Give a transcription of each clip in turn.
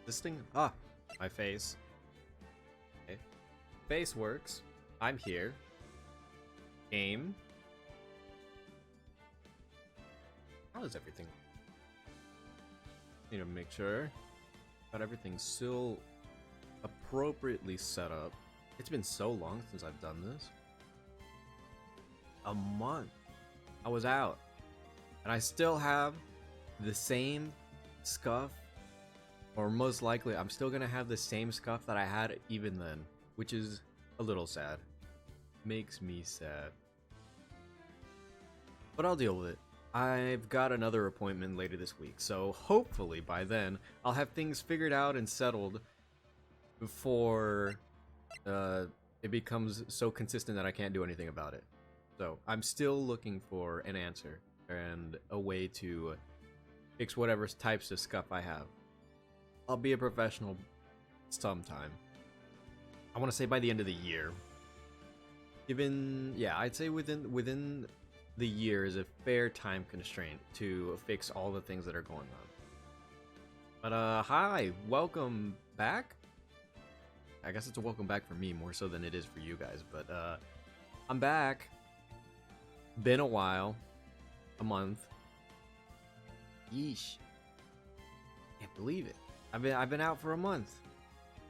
This thing? My face. Okay. Face works. I'm here. Game. How is everything? Need to make sure that everything's still appropriately set up. It's been so long since I've done this. A month. I was out. And I still have the same scuff. Or most likely, I'm still gonna have the same scuff that I had even then. Which is a little sad. Makes me sad. But I'll deal with it. I've got another appointment later this week. So hopefully by then, I'll have things figured out and settled before it becomes so consistent that I can't do anything about it. So I'm still looking for an answer and a way to fix whatever types of scuff I have. I'll be a professional sometime. I want to say by the end of the year. I'd say within the year is a fair time constraint to fix all the things that are going on. But hi, welcome back. I guess it's a welcome back for me more so than it is for you guys, but I'm back. Been a while. A month. Yeesh. Can't believe it. I've been out for a month.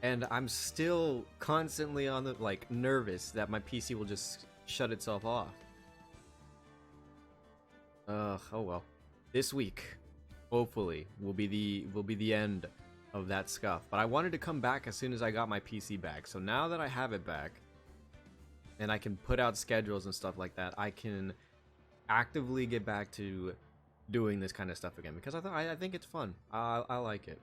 And I'm still constantly on the nervous that my PC will just shut itself off. Oh well. This week, hopefully, will be the end of that scuff. But I wanted to come back as soon as I got my PC back. So now that I have it back, and I can put out schedules and stuff like that, I can actively get back to doing this kind of stuff again because I think it's fun. I like it.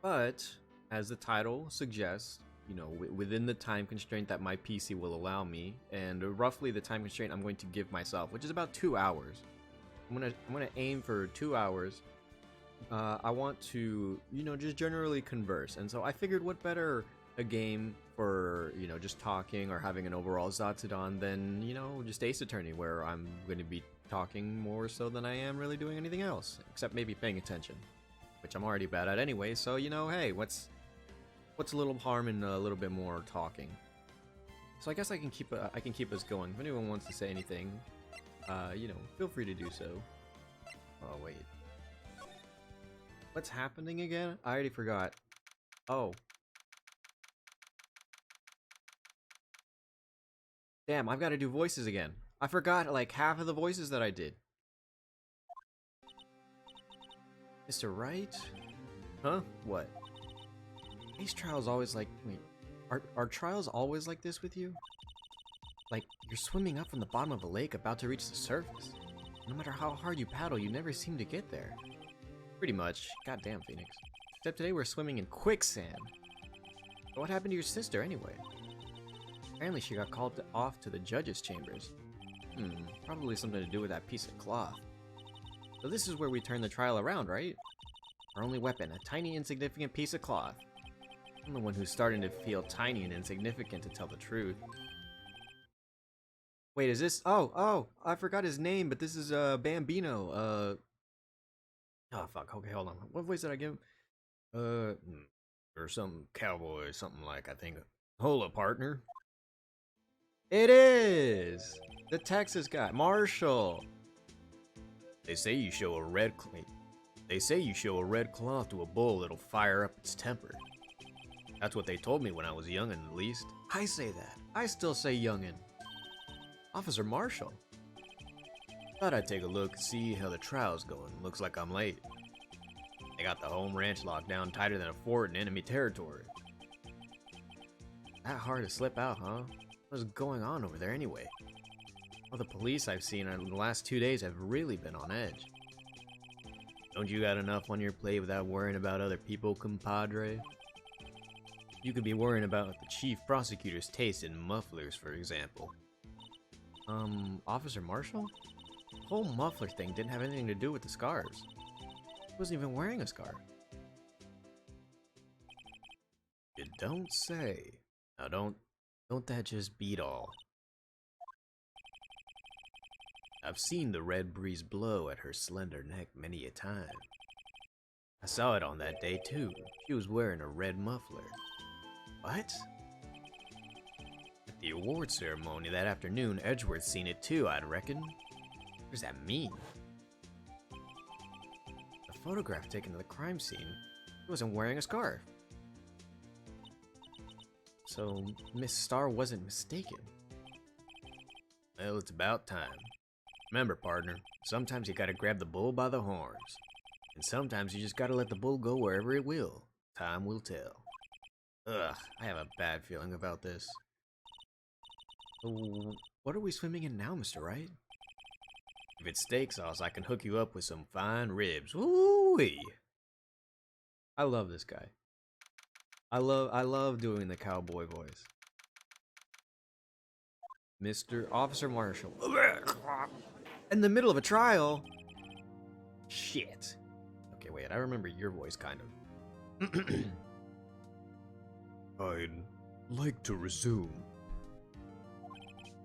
But as the title suggests, you know, within the time constraint that my PC will allow me, and roughly the time constraint I'm going to give myself, which is about 2 hours. I'm gonna aim for 2 hours. I want to, you know, just generally converse, and so I figured what better a game for, you know, just talking or having an overall Zatsudon than, you know, just Ace Attorney, where I'm going to be talking more so than I am really doing anything else, except maybe paying attention, which I'm already bad at anyway. So, you know, hey, what's a little harm in a little bit more talking? So I guess I can keep us going. If anyone wants to say anything, you know, feel free to do so. Oh wait, what's happening again? I already forgot. Oh. Damn, I've got to do voices again. I forgot like half of the voices that I did. Mr. Wright? Huh? What? These trials always like... Wait, are trials always like this with you? Like, you're swimming up from the bottom of a lake about to reach the surface. No matter how hard you paddle, you never seem to get there. Pretty much. Goddamn, Phoenix. Except today we're swimming in quicksand. But what happened to your sister, anyway? Apparently she got called off to the judge's chambers. Probably something to do with that piece of cloth. So this is where we turn the trial around, right? Our only weapon, a tiny insignificant piece of cloth. I'm the one who's starting to feel tiny and insignificant, to tell the truth. Wait, is this... Oh, I forgot his name, but this is, Bambino, Oh, fuck, okay, hold on. What voice did I give him? Or some cowboy, something like, I think. Hold up, partner. It is! The Texas guy, Marshall! They say you show a red cloth to a bull, it'll fire up its temper. That's what they told me when I was youngin', at least. I say that. I still say youngin'. Officer Marshall. Thought I'd take a look and see how the trial's going. Looks like I'm late. They got the home ranch locked down tighter than a fort in enemy territory. That hard to slip out, huh? What's going on over there anyway? All the police I've seen in the last 2 days have really been on edge. Don't you got enough on your plate without worrying about other people, compadre? You could be worrying about the chief prosecutor's taste in mufflers, for example. Officer Marshall? The whole muffler thing didn't have anything to do with the scarves. He wasn't even wearing a scarf. You don't say. Now don't that just beat all? I've seen the red breeze blow at her slender neck many a time. I saw it on that day too. She was wearing a red muffler. What? At the award ceremony that afternoon, Edgeworth seen it too, I'd reckon. What does that mean? The photograph taken at the crime scene, he wasn't wearing a scarf. So, Miss Starr wasn't mistaken. Well, it's about time. Remember, partner, sometimes you gotta grab the bull by the horns. And sometimes you just gotta let the bull go wherever it will. Time will tell. Ugh, I have a bad feeling about this. What are we swimming in now, Mr. Wright? If it's steak sauce, I can hook you up with some fine ribs. Woo-wee! I love this guy. I love doing the cowboy voice. Mr. Officer Marshall. In the middle of a trial? Shit. Okay, wait, I remember your voice, kind of. I'd like to resume.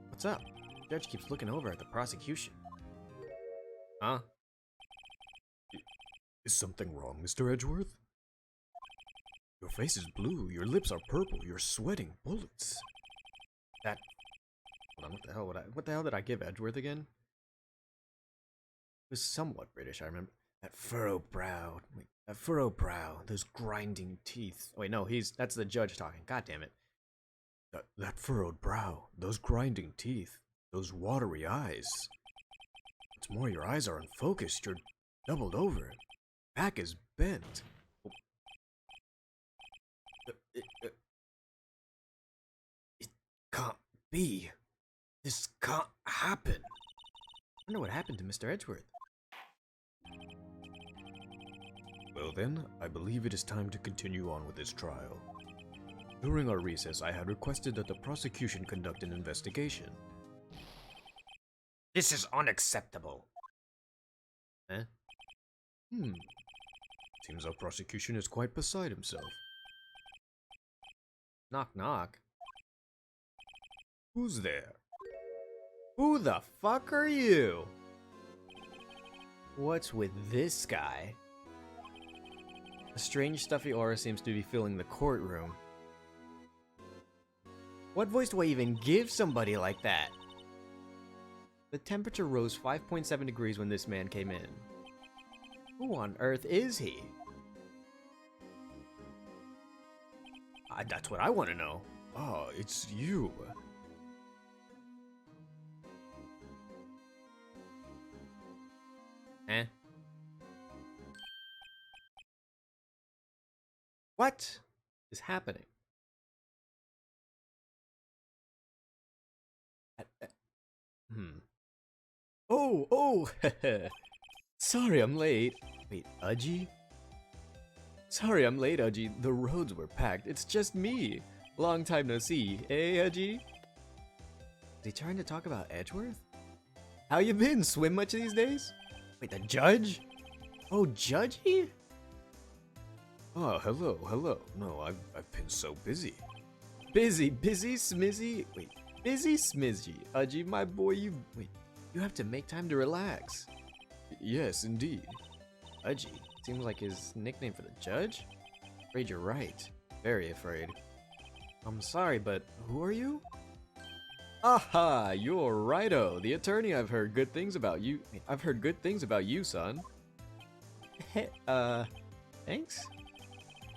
What's up? The judge keeps looking over at the prosecution. Huh? Is something wrong, Mr. Edgeworth? Your face is blue, your lips are purple, you're sweating bullets. That... Hold on, what the hell did I give Edgeworth again? It was somewhat British, I remember. That furrowed brow. Wait, that furrowed brow, those grinding teeth. Wait, no, that's the judge talking. God damn it. That furrowed brow, those grinding teeth, those watery eyes. What's more, your eyes are unfocused, you're doubled over. Back is bent. It can't be. This can't happen. I wonder what happened to Mr. Edgeworth. Well then, I believe it is time to continue on with this trial. During our recess, I had requested that the prosecution conduct an investigation. This is unacceptable. Eh? Seems our prosecution is quite beside himself. Knock knock. Who's there? Who the fuck are you? What's with this guy? A strange stuffy aura seems to be filling the courtroom. What voice do I even give somebody like that? The temperature rose 5.7 degrees when this man came in. Who on earth is he? That's what I want to know. Oh, it's you. Eh? What is happening? Oh, sorry I'm late. Wait, Udgy? Sorry I'm late, Udgy. The roads were packed. It's just me. Long time no see. Eh, Udgy? Is he trying to talk about Edgeworth? How you been? Swim much these days? Wait, the judge? Oh, Judgy? Oh, hello. No, I've been so busy. Busy, smizzy? Wait, busy, smizzy. Udgy, my boy, you have to make time to relax. Yes, indeed. Udgy, seems like his nickname for the judge? Afraid you're right. Very afraid. I'm sorry, but who are you? Aha, you're righto. The attorney. I've heard good things about you. Son. Thanks?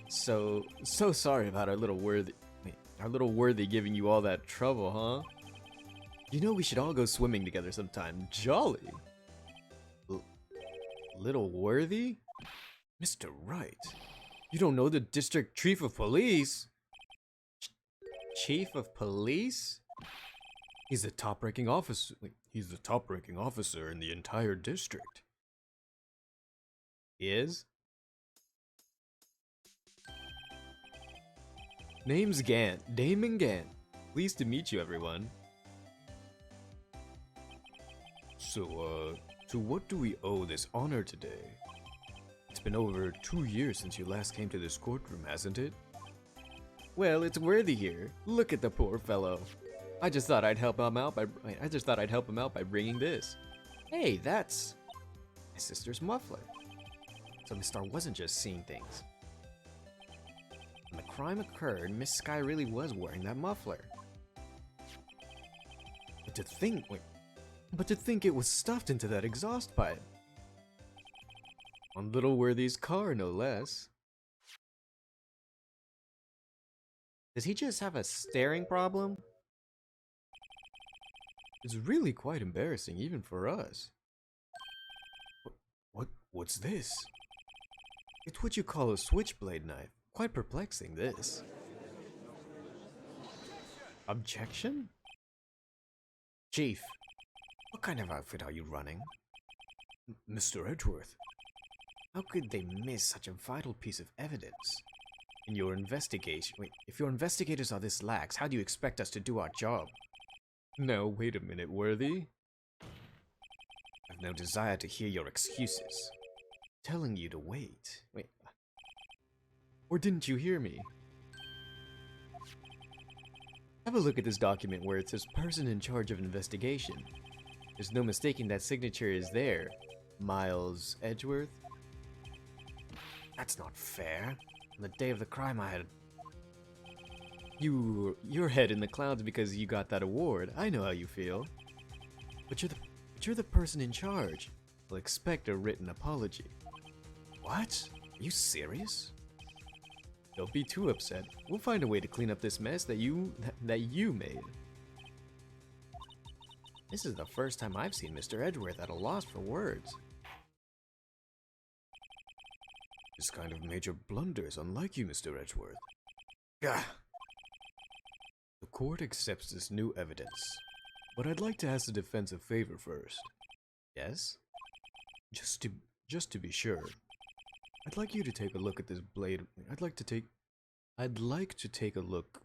So sorry about our little worthy giving you all that trouble, huh? You know we should all go swimming together sometime. Jolly. Little worthy? Mr. Wright. You don't know the district chief of police? Chief of police? He's the top-ranking officer. He's the top-ranking officer in the entire district. He is? Name's Gant. Damon Gant. Pleased to meet you, everyone. So, to what do we owe this honor today? It's been over 2 years since you last came to this courtroom, hasn't it? Well, it's Worthy here. Look at the poor fellow. I just thought I'd help him out by bringing this. Hey, that's my sister's muffler. So Miss Star wasn't just seeing things. When the crime occurred, Miss Sky really was wearing that muffler. But to think it was stuffed into that exhaust pipe. On Little Worthy's car, no less. Does he just have a staring problem? It's really quite embarrassing, even for us. What's this? It's what you call a switchblade knife. Quite perplexing, this. Objection? Chief, what kind of outfit are you running? Mr. Edgeworth, how could they miss such a vital piece of evidence? In your investigation, if your investigators are this lax, how do you expect us to do our job? No, wait a minute, Worthy. I've no desire to hear your excuses. I'm telling you to wait. Or didn't you hear me? Have a look at this document where it says person in charge of investigation. There's no mistaking that signature is there. Miles Edgeworth? That's not fair. On the day of the crime I had... Your head in the clouds because you got that award. I know how you feel. But you're the person in charge. I'll expect a written apology. What? Are you serious? Don't be too upset. We'll find a way to clean up this mess that you made. This is the first time I've seen Mr. Edgeworth at a loss for words. This kind of major blunder is unlike you, Mr. Edgeworth. Gah! The court accepts this new evidence, but I'd like to ask the defense a favor first. Yes? Just to be sure. I'd like you to take a look at this blade. I'd like to take a look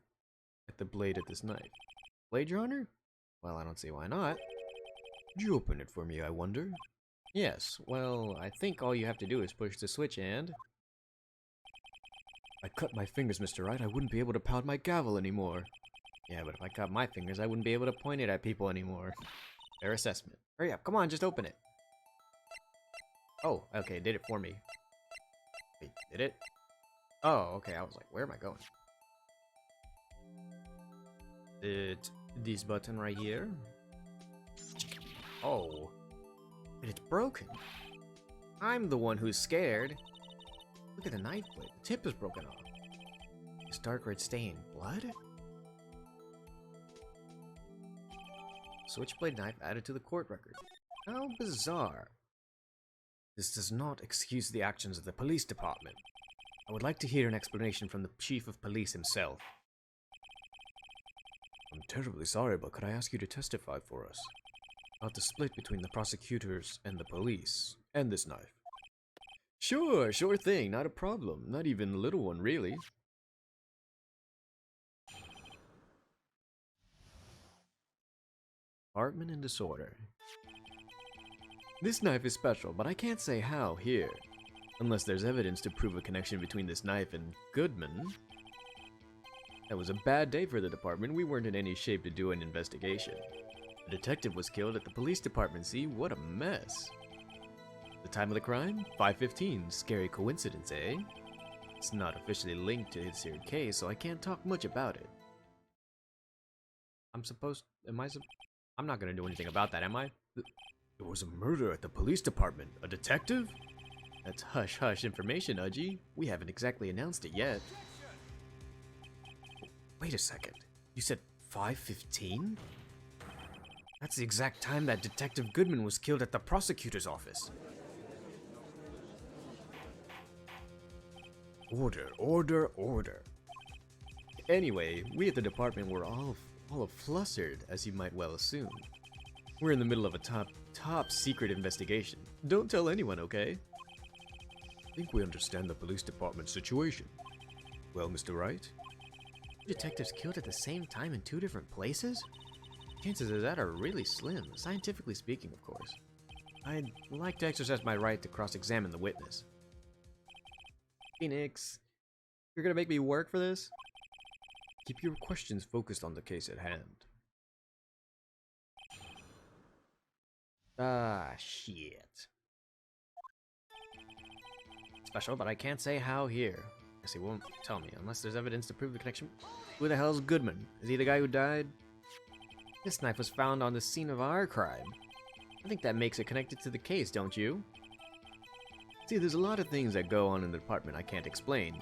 at the blade of this knife. Blade, Your Honor? Well, I don't see why not. Could you open it for me, I wonder? Yes, well, I think all you have to do is push the switch and... If I cut my fingers, Mr. Wright, I wouldn't be able to pound my gavel anymore. Yeah, but if I cut my fingers, I wouldn't be able to point it at people anymore. Fair assessment. Hurry up, come on, just open it. Oh, okay, it did it for me. Wait, did it? Oh, okay, I was like, where am I going? This button right here? Oh. But it's broken. I'm the one who's scared. Look at the knife blade. The tip is broken off. This dark red stain. Blood? Switchblade knife added to the court record. How bizarre. This does not excuse the actions of the police department. I would like to hear an explanation from the chief of police himself. I'm terribly sorry, but could I ask you to testify for us? About the split between the prosecutors and the police, and this knife. Sure thing, not a problem. Not even a little one, really. Department in disorder. This knife is special, but I can't say how here. Unless there's evidence to prove a connection between this knife and Goodman. That was a bad day for the department. We weren't in any shape to do an investigation. The detective was killed at the police department. See, what a mess. The time of the crime? 5:15. Scary coincidence, eh? It's not officially linked to his here case, so I can't talk much about it. I'm not gonna do anything about that, am I? There was a murder at the police department. A detective? That's hush-hush information, Udgy. We haven't exactly announced it yet. Wait a second. You said 5:15? That's the exact time that Detective Goodman was killed at the prosecutor's office. Order, order, order. Anyway, we at the department were all flustered, as you might well assume. We're in the middle of a top secret investigation. Don't tell anyone, okay? I think we understand the police department's situation. Well, Mr. Wright? Detectives killed at the same time in two different places? Chances of that are really slim, scientifically speaking, of course. I'd like to exercise my right to cross-examine the witness. Phoenix, you're gonna make me work for this? Keep your questions focused on the case at hand. Ah, shit. special, but I can't say how here. Guess he won't tell me, unless there's evidence to prove the connection. Who the hell's Goodman? Is he the guy who died? This knife was found on the scene of our crime. I think that makes it connected to the case, don't you? See, there's a lot of things that go on in the department I can't explain.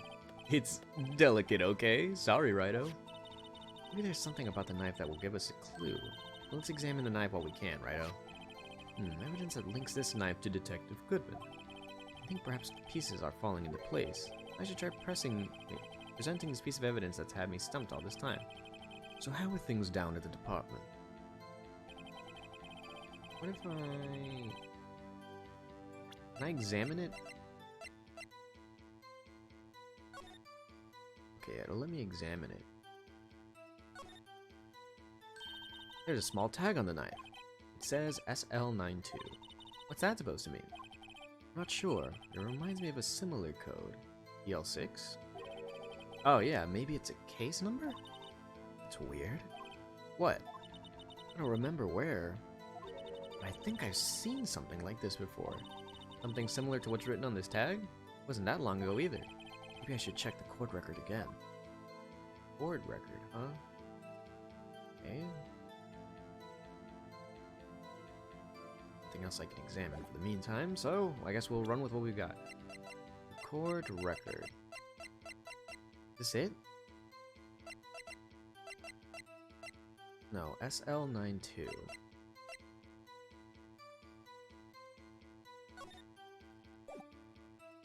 It's delicate, okay? Sorry, Righto. Maybe there's something about the knife that will give us a clue. Let's examine the knife while we can, Righto. Evidence that links this knife to Detective Goodman. I think perhaps the pieces are falling into place. I should try presenting this piece of evidence that's had me stumped all this time. So how are things down at the department? What if can I examine it? Okay, it'll let me examine it. There's a small tag on the knife. It says SL92. What's that supposed to mean? Not sure. It reminds me of a similar code. EL6? Oh yeah, maybe it's a case number? It's weird. What? I don't remember where. But I think I've seen something like this before. Something similar to what's written on this tag? Wasn't that long ago either. Maybe I should check the court record again. Court record, huh? Okay. Nothing else I can examine for the meantime, so I guess we'll run with what we've got. Court record. Is this it? No, SL92.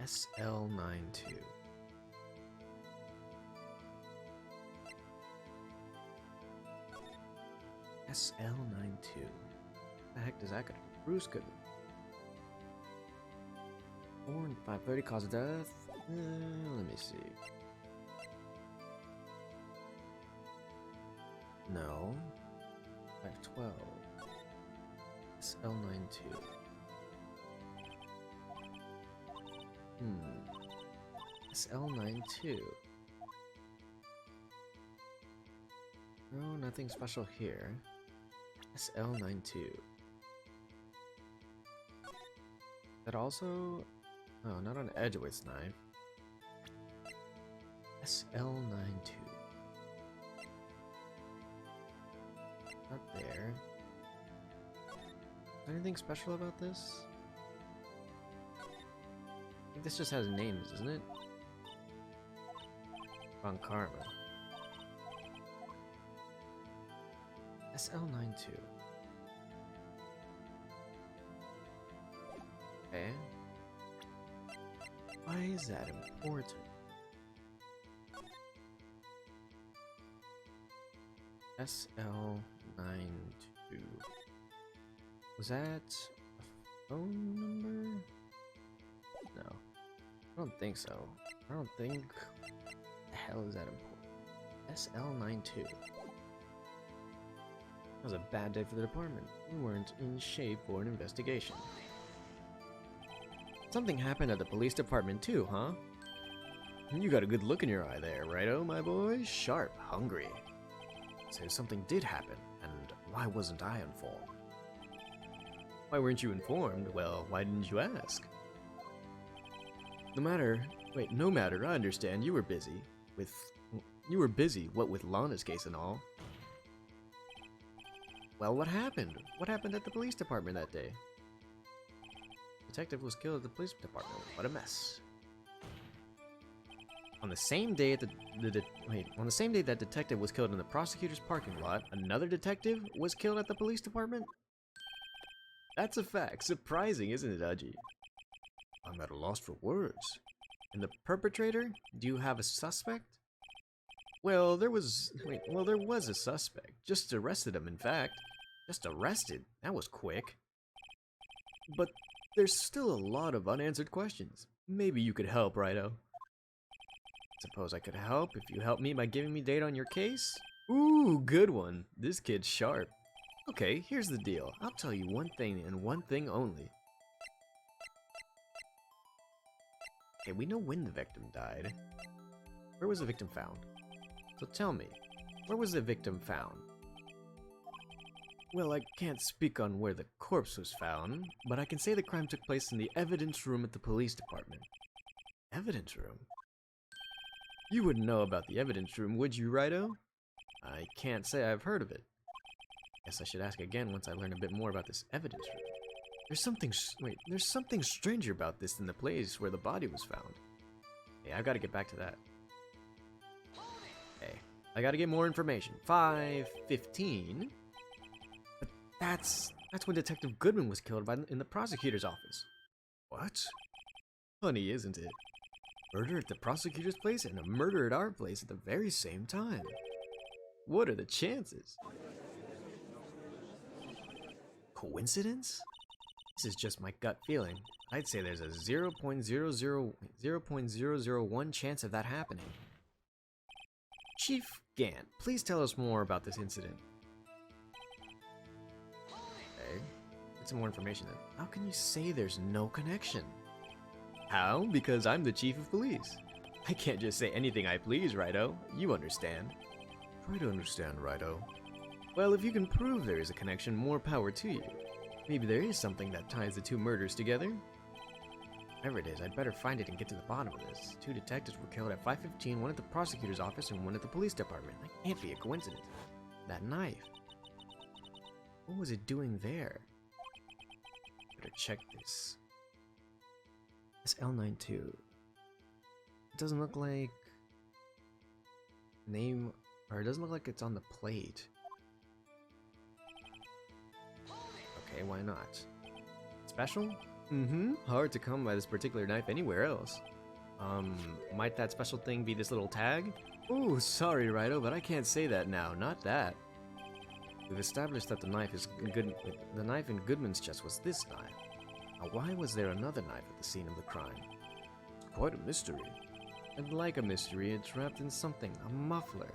SL92. SL92. What the heck does that got? Bruce Goodman. Born 5:30, cause of death. Let me see. No. 5:12. SL92. SL92. No, nothing special here. SL92. That also... Oh, not on Edgeworth's knife. SL92. Not there. Anything special about this? I think this just has names, isn't it? Von Karma. SL92. Okay. Why is that important? SL92. Was that a phone number? No. I don't think so. I don't think... The hell is that important? SL92. That was a bad day for the department. We weren't in shape for an investigation. Something happened at the police department too, huh? You got a good look in your eye there, righto, my boy? Sharp, hungry. So something did happen, and why wasn't I informed? Why weren't you informed? Well, why didn't you ask? No matter, I understand you were busy. What with Lana's case and all. Well, what happened? What happened at the police department that day? Detective was killed at the police department. What a mess. On the same day on the same day that detective was killed in the prosecutor's parking lot, another detective was killed at the police department? That's a fact. Surprising, isn't it, Aji? I'm at a loss for words. And the perpetrator? Do you have a suspect? Well, there was a suspect. Just arrested him, in fact. Just arrested? That was quick. But there's still a lot of unanswered questions. Maybe you could help, righto? Suppose I could help if you help me by giving me data on your case? Ooh, good one. This kid's sharp. Okay, here's the deal. I'll tell you one thing and one thing only. Okay, we know when the victim died. Where was the victim found? So tell me, where was the victim found? Well, I can't speak on where the corpse was found, but I can say the crime took place in the evidence room at the police department. Evidence room? You wouldn't know about the evidence room, would you, Righto? I can't say I've heard of it. Guess I should ask again once I learn a bit more about this evidence room. There's something stranger about this than the place where the body was found. Hey, I've got to get back to that. Hey, I got to get more information. 5:15. But that's when Detective Goodman was killed in the prosecutor's office. What? Funny, isn't it? Murder at the prosecutor's place and a murder at our place at the very same time. What are the chances? Coincidence? This is just my gut feeling. I'd say there's a 0.001 chance of that happening. Chief Gant, please tell us more about this incident. Okay, get some more information then. How can you say there's no connection? How? Because I'm the chief of police. I can't just say anything I please, Righto. You understand. Try to understand, Righto. Well, if you can prove there is a connection, more power to you. Maybe there is something that ties the two murders together? Whatever it is, I'd better find it and get to the bottom of this. 2 detectives were killed at 5:15, one at the prosecutor's office and one at the police department. That can't be a coincidence. That knife. What was it doing there? Better check this. SL92. It doesn't look like... name... or it doesn't look like it's on the plate. Okay, why not? Special? Hard to come by this particular knife anywhere else. Might that special thing be this little tag? Ooh, sorry, Righto, but I can't say that now. Not that. We've established that the knife in Goodman's chest was this knife. Now, why was there another knife at the scene of the crime? It's quite a mystery. And like a mystery, it's wrapped in something, a muffler.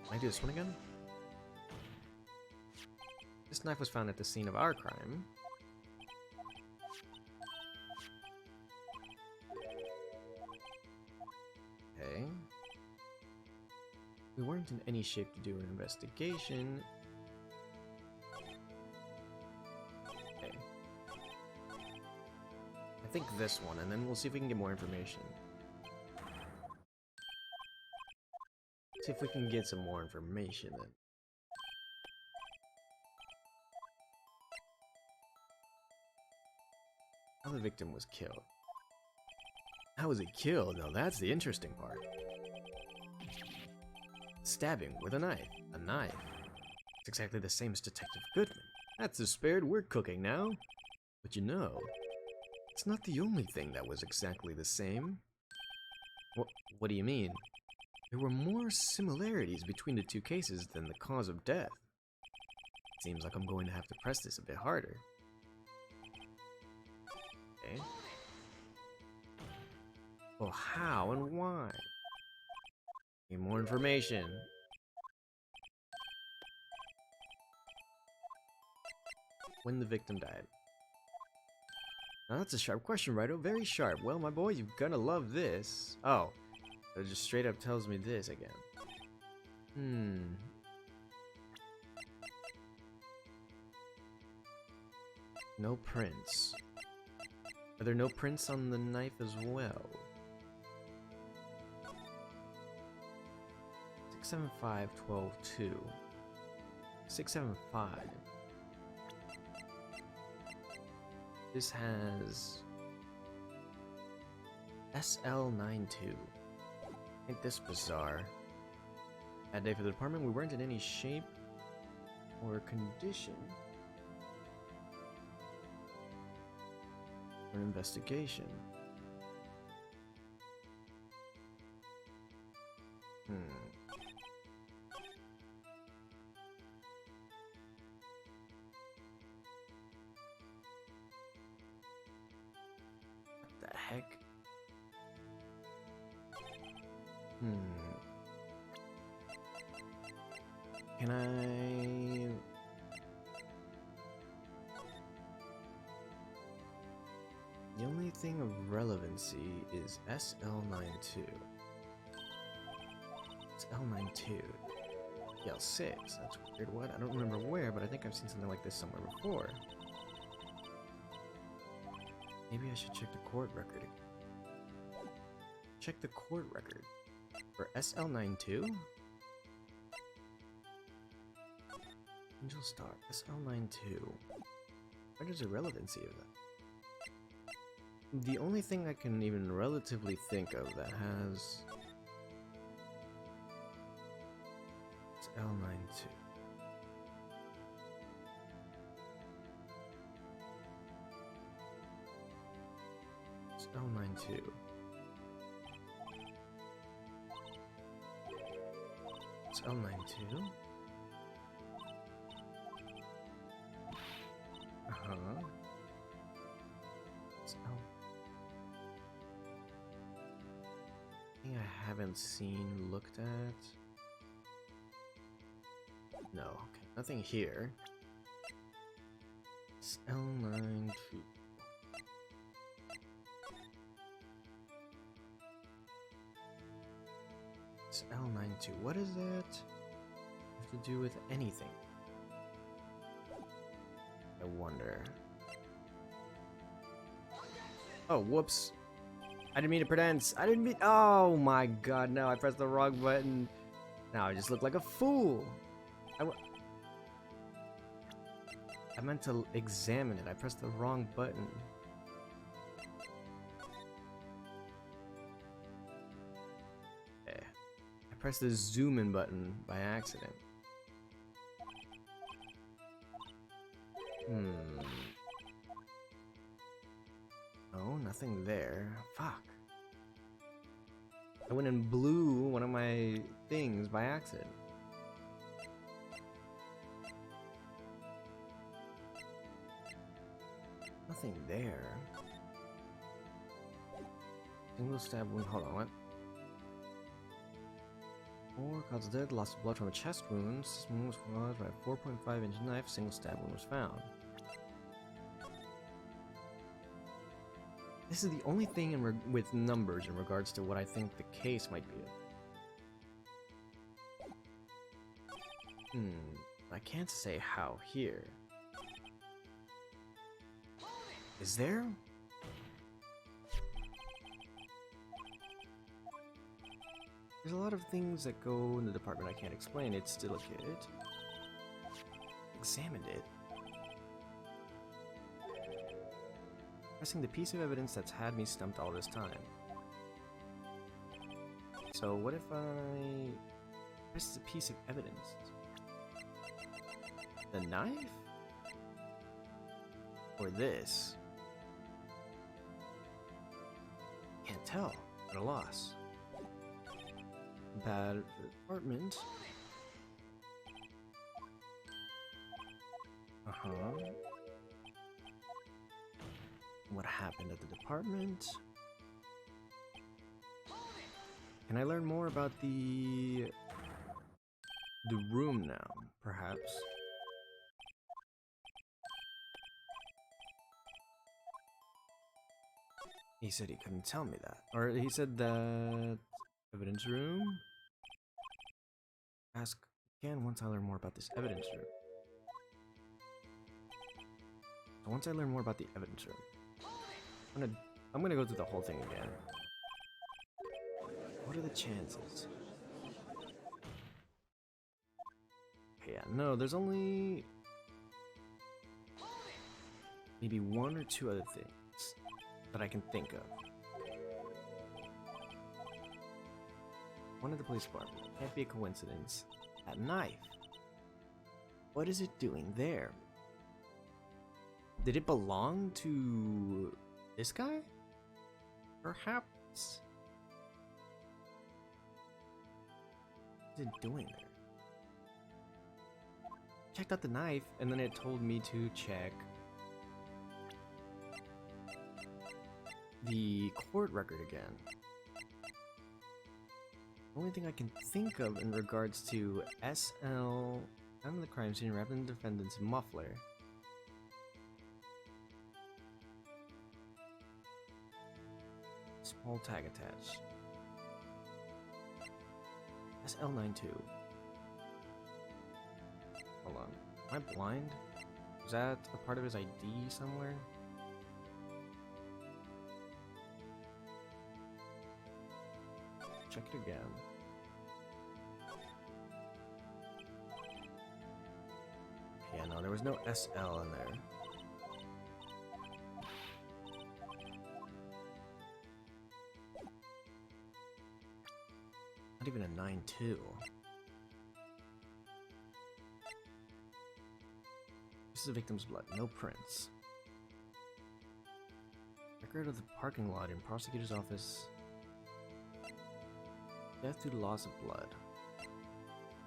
Can I do this one again? This knife was found at the scene of our crime. Okay. We weren't in any shape to do an investigation. Okay. I think this one, and then we'll see if we can get more information. See if we can get some more information then. How the victim was killed. How was he killed? Now that's the interesting part. Stabbing with a knife. A knife. It's exactly the same as Detective Goodman. That's the spirit we're cooking now. But you know, it's not the only thing that was exactly the same. What do you mean? There were more similarities between the two cases than the cause of death. Seems like I'm going to have to press this a bit harder. Okay. Well, how and why? Need more information. When the victim died. Now that's a sharp question, Righto. Very sharp. Well, my boy, you're gonna love this. Oh. It just straight up tells me this again. No prints. Are there no prints on the knife as well? 675-12-2. 675. This has SL92. Ain't this bizarre? Bad day for the department. We weren't in any shape or condition for an investigation. What the heck? Can I... The only thing of relevancy is SL92. It's L92. L6. That's weird. What? I don't remember where, but I think I've seen something like this somewhere before. Maybe I should check the court record. Check the court record for SL92. Angel Star SL92. What is the relevancy of that? The only thing I can even relatively think of that has SL92. SL92. SL92. Thing I haven't seen, looked at. No, okay, nothing here. L92. L92. What does that have to do with anything? I wonder. Oh, whoops. I didn't mean to pretense. I didn't mean. Oh my god, no, I pressed the wrong button. Now I just look like a fool. I meant to examine it. I pressed the wrong button. Okay. I pressed the zoom in button by accident. Oh, nothing there. Fuck. I went and blew one of my things by accident. Nothing there. Single stab wound. Hold on, what? 4 causes death, loss of blood from a chest wound. This wound was caused by a 4.5-inch knife. Single stab wound was found. This is the only thing with numbers in regards to what I think the case might be. I can't say how here. Is there? There's a lot of things that go in the department I can't explain. It's still a kid. Examined it. Pressing the piece of evidence that's had me stumped all this time. So what if I press a piece of evidence? The knife? Or this? Can't tell. At a loss. Bad for the department. What happened at the department? Can I learn more about the room now, perhaps? He said he couldn't tell me that. Or he said that evidence room? Ask again once I learn more about this evidence room. So once I learn more about the evidence room, I'm gonna go through the whole thing again. What are the chances? Okay, yeah, no, there's only maybe 1 or 2 other things that I can think of. One at the police department. Can't be a coincidence. That knife. What is it doing there? Did it belong to this guy? Perhaps. What is it doing there? Checked out the knife, and then it told me to check the court record again. The only thing I can think of in regards to SL and the crime scene wrapped in the defendant's muffler. Small tag attached. SL92. Hold on. Am I blind? Is that a part of his ID somewhere? check it again. Yeah, no, there was no SL in there. Not even a 9-2. This is the victim's blood, no prints. Record of the parking lot in prosecutor's office. Death due to loss of blood.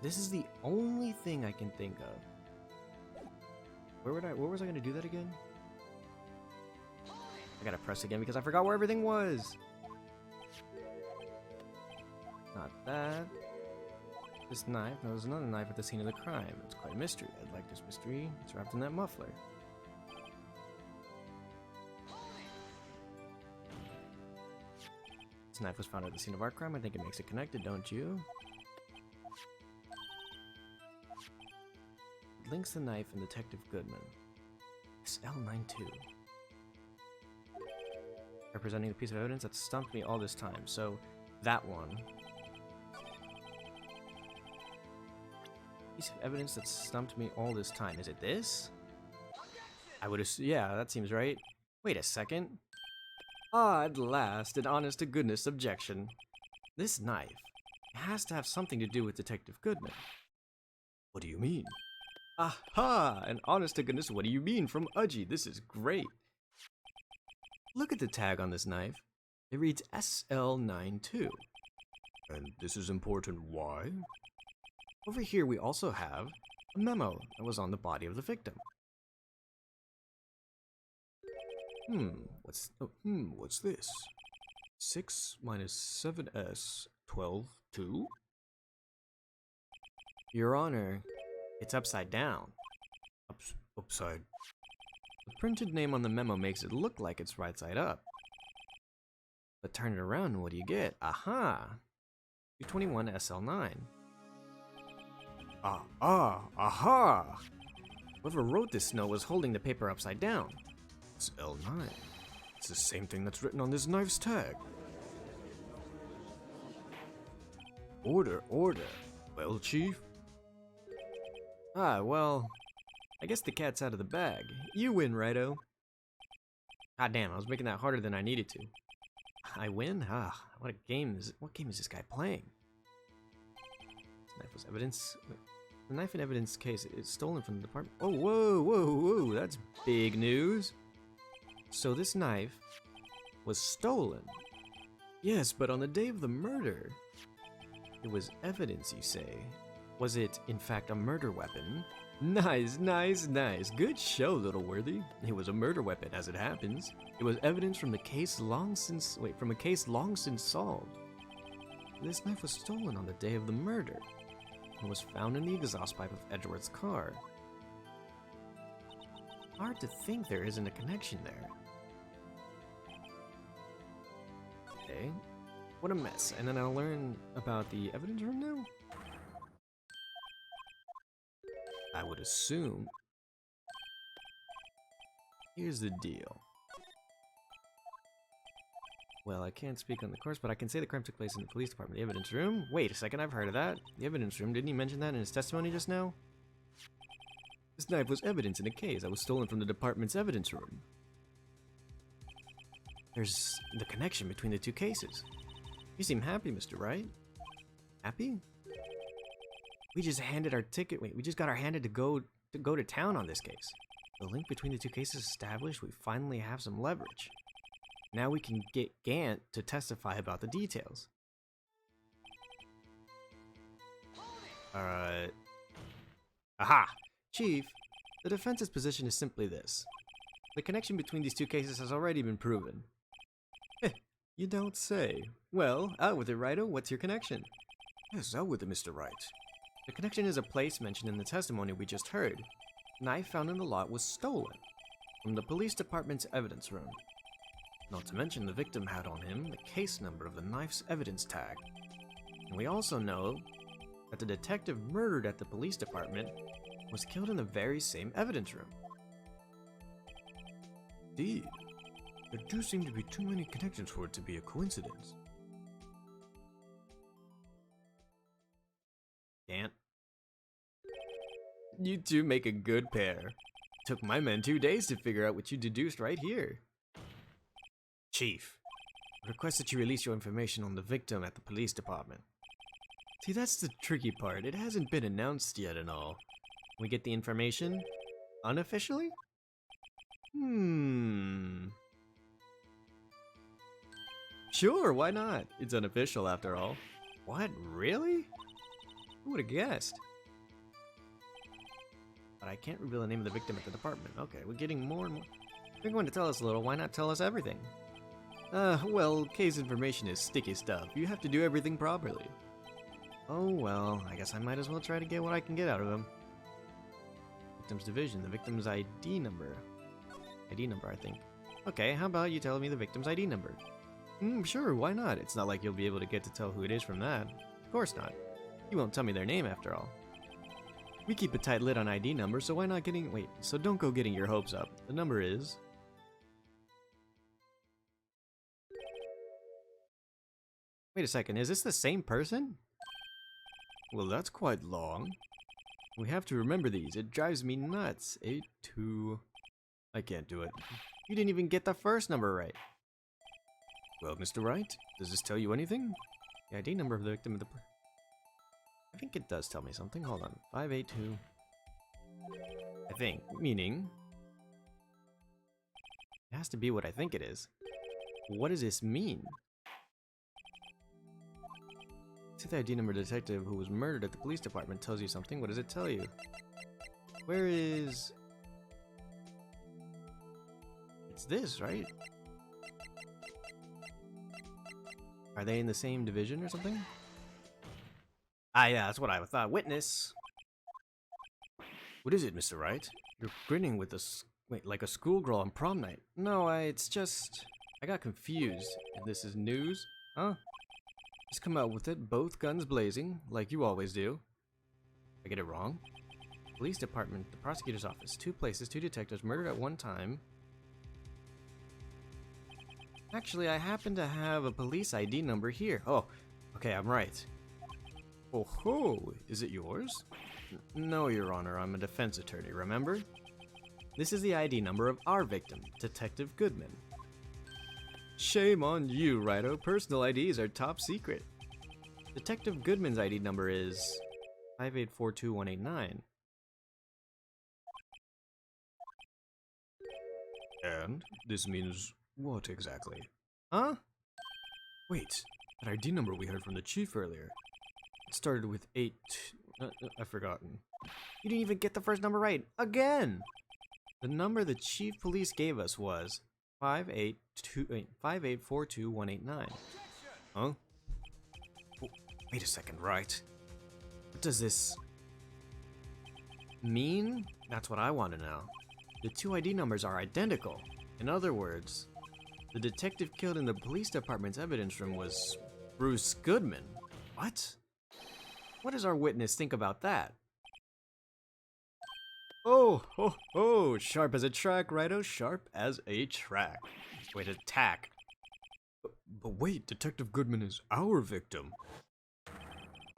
This is the only thing I can think of. Where was I gonna do that again? I gotta press again because I forgot where everything was. Not that. This knife. No, there's another knife at the scene of the crime. It's quite a mystery. I'd like this mystery. It's wrapped in that muffler. This knife was found at the scene of our crime. I think it makes it connected, don't you? It links the knife and Detective Goodman. SL92. Representing the piece of evidence that stumped me all this time. So, that one. Piece of evidence that stumped me all this time. Is it this? I would assume. Yeah, that seems right. Wait a second. Ah, at last, an honest-to-goodness objection. This knife has to have something to do with Detective Goodman. What do you mean? Aha! An honest-to-goodness what do you mean from OG? This is great. Look at the tag on this knife. It reads SL92. And this is important, why? Over here we also have a memo that was on the body of the victim. What's this? 6 minus 7s, 12, 2? Your Honor, it's upside down. Upside? The printed name on the memo makes it look like it's right side up. But turn it around and what do you get? Aha! 221 SL9. Aha! Whoever wrote this note was holding the paper upside down. It's L9. It's the same thing that's written on this knife's tag. Order. Well, Chief? Well, I guess the cat's out of the bag. You win, righto. God damn, I was making that harder than I needed to. I win? What game is this guy playing? This knife was evidence. The knife in evidence case is stolen from the department. Oh, whoa, that's big news. So this knife was stolen. Yes, but on the day of the murder, it was evidence, you say. Was it, in fact, a murder weapon? Nice. Good show, little worthy. It was a murder weapon, as it happens. It was evidence from a case long since solved. This knife was stolen on the day of the murder. It was found in the exhaust pipe of Edgeworth's car. Hard to think there isn't a connection there. Okay, what a mess. And then I'll learn about the evidence room now? I would assume. Here's the deal. Well, I can't speak on the course, but I can say the crime took place in the police department. The evidence room? Wait a second, I've heard of that. The evidence room, didn't he mention that in his testimony just now? This knife was evidence in a case that was stolen from the department's evidence room. There's the connection between the two cases. You seem happy, Mr. Wright. Happy? We just handed our ticket. Wait, we just got our handed to go to town on this case. The link between the two cases established, we finally have some leverage. Now we can get Gant to testify about the details. Aha! Chief, the defense's position is simply this. The connection between these two cases has already been proven. You don't say. Well, out with it, Righto. What's your connection? Yes, out with it, Mr. Wright. The connection is a place mentioned in the testimony we just heard. The knife found in the lot was stolen from the police department's evidence room. Not to mention the victim had on him the case number of the knife's evidence tag. And we also know that the detective murdered at the police department was killed in the very same evidence room. Indeed. There do seem to be too many connections for it to be a coincidence. Can't. You two make a good pair. Took my men 2 days to figure out what you deduced right here. Chief, request that you release your information on the victim at the police department. See, that's the tricky part. It hasn't been announced yet and all. We get the information unofficially? Sure, why not? It's unofficial after all. What, really? Who would have guessed? But I can't reveal the name of the victim at the department. Okay, we're getting more and more. If you're going to tell us a little, why not tell us everything? Well, case information is sticky stuff. You have to do everything properly. Oh well, I guess I might as well try to get what I can get out of him. Victim's division, the victim's ID number. ID number, I think. Okay, how about you tell me the victim's ID number? Sure, why not? It's not like you'll be able to get to tell who it is from that. Of course not. You won't tell me their name after all. We keep a tight lid on ID numbers, so why not getting... Wait, so don't go getting your hopes up. The number is... Wait a second, is this the same person? Well, that's quite long. We have to remember these. It drives me nuts. 82... I can't do it. You didn't even get the first number right. Well, Mr. Wright, does this tell you anything? The ID number of the victim of the... I think it does tell me something. Hold on. 582. I think. Meaning... It has to be what I think it is. What does this mean? See the ID number detective who was murdered at the police department tells you something. What does it tell you? Where is... It's this, right? Are they in the same division or something? Ah, yeah, that's what I thought. Witness! What is it, Mr. Wright? You're grinning with wait, like a schoolgirl on prom night. No, it's just... I got confused. And this is news? Huh? Just come out with it, both guns blazing, like you always do. I get it wrong? Police department, the prosecutor's office, 2 places, 2 detectives, murdered at one time. Actually, I happen to have a police ID number here. Oh, okay, I'm right. Oh ho, is it yours? No, Your Honor, I'm a defense attorney, remember? This is the ID number of our victim, Detective Goodman. Shame on you, Righto. Personal IDs are top secret. Detective Goodman's ID number is 5842189. And this means what exactly? Huh? Wait, that ID number we heard from the chief earlier. It started with 8... I've forgotten. You didn't even get the first number right. Again! The number the chief police gave us was 5842189. Huh? Wait a second, right? What does this mean? That's what I want to know. The 2 ID numbers are identical. In other words, the detective killed in the police department's evidence room was Bruce Goodman. What? What does our witness think about that? Oh, ho, ho, sharp as a track, Righto, sharp as a track. Wait, attack. But wait, Detective Goodman is our victim.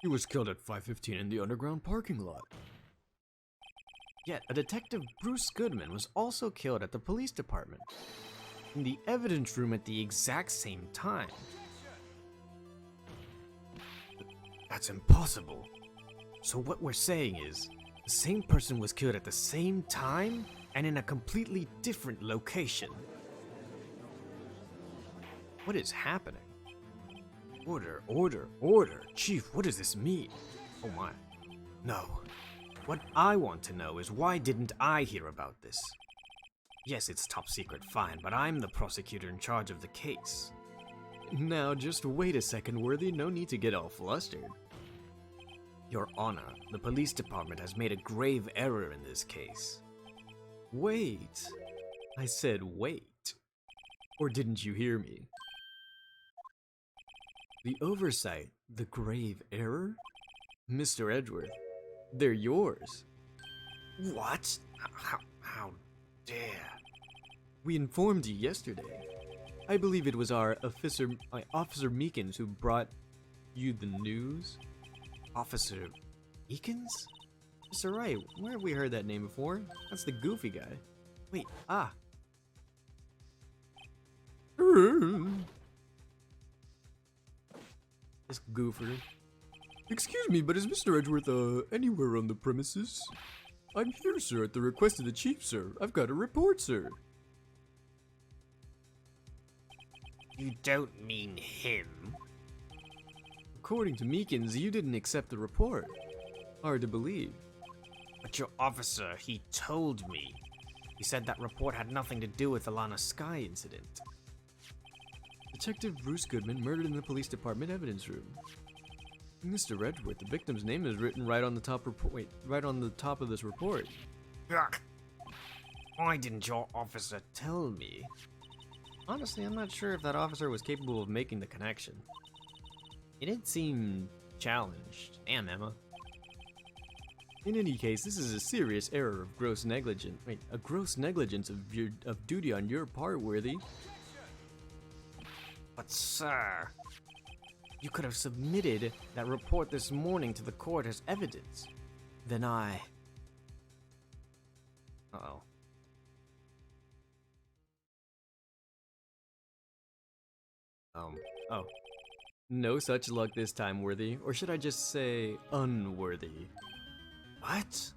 He was killed at 5:15 in the underground parking lot. Yet, a detective, Bruce Goodman, was also killed at the police department, in the evidence room at the exact same time. That's impossible. So what we're saying is, the same person was killed at the same time, and in a completely different location. What is happening? Order, order, order. Chief, what does this mean? Oh my. No. What I want to know is why didn't I hear about this? Yes, it's top secret, fine, but I'm the prosecutor in charge of the case. Now, just wait a second, Worthy. No need to get all flustered. Your Honor, the police department has made a grave error in this case. Wait. I said wait. Or didn't you hear me? The oversight, the grave error? Mr. Edgeworth, they're yours. What? How dare? We informed you yesterday. I believe it was our Officer Meekins who brought you the news. Officer Eakins? Mr. Wright, where have we heard that name before? That's the goofy guy. Wait, This goofer. Excuse me, but is Mr. Edgeworth, anywhere on the premises? I'm here, sir, at the request of the chief, sir. I've got a report, sir. You don't mean him? According to Meekins, you didn't accept the report. Hard to believe. But your officer, he told me. He said that report had nothing to do with the Lana Sky incident. Detective Bruce Goodman murdered in the police department evidence room. Mr. Edgeworth, the victim's name is written right on the top right on the top of this report. Ugh. Why didn't your officer tell me? Honestly, I'm not sure if that officer was capable of making the connection. He did seem challenged. Damn, Emma. In any case, this is a serious error of gross negligence. A gross negligence of duty on your part, Worthy. But sir, you could have submitted that report this morning to the court as evidence. Then I... Uh-oh. Oh. No such luck this time, Worthy. Or should I just say, unworthy? What?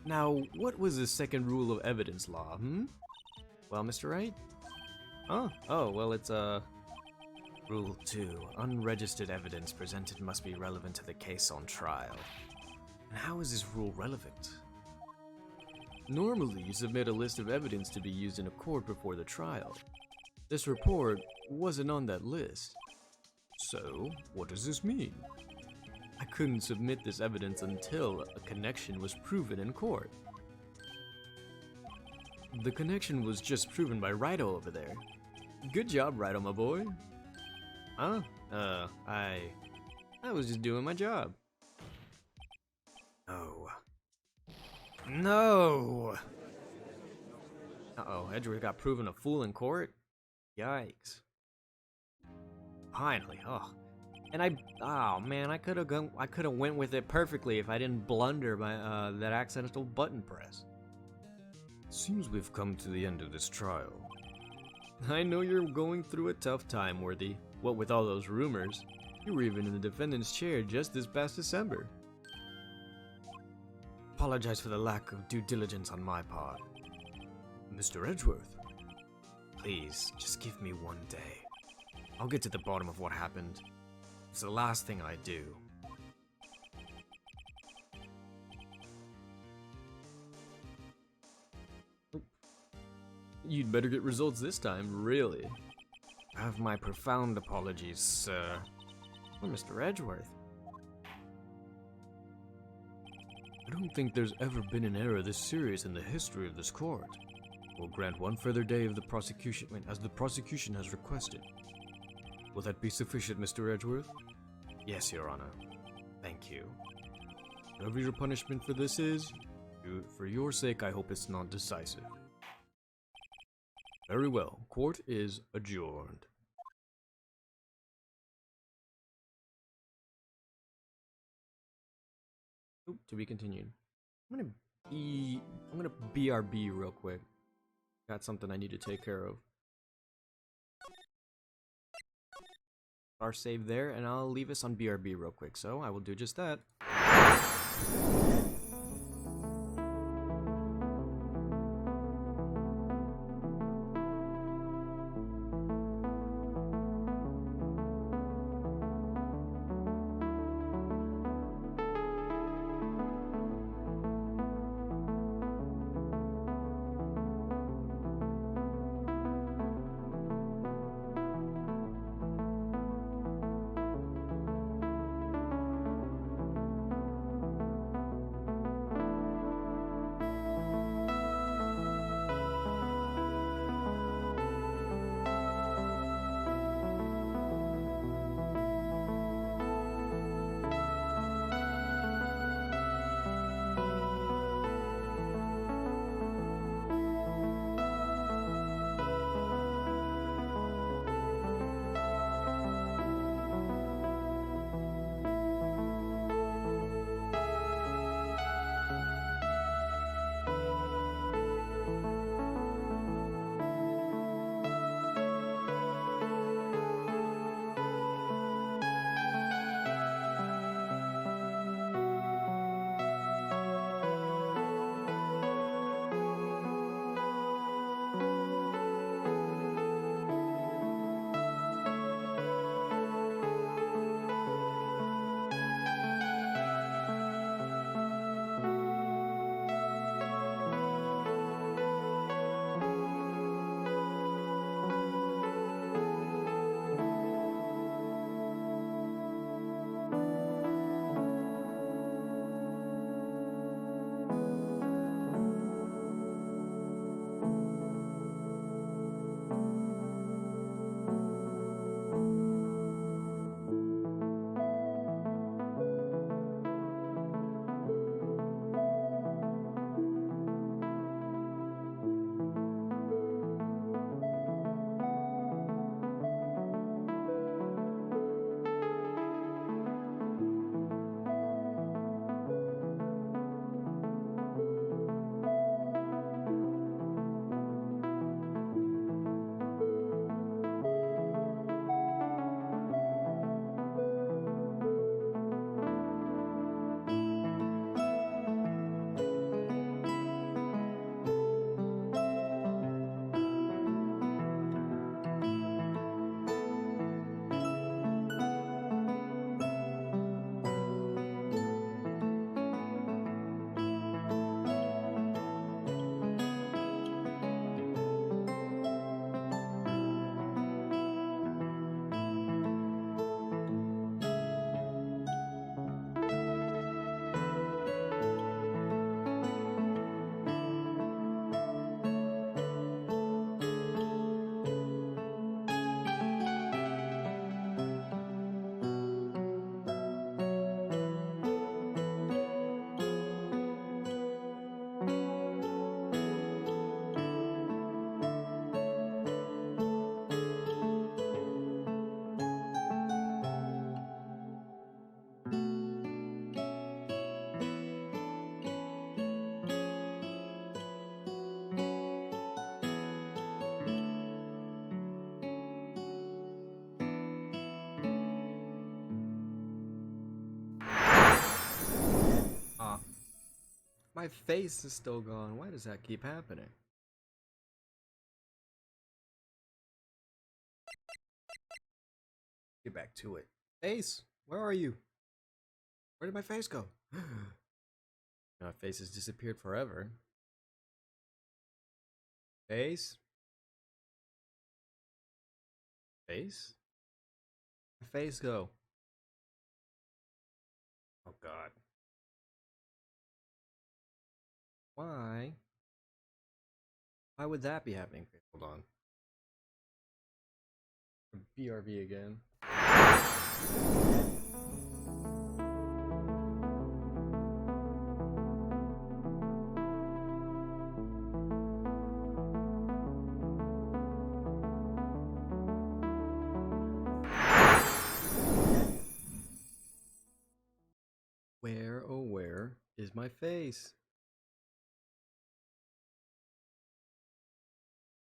Now, what was the second rule of evidence law, Well, Mr. Wright? Oh, well, it's, Rule 2. Unregistered evidence presented must be relevant to the case on trial. And how is this rule relevant? Normally, you submit a list of evidence to be used in a court before the trial. This report wasn't on that list. So, what does this mean? I couldn't submit this evidence until a connection was proven in court. The connection was just proven by Rido over there. Good job, Rido, my boy. Huh? I was just doing my job. No. No! Uh-oh, Edgeworth got proven a fool in court? Yikes. Finally, And oh man, I could have went with it perfectly if I didn't blunder by that accidental button press. Seems we've come to the end of this trial. I know you're going through a tough time, Worthy. What with all those rumors, you were even in the defendant's chair just this past December. Apologize for the lack of due diligence on my part. Mr. Edgeworth. Please, just give me one day. I'll get to the bottom of what happened. It's the last thing I do. You'd better get results this time, really. I have my profound apologies, sir. Oh, Mr. Edgeworth. I don't think there's ever been an error this serious in the history of this court. We'll grant one further day of the prosecution, as the prosecution has requested. Will that be sufficient, Mr. Edgeworth? Yes, Your Honor. Thank you. Whatever your punishment for this is, for your sake, I hope it's not decisive. Very well. Court is adjourned. Oop, to be continued. I'm gonna BRB real quick. Got something I need to take care of. Our save there, and I'll leave us on BRB real quick, so I will do just that. My face is still gone. Why does that keep happening? Get back to it. Face, where are you? Where did my face go? My face has disappeared forever. Face? Face? My face go? Oh god. Why? Why would that be happening? Hold on. BRV again. Where, oh where is my face?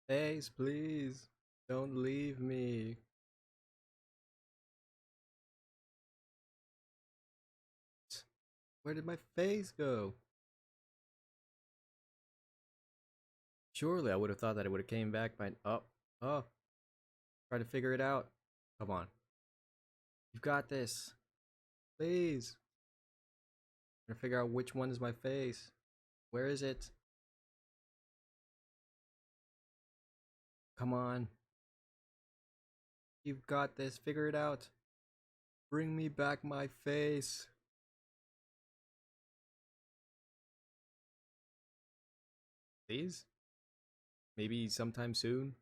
Face, please. Don't leave me. Where did my face go? Surely I would have thought that it would have came back by... Oh. Try to figure it out. Come on. You've got this. Please. I'm trying to figure out which one is my face. Where is it? Come on. You've got this. Figure it out. Bring me back my face. Please? Maybe sometime soon?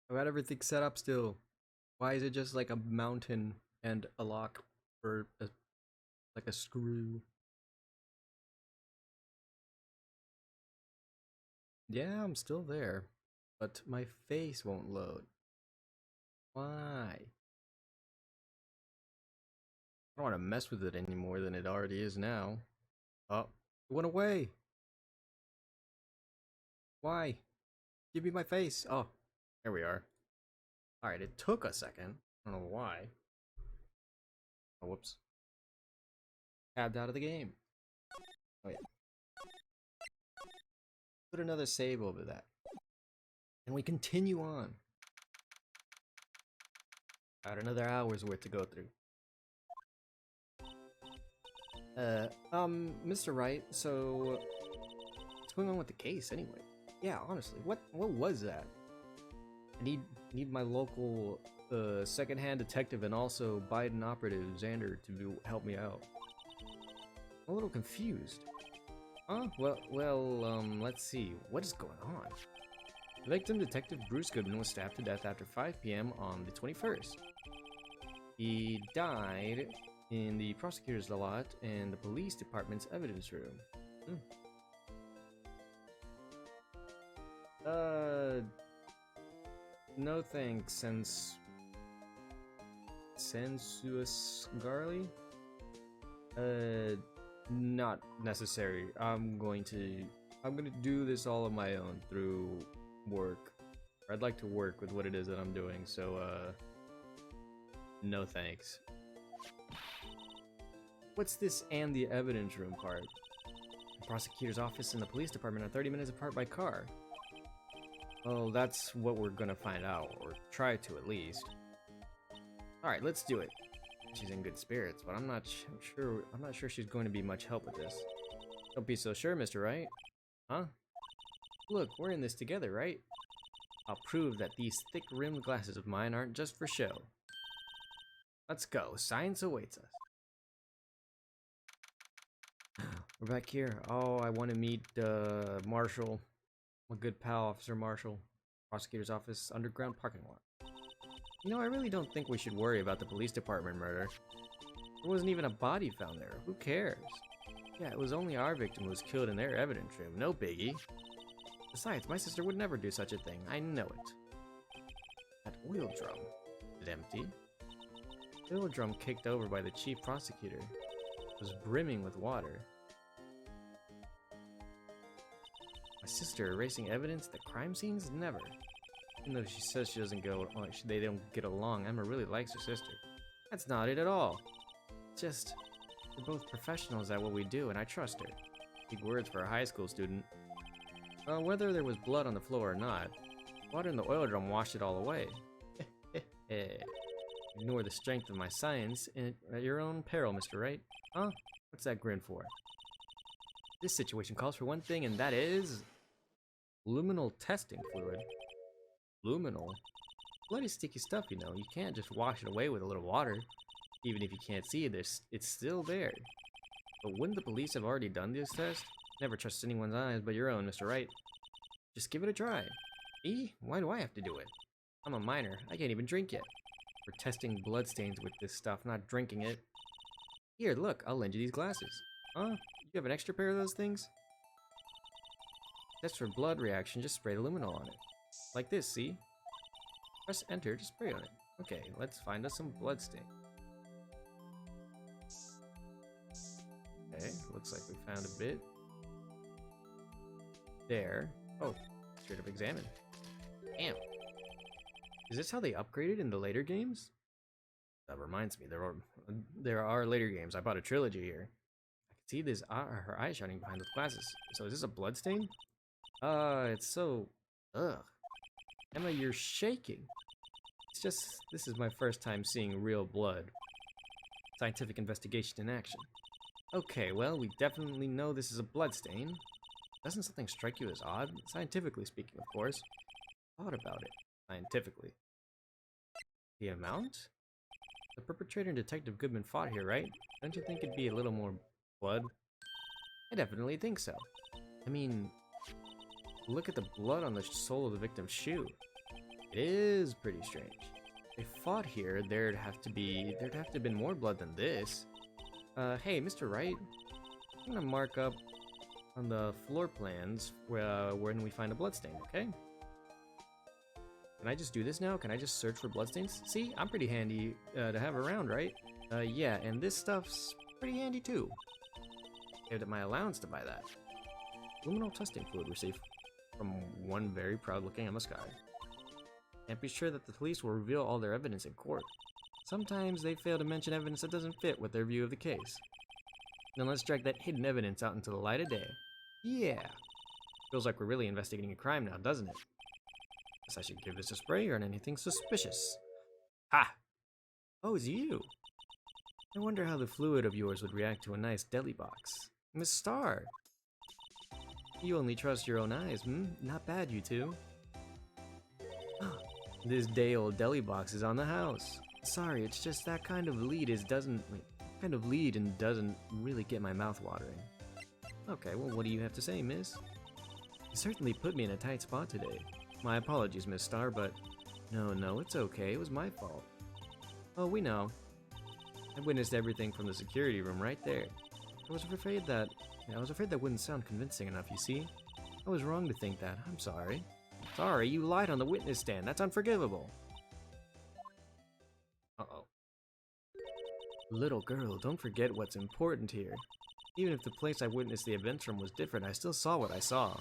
I've got everything set up still. Why is it just like a mountain and a lock for like a screw? Yeah, I'm still there, but my face won't load. Why? I don't want to mess with it any more than it already is now. Oh, it went away. Why? Give me my face. Oh, there we are. Alright, it took a second. I don't know why. Oh, whoops. Tabbed out of the game. Oh, yeah. Put another save over that. And we continue on. Got another hour's worth to go through. Mr. Wright, so what's going on with the case anyway? Yeah, honestly, what was that? I need my local secondhand detective and also Biden operative Xander to help me out. I'm a little confused. Huh? Well, let's see. What is going on? The victim, Detective Bruce Goodman, was stabbed to death after 5 p.m. on the 21st. He died in the prosecutor's lot and the police department's evidence room. No thanks, sensuous Garley? Not necessary. I'm gonna do this all on my own through work. I'd like to work with what it is that I'm doing, so no thanks. What's this and the evidence room part? The prosecutor's office and the police department are 30 minutes apart by car. Well, that's what we're gonna find out, or try to at least. Alright, let's do it. She's in good spirits, but I'm not sure she's going to be much help with this. Don't be so sure, Mr. Wright. Huh? Look, we're in this together, right? I'll prove that these thick-rimmed glasses of mine aren't just for show. Let's go. Science awaits us. We're back here. Oh, I want to meet Marshall. My good pal, Officer Marshall. Prosecutor's office, underground parking lot. You know, I really don't think we should worry about the police department murder. There wasn't even a body found there. Who cares? Yeah, it was only our victim who was killed in their evidence room. No biggie. Besides, my sister would never do such a thing. I know it. That oil drum. Is it empty? The oil drum kicked over by the chief prosecutor was brimming with water. My sister erasing evidence at the crime scenes? Never. Even though she says they don't get along, Emma really likes her sister. That's not it at all. Just, We're both professionals at what we do, and I trust her. Big words for a high school student. Well, whether there was blood on the floor or not, water in the oil drum washed it all away. Ignore the strength of my science at your own peril, Mr. Wright. Huh? What's that grin for? This situation calls for one thing, and that is... luminal testing fluid. Luminal? Bloody sticky stuff, you know. You can't just wash it away with a little water. Even if you can't see it, it's still there. But wouldn't the police have already done this test? Never trust anyone's eyes but your own, Mr. Wright. Just give it a try. Me? Why do I have to do it? I'm a minor. I can't even drink yet. We're testing bloodstains with this stuff, not drinking it. Here, look, I'll lend you these glasses. Huh? You have an extra pair of those things? Test for blood reaction, just spray the luminol on it. Like this, see? Press enter to spray on it. Okay, let's find us some bloodstain. Okay, looks like we found a bit. There. Oh, straight up examine. Damn. Is this how they upgraded in the later games? That reminds me, there are later games. I bought a trilogy here. I can see this her eye shining behind those glasses. So is this a blood stain? It's so... ugh. Emma, you're shaking. It's just, this is my first time seeing real blood. Scientific investigation in action. Okay, well, we definitely know this is a blood stain. Doesn't something strike you as odd? Scientifically speaking, of course. Thought about it. Scientifically. The amount? The perpetrator and Detective Goodman fought here, right? Don't you think it'd be a little more blood? I definitely think so. I mean, look at the blood on the sole of the victim's shoe. It is pretty strange. If they fought here, there'd have to have been more blood than this. Hey, Mr. Wright, I'm gonna mark up on the floor plans when we find a bloodstain, okay? Can I just do this now? Can I just search for bloodstains? See, I'm pretty handy to have around, right? Yeah, and this stuff's pretty handy too. Gave it my allowance to buy that. Luminal testing fluid received from one very proud-looking Emma Sky. Can't be sure that the police will reveal all their evidence in court. Sometimes they fail to mention evidence that doesn't fit with their view of the case. Then let's drag that hidden evidence out into the light of day. Yeah. Feels like we're really investigating a crime now, doesn't it? Guess I should give this a spray or anything suspicious. Ha! Oh, it's you. I wonder how the fluid of yours would react to a nice deli box. Miss Starr. You only trust your own eyes, Not bad, you two. This day-old deli box is on the house. Sorry, it's just that kind of lead doesn't really get my mouth watering. Okay, well, what do you have to say, miss? You certainly put me in a tight spot today. My apologies, Miss Starr, but no, it's okay. It was my fault. Oh, we know. I witnessed everything from the security room right there. I was afraid that wouldn't sound convincing enough, you see? I was wrong to think that. I'm sorry. Sorry, you lied on the witness stand. That's unforgivable. Uh-oh. Little girl, don't forget what's important here. Even if the place I witnessed the events from was different, I still saw what I saw.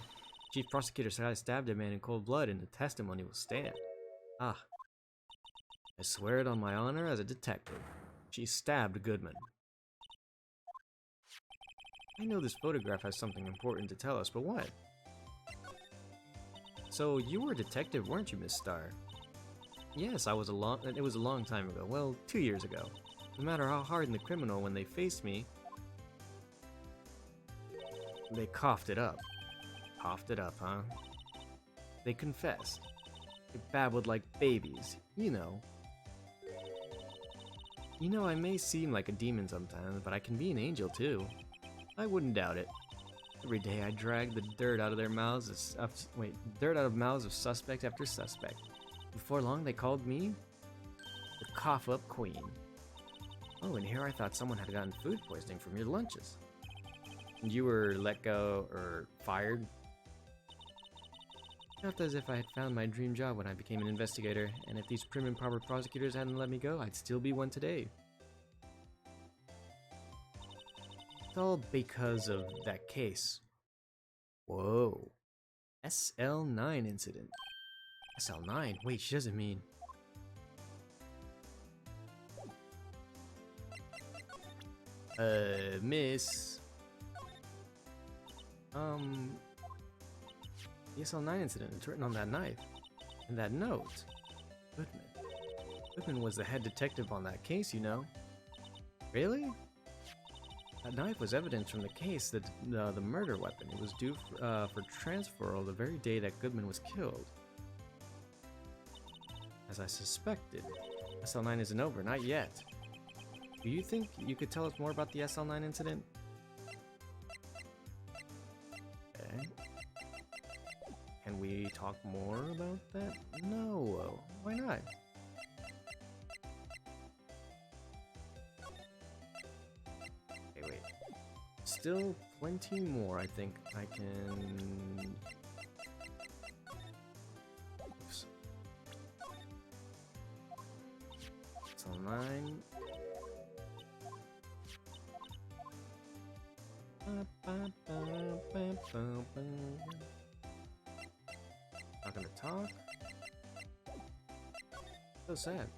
Chief Prosecutor said I stabbed a man in cold blood and the testimony will stand. Ah. I swear it on my honor as a detective. She stabbed Goodman. I know this photograph has something important to tell us, but what? So, you were a detective, weren't you, Miss Starr? Yes, it was a long time ago. Well, 2 years ago. No matter how hardened the criminal, when they faced me, they coughed it up. Coughed it up, huh? They confessed. They babbled like babies, you know. You know, I may seem like a demon sometimes, but I can be an angel too. I wouldn't doubt it. Every day I drag the dirt out of their mouths dirt out of mouths of suspect after suspect. Before long they called me the cough up queen. Oh, and here I thought someone had gotten food poisoning from your lunches. And you were let go or fired? Felt as if I had found my dream job when I became an investigator, and if these prim and proper prosecutors hadn't let me go, I'd still be one today. It's all because of that case. Whoa. SL9 incident. SL9? Wait, she doesn't mean... Miss. The SL9 incident is written on that knife. And that note. Goodman. Goodman was the head detective on that case, you know. Really? That knife was evidence from the case that the murder weapon. It was due for transferal the very day that Goodman was killed. As I suspected, SL9 isn't over, not yet. Do you think you could tell us more about the SL9 incident? Okay. Can we talk more about that? No. Why not? Okay, wait. Still plenty more, I think I can... Oops. SL9. Not gonna talk. So sad.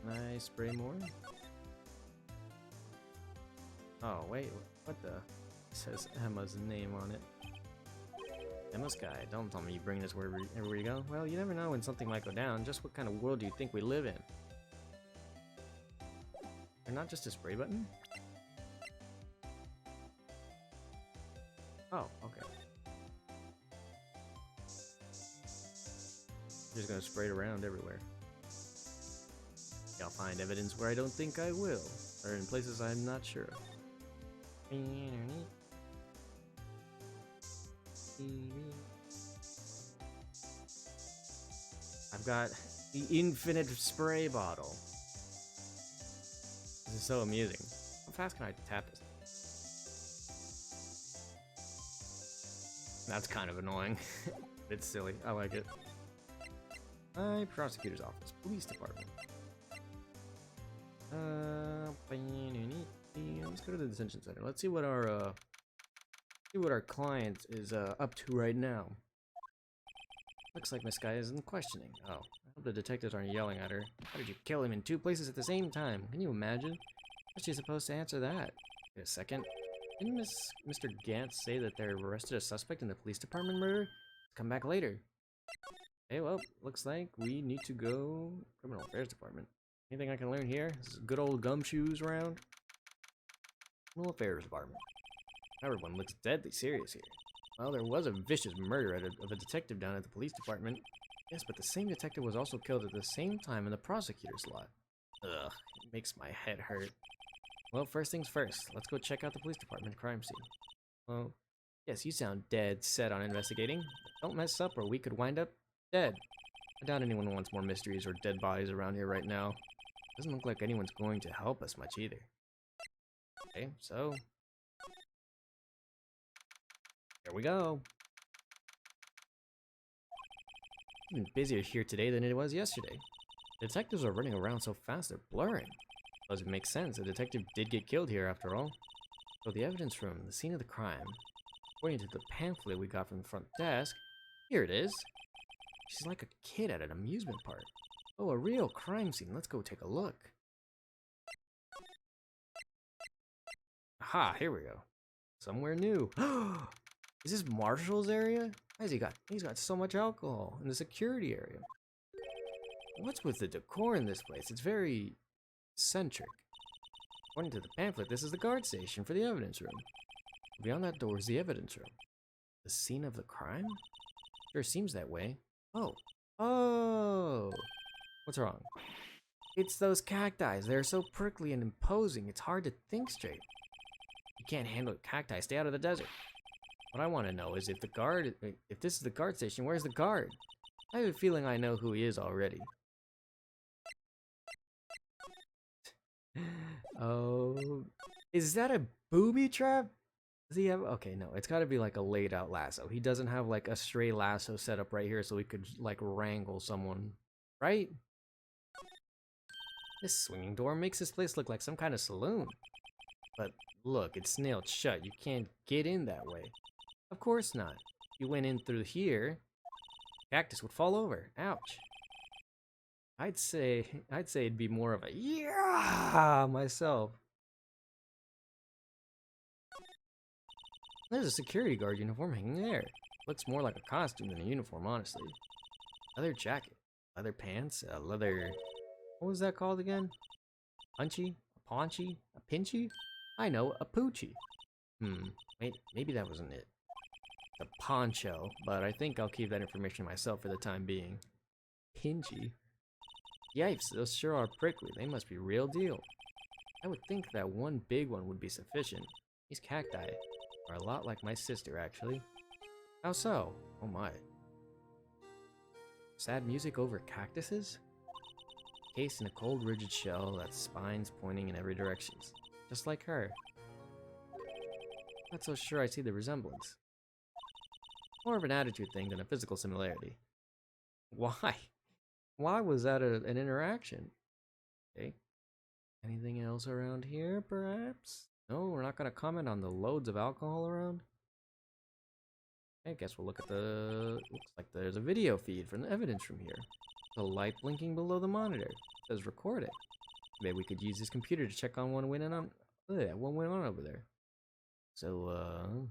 Can I spray more? Oh wait, what the? It says Emma's name on it. Emma's guy. Don't tell me you bring this wherever you go. Well, you never know when something might go down. Just what kind of world do you think we live in? They're not just a spray button? Oh, okay. Just gonna spray it around everywhere. I'll find evidence where I don't think I will, or in places I'm not sure of. I've got the infinite spray bottle. This is so amusing. How fast can I tap this? That's kind of annoying. It's silly. I like it. Prosecutor's office, police department. Let's go to the detention center. Let's see what our client is up to right now. Looks like Miss Guy is in questioning. Oh, I hope the detectives aren't yelling at her. How did you kill him in 2 places at the same time? Can you imagine? How's she supposed to answer that? Wait a second. Didn't Mr. Gantz say that they arrested a suspect in the police department murder? Come back later. Okay, well, looks like we need to go criminal affairs department. Anything I can learn here? This is good old gumshoes around. Criminal affairs department. Everyone looks deadly serious here. Well, there was a vicious murder of a detective down at the police department. Yes, but the same detective was also killed at the same time in the prosecutor's lot. Ugh, it makes my head hurt. Well, first things first, let's go check out the police department crime scene. Well, yes, you sound dead set on investigating. Don't mess up or we could wind up dead. I doubt anyone wants more mysteries or dead bodies around here right now. Doesn't look like anyone's going to help us much either. Okay, so... here we go. Even busier here today than it was yesterday. The detectives are running around so fast they're blurring. Does it make sense? A detective did get killed here after all. So the evidence room, the scene of the crime. According to the pamphlet we got from the front desk, here it is. She's like a kid at an amusement park. Oh, a real crime scene. Let's go take a look. Aha, here we go. Somewhere new. Is this Marshals area? Why has he got? He's got so much alcohol in the security area. What's with the decor in this place? It's very eccentric. According to the pamphlet, this is the guard station for the evidence room. Beyond that door is the evidence room. The scene of the crime? Sure seems that way. Oh. Oh! What's wrong? It's those cacti. They're so prickly and imposing, it's hard to think straight. You can't handle cacti, stay out of the desert. What I want to know is if this is the guard station, where's the guard? I have a feeling I know who he is already. Oh, is that a booby trap? Does he have, okay, no, it's gotta be like a laid out lasso. He doesn't have like a stray lasso set up right here so he could like wrangle someone, right? This swinging door makes this place look like some kind of saloon. But look, it's nailed shut. You can't get in that way. Of course not. If you went in through here, cactus would fall over. Ouch. I'd say it'd be more of a yeah myself. There's a security guard uniform hanging there. Looks more like a costume than a uniform, honestly. Leather jacket, leather pants, leather. What was that called again? Punchy? A paunchy? A pinchy? I know, a poochie. Wait, maybe that wasn't it. A poncho, but I think I'll keep that information myself for the time being. Pinchy? Yipes, those sure are prickly. They must be real deal. I would think that one big one would be sufficient. These cacti are a lot like my sister, actually. How so? Oh my. Sad music over cactuses? Cased in a cold, rigid shell that's spines pointing in every direction. Just like her. Not so sure I see the resemblance. More of an attitude thing than a physical similarity. Why? Why was that an interaction? Okay. Anything else around here, perhaps? No, we're not gonna comment on the loads of alcohol around? I guess we'll look at the... Looks like there's a video feed from the evidence from here. The light blinking below the monitor. It says recording. Maybe we could use this computer to check on what went on over there. So,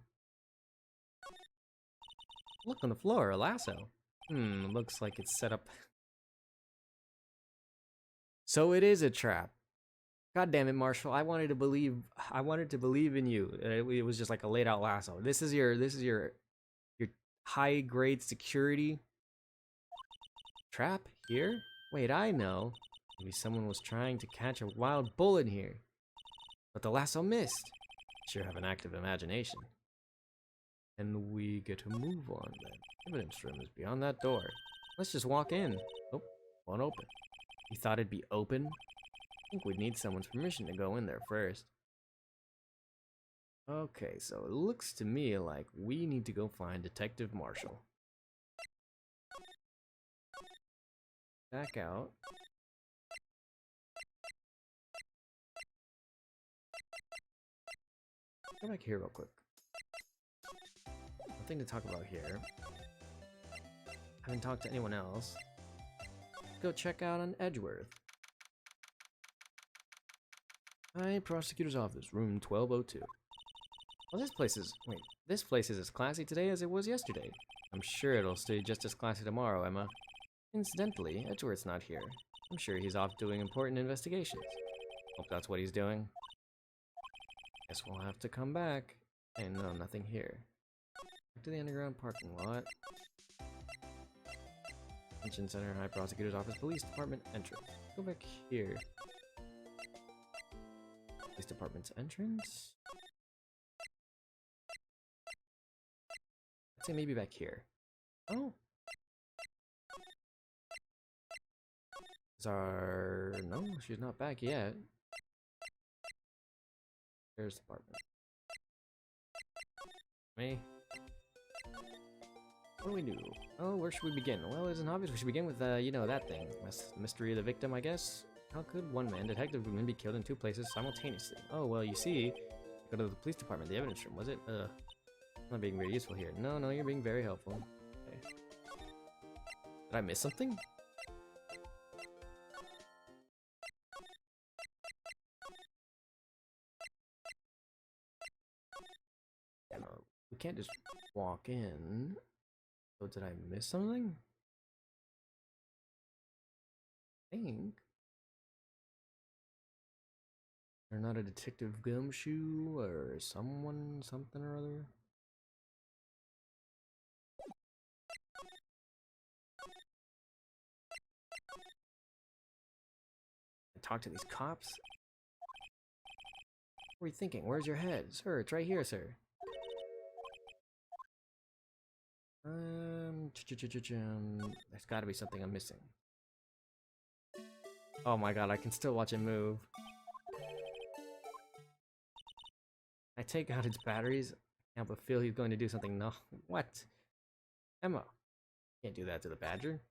look on the floor, a lasso. Looks like it's set up. So it is a trap. God damn it, Marshall! I wanted to believe in you. It was just like a laid out lasso. This is your high grade security trap here. Wait, I know. Maybe someone was trying to catch a wild bull in here, but the lasso missed. Sure have an active imagination. And we get to move on then. Evidence room is beyond that door. Let's just walk in. Oh, won't open. You thought it'd be open? I think we'd need someone's permission to go in there first. Okay, so it looks to me like we need to go find Detective Marshall. Back out. Go back here real quick. Nothing to talk about here. Haven't talked to anyone else. Go check out on Edgeworth. Hi, prosecutor's office, room 1202. Well, this place is as classy today as it was yesterday. I'm sure it'll stay just as classy tomorrow, Emma. Incidentally, Edgeworth's not here. I'm sure he's off doing important investigations. Hope that's what he's doing. Guess we'll have to come back. And no, nothing here. Back to the underground parking lot. Detention Center, High Prosecutor's Office, Police Department entrance. Go back here. Police Department's entrance. I'd say maybe back here. Oh. No, she's not back yet. There's the department. Me. What do we do? Oh, where should we begin? Well, it isn't obvious. We should begin with, you know, that thing. Mystery of the victim, I guess. How could one man, detective woman, be killed in two places simultaneously? Oh, well, you see, go to the police department, the evidence room, was it? I'm not being very useful here. No, you're being very helpful. Okay. Did I miss something? Yeah, no, we can't just walk in. So did I miss something? I think. They're not a detective gumshoe or someone, something or other. I talk to these cops? What are you thinking? Where's your head? Sir, it's right here, sir. There's gotta be something I'm missing. Oh my god, I can still watch it move. I take out its batteries. I can't but feel he's going to do something. No. What? Emma. Can't do that to the badger.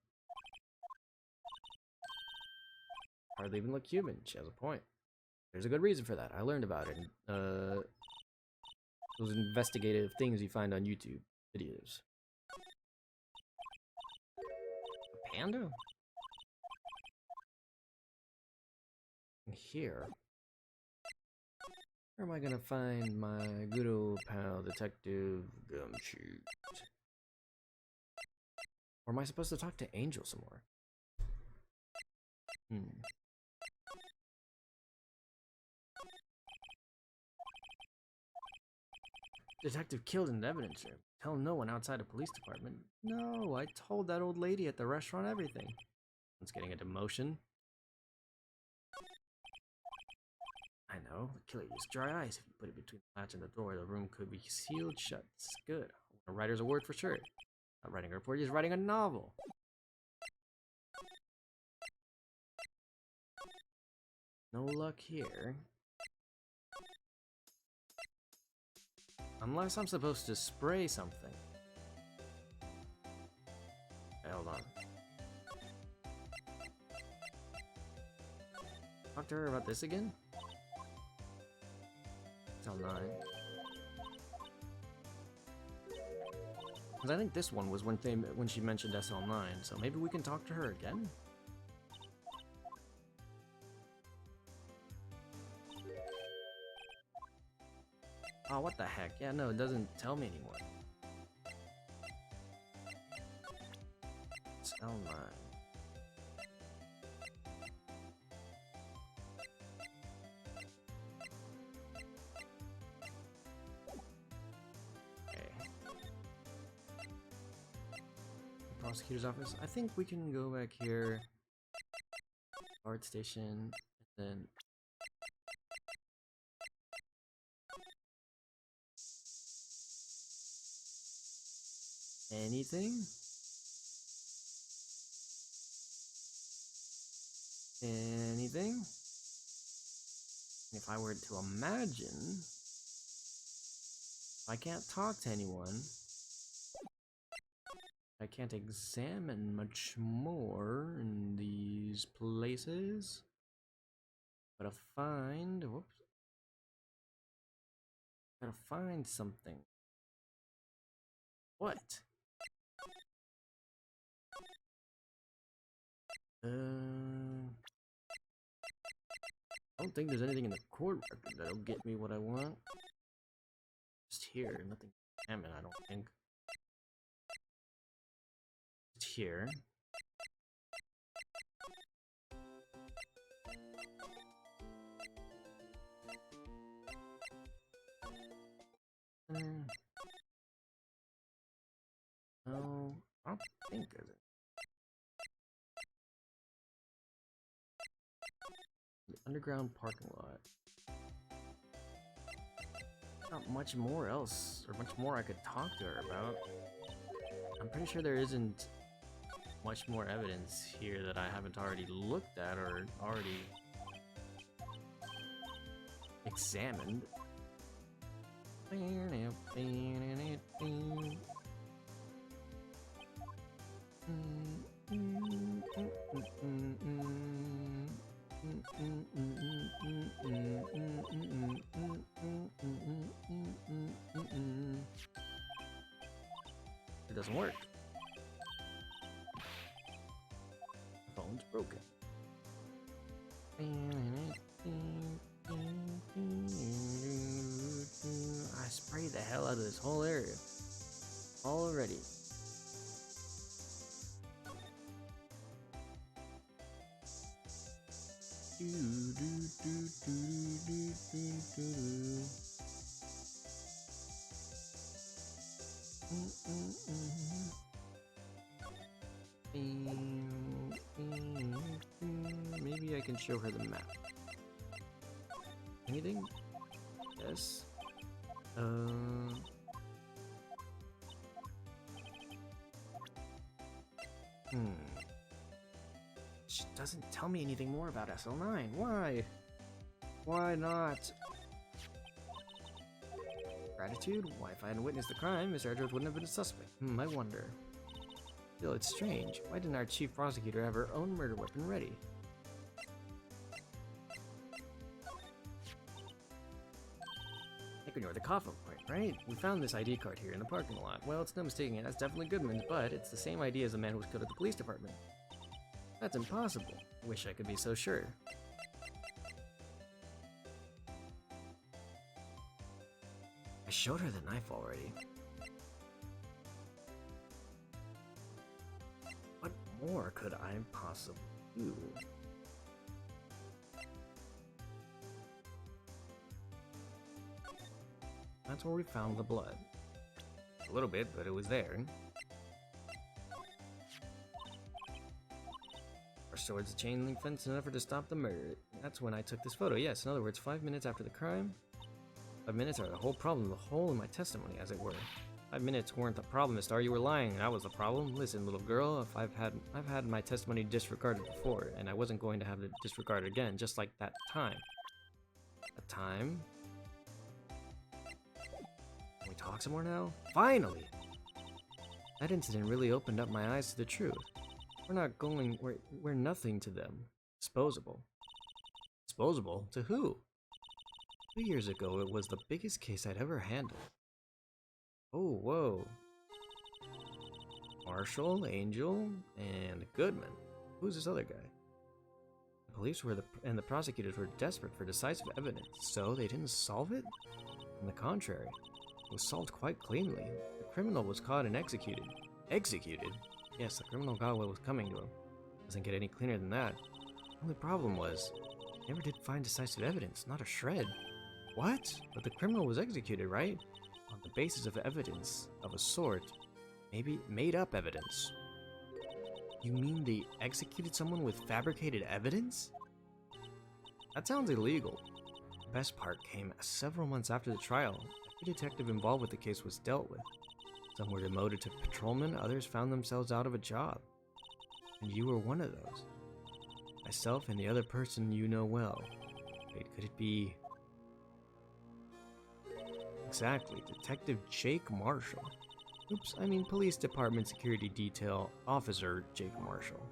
Hardly even look human. She has a point. There's a good reason for that. I learned about it. Those investigative things you find on YouTube videos. A panda? Here. Where am I gonna find my good old pal, Detective Gumshoe? Or am I supposed to talk to Angel some more? Detective killed in the evidence room. Tell no one outside the police department. No, I told that old lady at the restaurant everything. It's getting a demotion. I know. The killer used dry ice. If you put it between the latch and the door, the room could be sealed shut. It's good. A writer's award for sure. Not writing a report, he's writing a novel. No luck here. Unless I'm supposed to spray something. Okay, hold on. Talk to her about this again? Tell 9. Because I think this one was when she mentioned SL9, so maybe we can talk to her again? Oh, what the heck? Yeah, no, it doesn't tell me anymore. SL9. Prosecutor's office. I think we can go back here. Art station, and then anything? Anything? If I were to imagine, I can't talk to anyone. I can't examine much more in these places. Gotta find, whoops. Gotta find something. What? I don't think there's anything in the court record that'll get me what I want. Just here, nothing to examine, I don't think. Just here. No, I don't think there's it. The underground parking lot. Not much more else, or much more I could talk to her about. I'm pretty sure there isn't much more evidence here that I haven't already looked at or already examined. It doesn't work. The phone's broken. I sprayed the hell out of this whole area already. Maybe I can show her the map. Anything? Yes. She doesn't tell me anything more about SL9. Why? Why not? Gratitude? Why, if I hadn't witnessed the crime, Mr. Edgeworth wouldn't have been a suspect. I wonder. Still, it's strange. Why didn't our chief prosecutor have her own murder weapon ready? Ignore the coffin point, right? We found this ID card here in the parking lot. Well, it's no mistaking it. That's definitely Goodman's, but it's the same ID as the man who was killed at the police department. That's impossible. Wish I could be so sure. I showed her the knife already. What more could I possibly do? That's where we found the blood. A little bit, but it was there. Rushed towards the chain link fence in an effort to stop the murder. That's when I took this photo. Yes, in other words, 5 minutes after the crime. 5 minutes are the whole problem, the hole in my testimony, as it were. 5 minutes weren't the problem, Miss Star. You were lying. That was the problem. Listen, little girl, if I've had my testimony disregarded before, and I wasn't going to have it disregarded again, just like that time. A time? Can we talk some more now? Finally! That incident really opened up my eyes to the truth. We're nothing to them. Disposable. Disposable? To who? 2 years ago, it was the biggest case I'd ever handled. Oh, whoa. Marshall, Angel, and Goodman. Who's this other guy? The police and the prosecutors were desperate for decisive evidence, so they didn't solve it? On the contrary, it was solved quite cleanly. The criminal was caught and executed. Executed? Yes, the criminal got what was coming to him. Doesn't get any cleaner than that. The only problem was, they never did find decisive evidence, not a shred. What? But the criminal was executed, right? On the basis of evidence of a sort. Maybe made-up evidence. You mean they executed someone with fabricated evidence? That sounds illegal. The best part came several months after the trial. Every detective involved with the case was dealt with. Some were demoted to patrolmen, others found themselves out of a job. And you were one of those. Myself and the other person you know well. Wait, could it be... Exactly, Detective Jake Marshall. Oops, I mean Police Department Security Detail Officer Jake Marshall.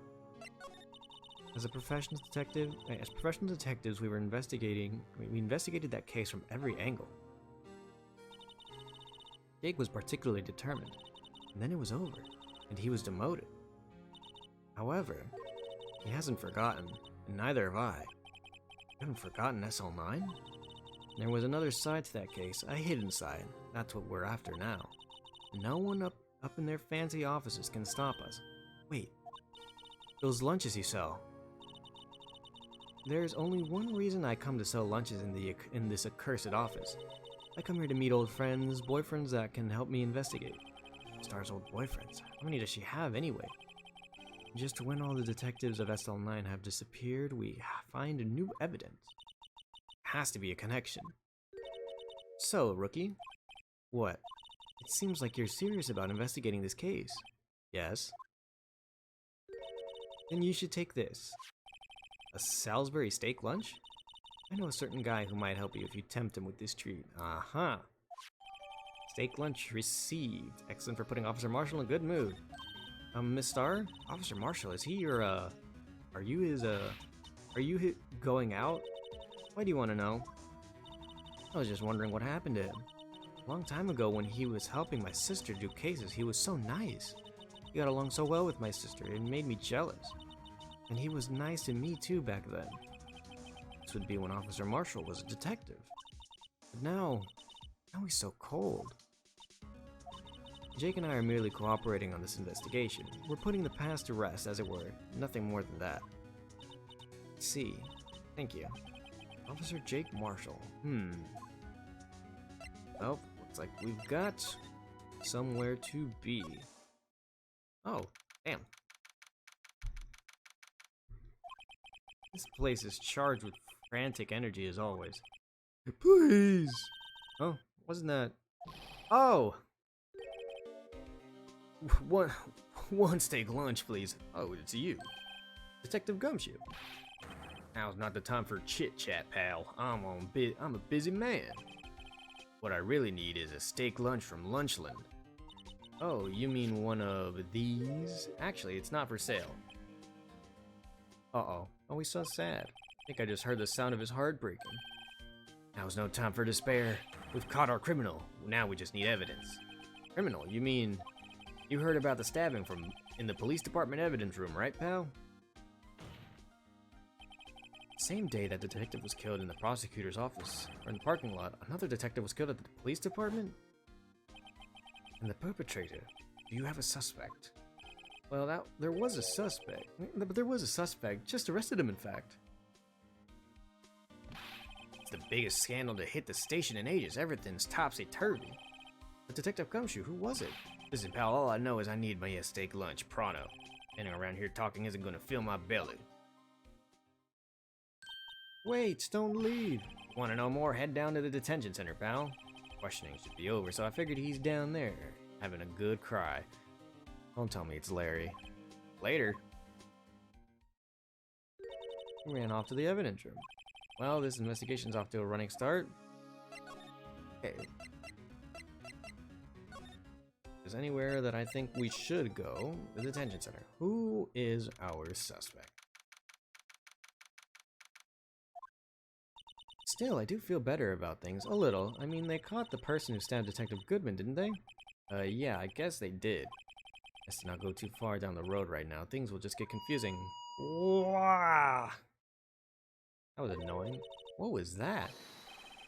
As professional detectives, we investigated that case from every angle. Jake was particularly determined, and then it was over, and he was demoted. However, he hasn't forgotten, and neither have I. You haven't forgotten SL9? There was another side to that case, a hidden side. That's what we're after now. No one up in their fancy offices can stop us. Wait, those lunches you sell. There's only one reason I come to sell lunches in this accursed office. I come here to meet old friends, boyfriends that can help me investigate. Star's old boyfriends. How many does she have anyway? Just when all the detectives of SL9 have disappeared, we find new evidence. Has to be a connection. So, rookie? What? It seems like you're serious about investigating this case. Yes? Then you should take this. A Salisbury steak lunch? I know a certain guy who might help you if you tempt him with this treat. Aha! Steak lunch received. Excellent for putting Officer Marshall in a good mood. Miss Starr? Officer Marshall, is he your, are you going out? Why do you want to know? I was just wondering what happened to him. A long time ago when he was helping my sister do cases, he was so nice. He got along so well with my sister, it made me jealous. And he was nice to me too back then. This would be when Officer Marshall was a detective. But now he's so cold. Jake and I are merely cooperating on this investigation. We're putting the past to rest, as it were. Nothing more than that. Let's see. Thank you. Officer Jake Marshall. Well, looks like we've got somewhere to be. Oh, damn. This place is charged with frantic energy as always. Please! Oh, wasn't that... Oh! One steak lunch, please. Oh, it's you. Detective Gumshoe. Now's not the time for chit-chat, pal. I'm a busy man. What I really need is a steak lunch from Lunchland. Oh, you mean one of these? Actually, it's not for sale. Uh-oh. Oh, he's so sad. I think I just heard the sound of his heart breaking. Now's no time for despair. We've caught our criminal. Now we just need evidence. Criminal? You mean... You heard about the stabbing in the police department evidence room, right, pal? Same day that detective was killed in the prosecutor's office, or in the parking lot, another detective was killed at the police department? And the perpetrator, do you have a suspect? Well, there was a suspect. But there was a suspect. Just arrested him, in fact. It's the biggest scandal to hit the station in ages. Everything's topsy-turvy. The detective Gumshoe, who was it? Listen, pal, all I know is I need my steak lunch, pronto. Standing around here talking isn't gonna fill my belly. Wait, don't leave. Want to know more? Head down to the detention center, pal. Questioning should be over, so I figured he's down there, having a good cry. Don't tell me it's Larry. Later. He ran off to the evidence room. Well, this investigation's off to a running start. Okay. If there's anywhere that I think we should go, the detention center. Who is our suspect? Still, I do feel better about things, a little. I mean, they caught the person who stabbed Detective Goodman, didn't they? Yeah, I guess they did. Let's not go too far down the road right now. Things will just get confusing. Wow! That was annoying. What was that?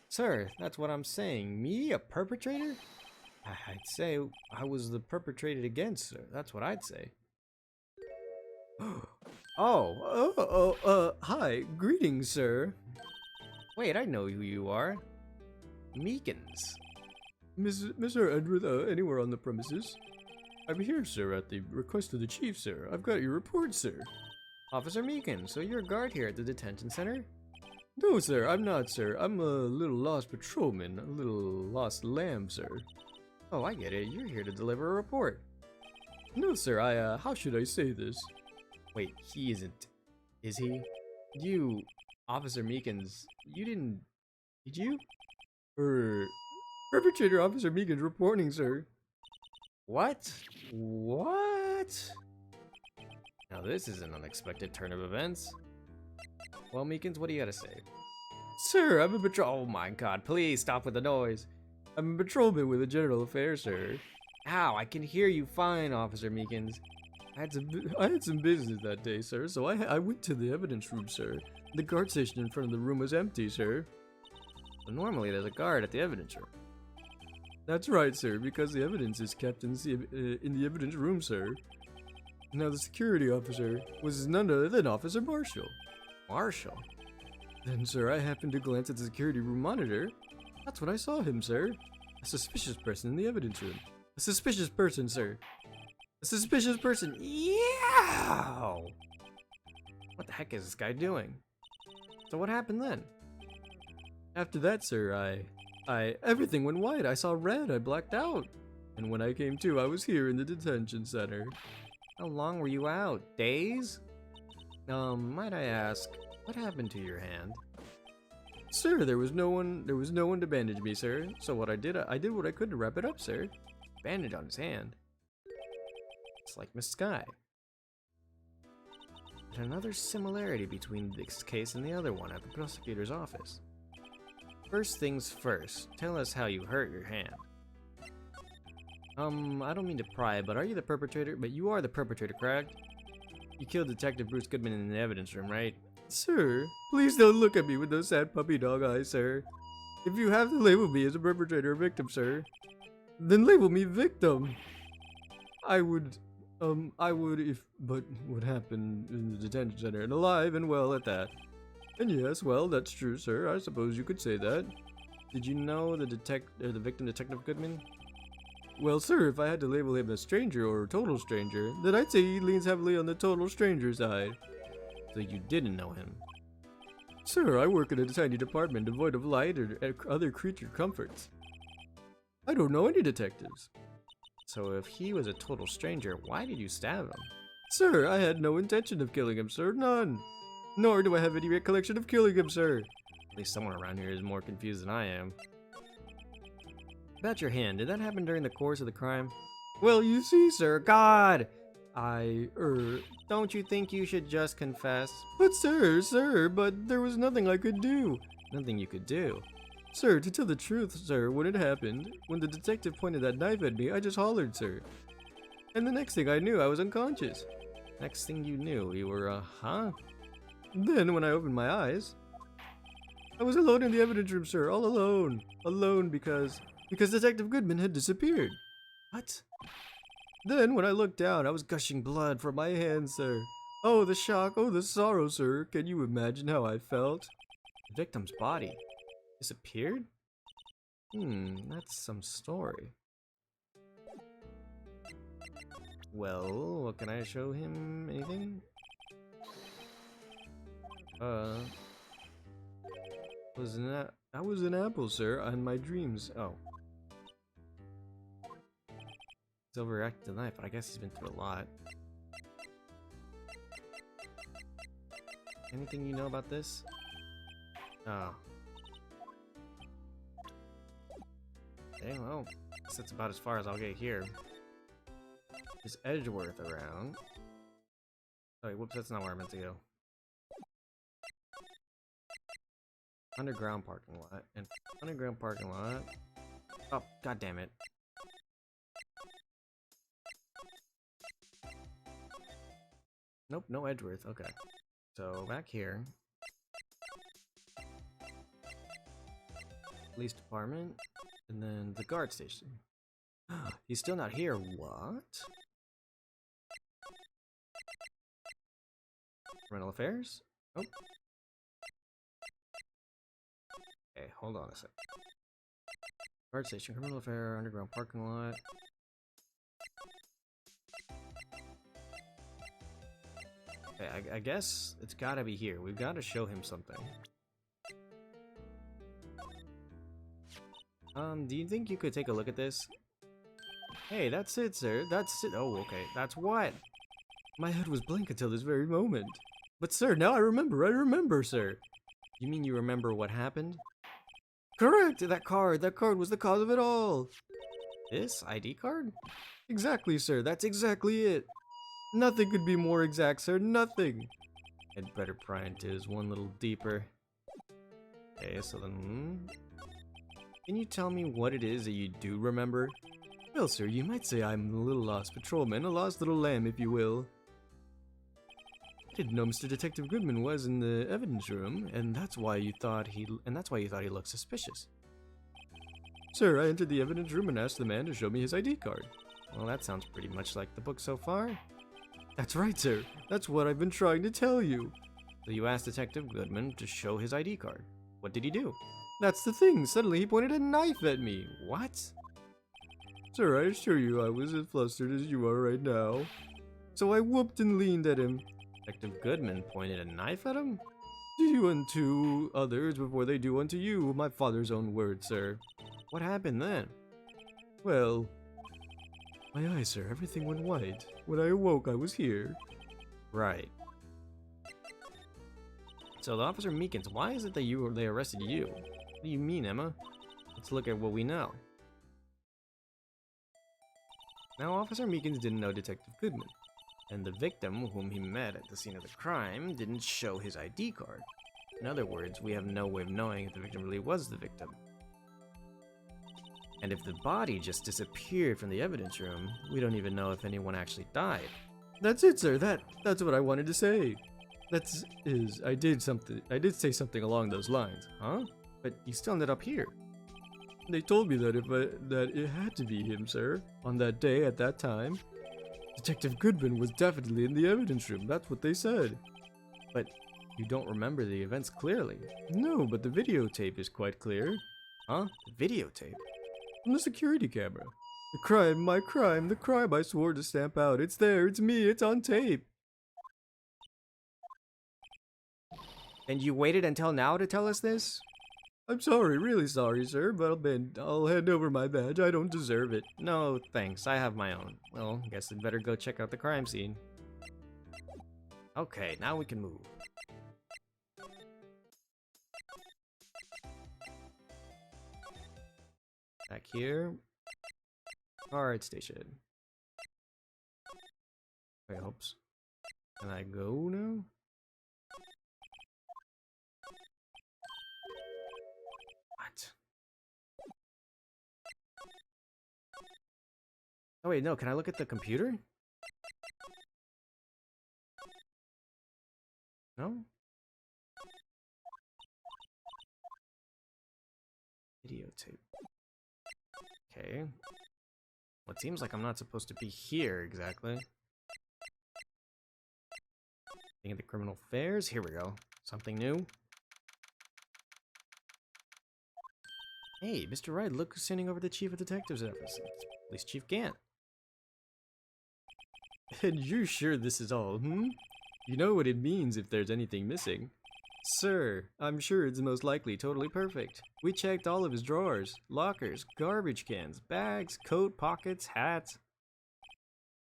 Sir, that's what I'm saying. Me, a perpetrator? I'd say I was the perpetrated against, sir. That's what I'd say. Hi. Greetings, sir. Wait, I know who you are. Meekins. Mr. Edward, anywhere on the premises? I'm here, sir, at the request of the chief, sir. I've got your report, sir. Officer Meekins, so you're a guard here at the detention center? No, sir, I'm not, sir. I'm a little lost patrolman, a little lost lamb, sir. Oh, I get it. You're here to deliver a report. No, sir, how should I say this? Wait, he isn't. Is he? You, Officer Meekins, you didn't... Did you? Perpetrator Officer Meekins reporting, sir. What? What? Now this is an unexpected turn of events. Well, Meekins, what do you gotta say? Sir, I'm a patrol... Oh my god, please stop with the noise. I'm a patrolman with a general affair, sir. Ow, I can hear you fine, Officer Meekins. I had some business that day, sir, so I went to the evidence room, sir. The guard station in front of the room was empty, sir. Well, normally there's a guard at the evidence room. That's right, sir, because the evidence is kept in the evidence room, sir. Now, the security officer was none other than Officer Marshall. Marshall? Then, sir, I happened to glance at the security room monitor. That's when I saw him, sir. A suspicious person in the evidence room. A suspicious person, sir. A suspicious person. Yeah! What the heck is this guy doing? So what happened then? After that, sir, everything went white. I saw red. I blacked out. And when I came to, I was here in the detention center. How long were you out? Days? Might I ask, what happened to your hand? Sir, there was no one to bandage me, sir. So what I did what I could to wrap it up, sir. Bandage on his hand? It's like Miss Sky. And another similarity between this case and the other one at the prosecutor's office. First things first, tell us how you hurt your hand. I don't mean to pry, but are you the perpetrator? But you are the perpetrator, correct? You killed Detective Bruce Goodman in the evidence room, right? Sir, please don't look at me with those sad puppy dog eyes, sir. If you have to label me as a perpetrator or victim, sir, then label me victim. I would if, but what happened in the detention center, and alive and well at that. And yes, well, that's true, sir. I suppose you could say that. Did you know the victim, Detective Goodman? Well, sir, if I had to label him a stranger or a total stranger, then I'd say he leans heavily on the total stranger side. So you didn't know him? Sir, I work in a tiny department devoid of light or other creature comforts. I don't know any detectives. So if he was a total stranger, why did you stab him? Sir, I had no intention of killing him, sir. None. Nor do I have any recollection of killing him, sir. At least someone around here is more confused than I am. About your hand, did that happen during the course of the crime? Well, you see, sir, God! Don't you think you should just confess? But sir, but there was nothing I could do. Nothing you could do? Sir, to tell the truth, sir, when it happened, when the detective pointed that knife at me, I just hollered, sir. And the next thing I knew, I was unconscious. Next thing you knew, you were, huh? Then, when I opened my eyes, I was alone in the evidence room, sir. All alone. Alone because Detective Goodman had disappeared. What? Then, when I looked down, I was gushing blood from my hands, sir. Oh, the shock. Oh, the sorrow, sir. Can you imagine how I felt? The victim's body disappeared? That's some story. Well, what can I show him? Anything? I was an apple, sir, on my dreams. Oh. He's overreacted tonight, but I guess he's been through a lot. Anything you know about this? Oh. Okay, well, I guess that's about as far as I'll get here. Is Edgeworth around? Sorry, whoops, that's not where I meant to go. Underground parking lot. And underground parking lot. Oh, god damn it. Nope, no Edgeworth. Okay. So, back here. Police department. And then the guard station. He's still not here. What? Rental affairs? Oh. Okay, hold on a sec. Guard station, criminal affair, underground parking lot. Okay, I guess it's gotta be here. We've gotta show him something. Do you think you could take a look at this? Hey, that's it, sir. That's it. Oh, okay. That's what? My head was blank until this very moment. But, sir, now I remember, sir. You mean you remember what happened? Correct! That card was the cause of it all. This ID card? Exactly, sir. That's exactly it. Nothing could be more exact, sir. Nothing. I'd better pry into his one little deeper. Okay, so then... Can you tell me what it is that you do remember? Well, sir, you might say I'm a little lost patrolman, a lost little lamb, if you will. I didn't know Mr. Detective Goodman was in the evidence room, and that's why you thought he looked suspicious. Sir, I entered the evidence room and asked the man to show me his ID card. Well, that sounds pretty much like the book so far. That's right, sir. That's what I've been trying to tell you. So you asked Detective Goodman to show his ID card. What did he do? That's the thing. Suddenly he pointed a knife at me. What? Sir, I assure you I was as flustered as you are right now. So I whooped and leaned at him. Detective Goodman pointed a knife at him? Do unto others before they do unto you, my father's own words, sir. What happened then? Well, my eyes, sir, everything went white. When I awoke, I was here. Right. So the Officer Meekins, why is it that they arrested you? What do you mean, Emma? Let's look at what we know. Now, Officer Meekins didn't know Detective Goodman, and the victim, whom he met at the scene of the crime, didn't show his ID card. In other words, we have no way of knowing if the victim really was the victim. And if the body just disappeared from the evidence room, we don't even know if anyone actually died. That's it, sir. That's what I wanted to say. I did say something along those lines, Huh? But you still ended up here. They told me that that it had to be him, sir. On that day, at that time, Detective Goodman was definitely in the evidence room. That's what they said. But you don't remember the events clearly. No, but the videotape is quite clear. Huh? The videotape? From the security camera. The crime, my crime, the crime I swore to stamp out. It's there, it's me, it's on tape. And you waited until now to tell us this? I'm sorry, really sorry, sir, but I'll hand over my badge. I don't deserve it. No, thanks. I have my own. Well, guess I'd better go check out the crime scene. Okay, now we can move. Back here. Guard station. Wait, oops. Can I go now? What? Oh wait, no, can I look at the computer? No? Videotape. Okay. Well, it seems like I'm not supposed to be here exactly. Looking at the criminal affairs. Here we go. Something new. Hey, Mr. Wright, look who's sending over the Chief of Detectives office. Police Chief Gant. And you're sure this is all, You know what it means if there's anything missing. Sir, I'm sure it's most likely totally perfect. We checked all of his drawers, lockers, garbage cans, bags, coat pockets, hats.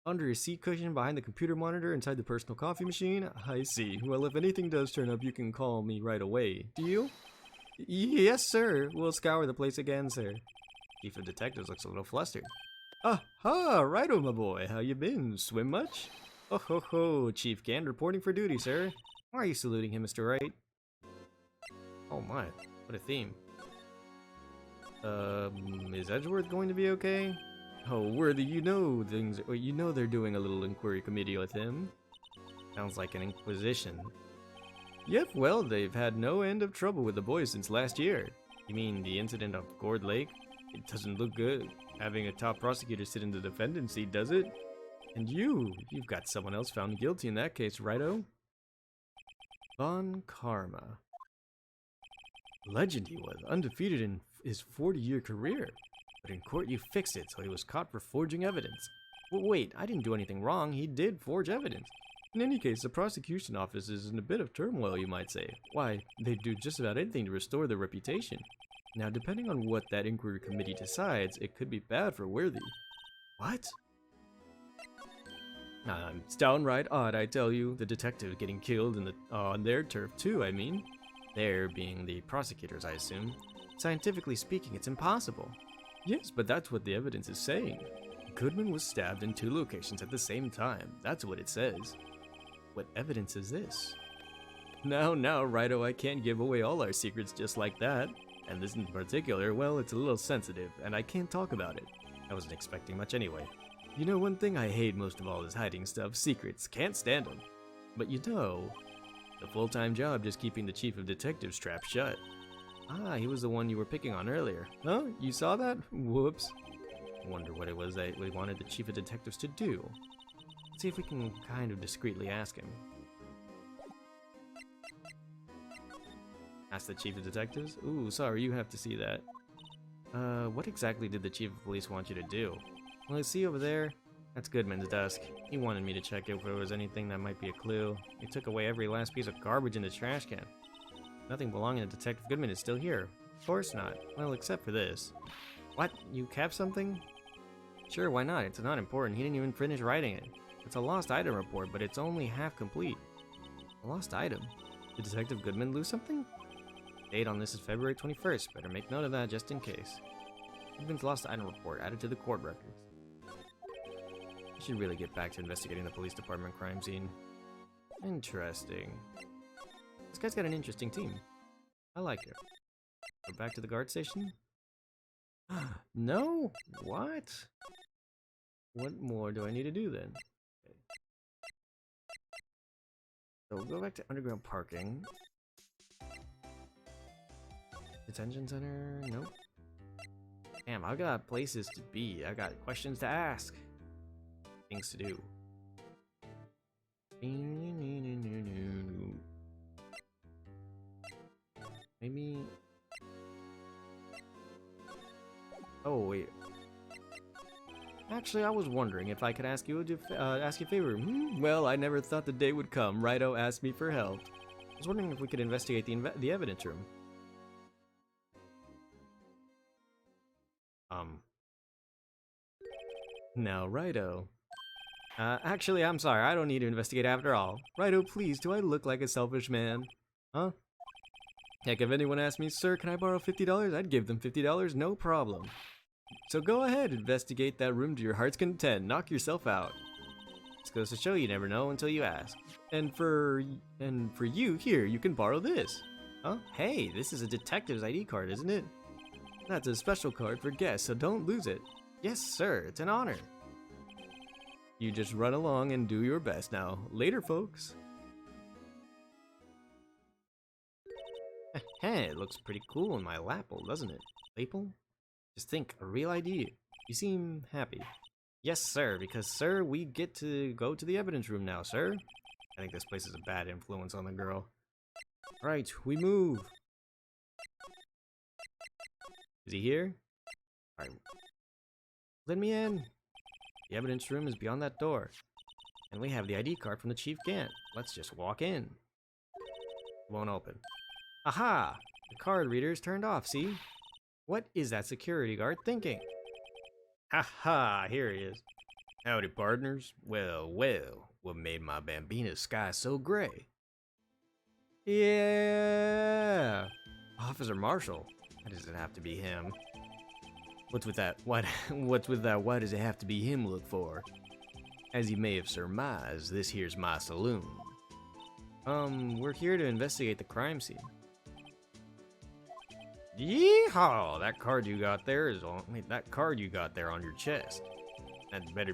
Under his seat cushion, behind the computer monitor, inside the personal coffee machine. I see. Well, if anything does turn up, you can call me right away. Deal? Yes, sir. We'll scour the place again, sir. Chief of Detectives looks a little flustered. Aha! Righto, my boy. How you been? Swim much? Oh ho ho, Chief Gant reporting for duty, sir. Why are you saluting him, Mr. Wright? Oh my, what a theme. Is Edgeworth going to be okay? Oh, Worthy, you know they're doing a little inquiry committee with him. Sounds like an inquisition. Yep, well, they've had no end of trouble with the boys since last year. You mean the incident off Gourd Lake? It doesn't look good, having a top prosecutor sit in the defendant's seat, does it? And you've got someone else found guilty in that case, righto? Von Karma. Legend he was, undefeated in his 40-year career. But in court you fixed it, so he was caught for forging evidence. Well, wait, I didn't do anything wrong, he did forge evidence. In any case, the prosecution office is in a bit of turmoil, you might say. Why, they'd do just about anything to restore their reputation. Now, depending on what that inquiry committee decides, it could be bad for Worthy. What? It's downright odd, I tell you. The detective getting killed on their turf too, I mean. There being the prosecutors, I assume. Scientifically speaking, it's impossible. Yes, but that's what the evidence is saying. Goodman was stabbed in 2 locations at the same time. That's what it says. What evidence is this? Now, Righto, I can't give away all our secrets just like that. And this in particular, well, it's a little sensitive, and I can't talk about it. I wasn't expecting much anyway. You know, one thing I hate most of all is hiding stuff, secrets. Can't stand them. But you know, the full-time job just keeping the Chief of Detectives trapped shut. Ah, he was the one you were picking on earlier. Huh? You saw that? Whoops. I wonder what it was that we wanted the Chief of Detectives to do. Let's see if we can kind of discreetly ask him. Ask the Chief of Detectives? Ooh, sorry, you have to see that. What exactly did the Chief of Police want you to do? Well, you see over there? That's Goodman's desk. He wanted me to check if there was anything that might be a clue. He took away every last piece of garbage in the trash can. Nothing belonging to Detective Goodman is still here. Of course not. Well, except for this. What? You kept something? Sure, why not? It's not important. He didn't even finish writing it. It's a lost item report, but it's only half complete. A lost item? Did Detective Goodman lose something? Date on this is February 21st. Better make note of that just in case. Goodman's lost item report added to the court records. I should really get back to investigating the police department crime scene. Interesting. This guy's got an interesting team. I like it. Go back to the guard station? No? What? What more do I need to do then? Okay. So we'll go back to underground parking. Detention center? Nope. Damn, I got places to be. I got questions to ask. Things to do. Maybe. Oh wait. Actually, I was wondering if I could ask you a favor. Well, I never thought the day would come. Righto asked me for help. I was wondering if we could investigate the evidence room. Now, Righto. Actually, I'm sorry. I don't need to investigate after all. Righto, please. Do I look like a selfish man? Huh? Heck, if anyone asked me, sir, can I borrow $50? I'd give them $50, no problem. So go ahead, investigate that room to your heart's content. Knock yourself out. This goes to show you never know until you ask. And for you, here, you can borrow this. Huh? Hey, this is a detective's ID card, isn't it? That's a special card for guests, so don't lose it. Yes, sir, it's an honor. You just run along and do your best now. Later, folks. Hey, it looks pretty cool in my lapel, doesn't it? Lapel? Just think, a real ID. You seem happy. Yes, sir, because, sir, we get to go to the evidence room now, sir. I think this place is a bad influence on the girl. Right, we move. Is he here? Alright. Let me in. The evidence room is beyond that door. And we have the ID card from the Chief Gant. Let's just walk in. Won't open. Aha! The card reader is turned off, see? What is that security guard thinking? Haha, here he is. Howdy, partners. Well, what made my Bambina's sky so gray? Yeah! Officer Marshall. Why does it have to be him? What's with that? What's with that? Why does it have to be him look for? As you may have surmised, this here's my saloon. We're here to investigate the crime scene. Yeehaw! That card you got there is on. Wait, that card you got there on your chest. That's better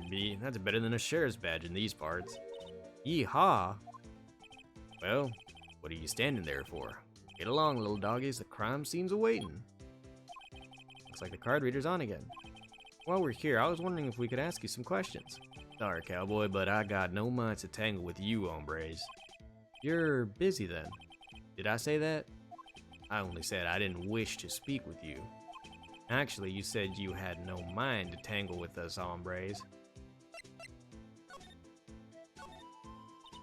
than a sheriff's badge in these parts. Yeehaw! Well, what are you standing there for? Get along, little doggies. The crime scene's awaiting. Looks like the card reader's on again. While we're here, I was wondering if we could ask you some questions. Sorry, cowboy, but I got no mind to tangle with you, hombres. You're busy then. Did I say that? I only said I didn't wish to speak with you. Actually, you said you had no mind to tangle with us, hombres.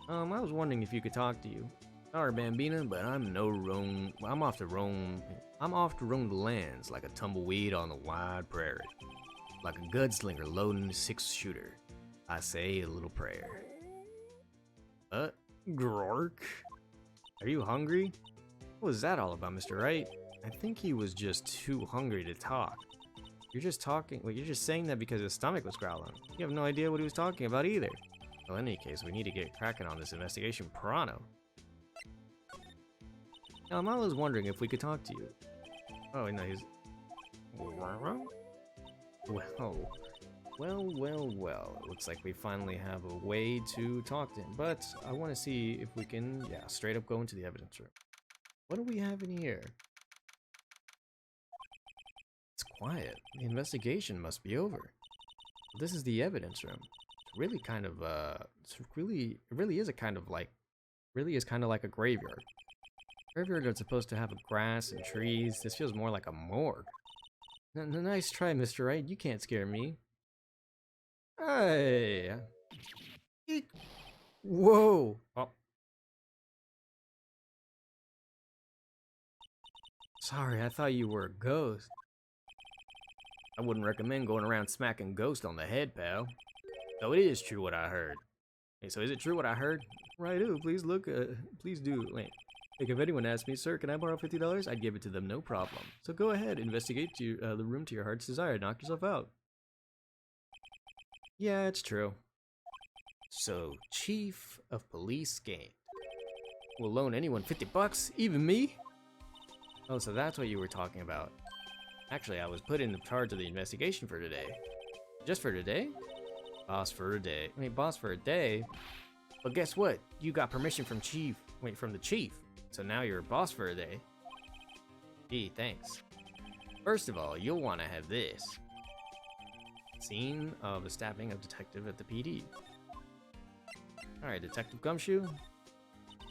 I was wondering if you could talk to you. Sorry, Bambina, but I'm off to roam the lands like a tumbleweed on the wide prairie. Like a gunslinger loading a 6-shooter. I say a little prayer. Grork? Are you hungry? What was that all about, Mr. Wright? I think he was just too hungry to talk. You're just saying that because his stomach was growling. You have no idea what he was talking about either. Well, in any case, we need to get cracking on this investigation pronto. I was wondering if we could talk to you. Oh, no, he's... Well. It looks like we finally have a way to talk to him. But I want to see if we can, straight up go into the evidence room. What do we have in here? It's quiet. The investigation must be over. This is the evidence room. It's really kind of, it really is kind of like a graveyard. Graveyard is supposed to have grass and trees. This feels more like a morgue. Nice try, Mr. Wright. You can't scare me. Hey. Whoa. Oh. Sorry, I thought you were a ghost. I wouldn't recommend going around smacking ghosts on the head, pal. So it is true what I heard. Hey, so is it true what I heard? Righto, please look, please do. Wait. Like if anyone asked me, sir, can I borrow $50? I'd give it to them, no problem. So go ahead, investigate the room to your heart's desire. Knock yourself out. Yeah, it's true. So, Chief of Police Gant will loan anyone $50, even me? Oh, so that's what you were talking about. Actually, I was put in charge of the investigation for today. Just for today? Boss for a day. I mean, boss for a day? But guess what? You got permission from the chief. So now you're a boss for a day. Gee, thanks. First of all, you'll want to have this. Scene of the stabbing of detective at the PD. Alright, Detective Gumshoe.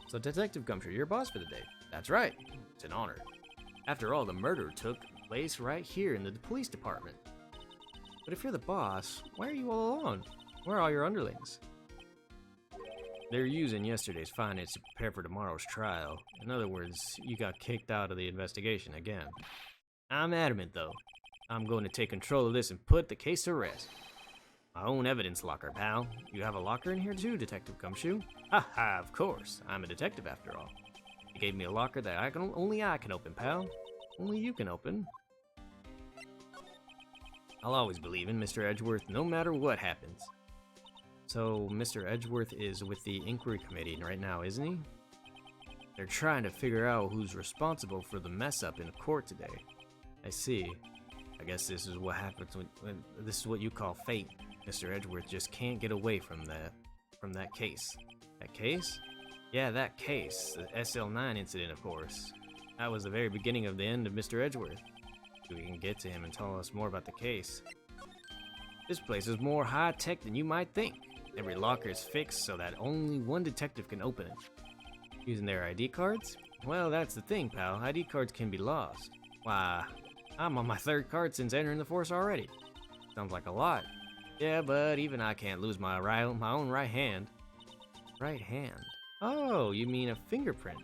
So Detective Gumshoe, you're boss for the day. That's right. It's an honor. After all, the murder took place right here in the police department. But if you're the boss, why are you all alone? Where are all your underlings? They're using yesterday's findings to prepare for tomorrow's trial. In other words, you got kicked out of the investigation again. I'm adamant, though. I'm going to take control of this and put the case to rest. My own evidence locker, pal. You have a locker in here too, Detective Gumshoe? Haha, of course. I'm a detective after all. You gave me a locker that only I can open, pal. Only you can open. I'll always believe in Mr. Edgeworth, no matter what happens. So, Mr. Edgeworth is with the inquiry committee right now, isn't he? They're trying to figure out who's responsible for the mess up in court today. I see. I guess this is what happens when this is what you call fate. Mr. Edgeworth just can't get away from that case. That case? Yeah, that case. The SL9 incident, of course. That was the very beginning of the end of Mr. Edgeworth. So we can get to him and tell us more about the case. This place is more high-tech than you might think. Every locker is fixed so that only one detective can open it. Using their ID cards? Well, that's the thing, pal. ID cards can be lost. Why, I'm on my 3rd card since entering the force already. Sounds like a lot. Yeah, but even I can't lose my own right hand. Right hand? Oh, you mean a fingerprint?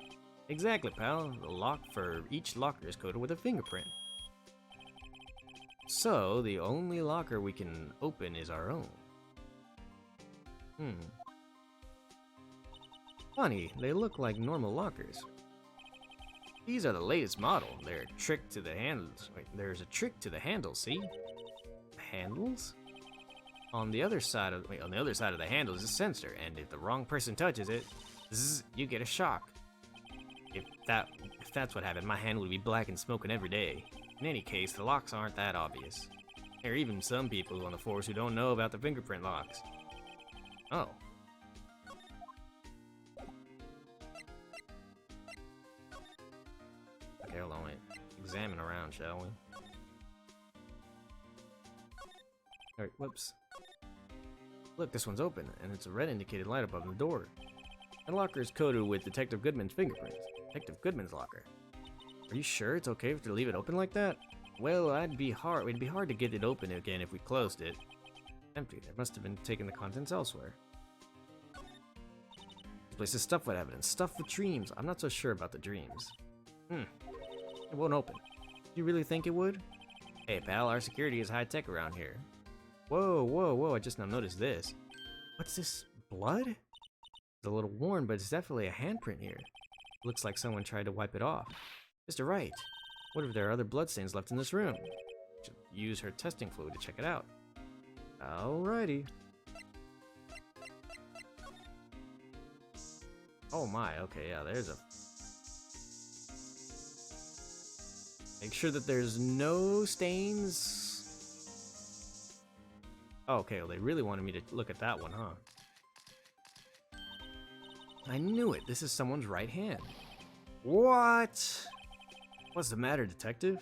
Exactly, pal. The lock for each locker is coded with a fingerprint. So, the only locker we can open is our own. Funny, they look like normal lockers. These are the latest model. They're a trick to the handles. Wait, there's a trick to the handles, see? Handles? On the other side of the handle is a sensor, and if the wrong person touches it, zzz, you get a shock. If that's what happened, my hand would be black and smoking every day. In any case, the locks aren't that obvious. There are even some people on the force who don't know about the fingerprint locks. Oh. Okay, hold on, wait. Examine around, shall we? Alright, whoops. Look, this one's open, and it's a red indicated light above the door. The locker is coded with Detective Goodman's fingerprints. Detective Goodman's locker. Are you sure it's okay to leave it open like that? Well, it'd be hard to get it open again if we closed it. Empty. There must have been taking the contents elsewhere. This place is stuffed with evidence. Stuffed with dreams. I'm not so sure about the dreams. It won't open. Do you really think it would? Hey, pal, our security is high-tech around here. Whoa, whoa, whoa, I just now noticed this. What's this? Blood? It's a little worn, but it's definitely a handprint here. Looks like someone tried to wipe it off. Mr. Wright, what if there are other bloodstains left in this room? Should use her testing fluid to check it out. Alrighty. Oh my, okay, yeah, there's a... Make sure that there's no stains. Oh, okay, well, they really wanted me to look at that one, huh? I knew it. This is someone's right hand. What? What's the matter, detective?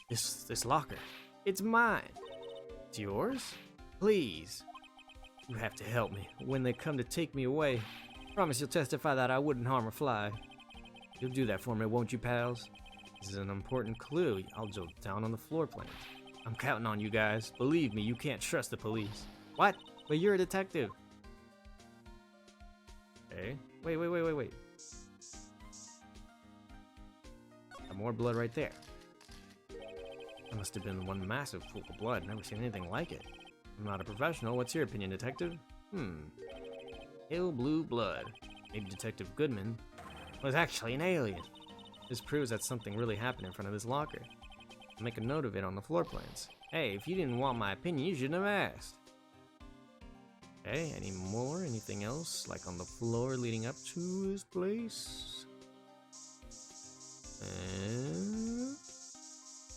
This locker. It's mine. It's yours? Please. You have to help me when they come to take me away. Promise you'll testify that I wouldn't harm a fly. You'll do that for me, won't you, pals? This is an important clue. I'll jot down on the floor plans. I'm counting on you guys. Believe me, you can't trust the police. What? But you're a detective. Okay. Wait. Got more blood right there. That must have been one massive pool of blood. Never seen anything like it. I'm not a professional. What's your opinion, detective? Pale blue blood. Maybe Detective Goodman was actually an alien. This proves that something really happened in front of this locker. I'll make a note of it on the floor plans. Hey, if you didn't want my opinion, you shouldn't have asked. Okay, any more? Anything else? Like on the floor leading up to this place?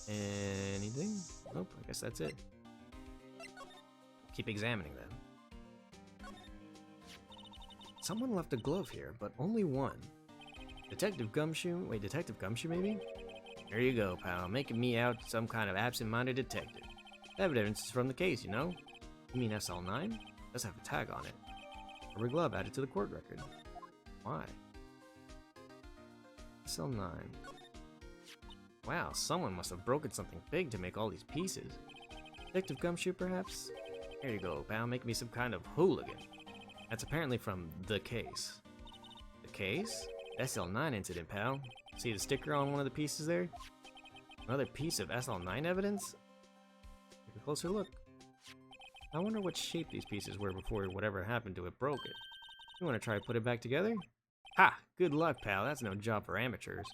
Anything? Nope, I guess that's it. Keep examining then. Someone left a glove here, but only one. Detective Gumshoe? Wait, Detective Gumshoe maybe? There you go, pal, making me out some kind of absent-minded detective. Evidence is from the case, you know? You mean SL9? Does have a tag on it. Rubber glove added to the court record. Why? SL9. Wow, someone must have broken something big to make all these pieces. Detective Gumshoe, perhaps? Here you go, pal, make me some kind of hooligan. That's apparently from the case. The case? SL9 incident, pal. See the sticker on one of the pieces there? Another piece of SL9 evidence? Take a closer look. I wonder what shape these pieces were before whatever happened to it broke it. You want to try to put it back together? Ha! Good luck, pal. That's no job for amateurs.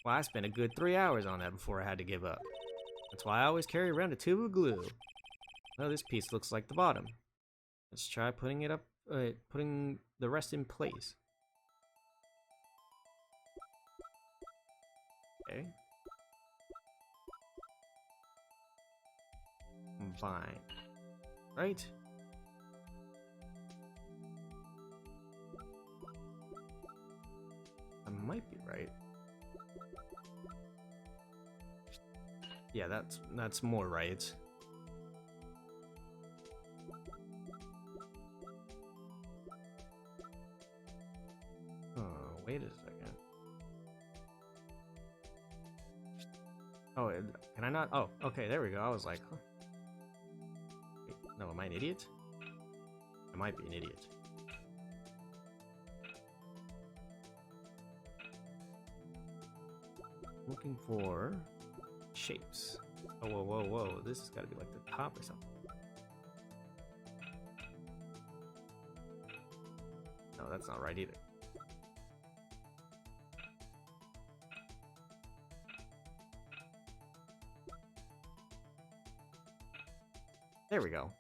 Well, I spent a good 3 hours on that before I had to give up. That's why I always carry around a tube of glue. Well, this piece looks like the bottom. Let's try putting it up, putting the rest in place. Okay. Combine. Right? I might be right. Yeah, that's more right. Oh, wait a second. Oh, can I not? Oh, okay, there we go. I was like, huh. Wait, no, am I an idiot? I might be an idiot. Looking for shapes. Oh, whoa, whoa, whoa. This has got to be like the top or something. No, that's not right either. There we go.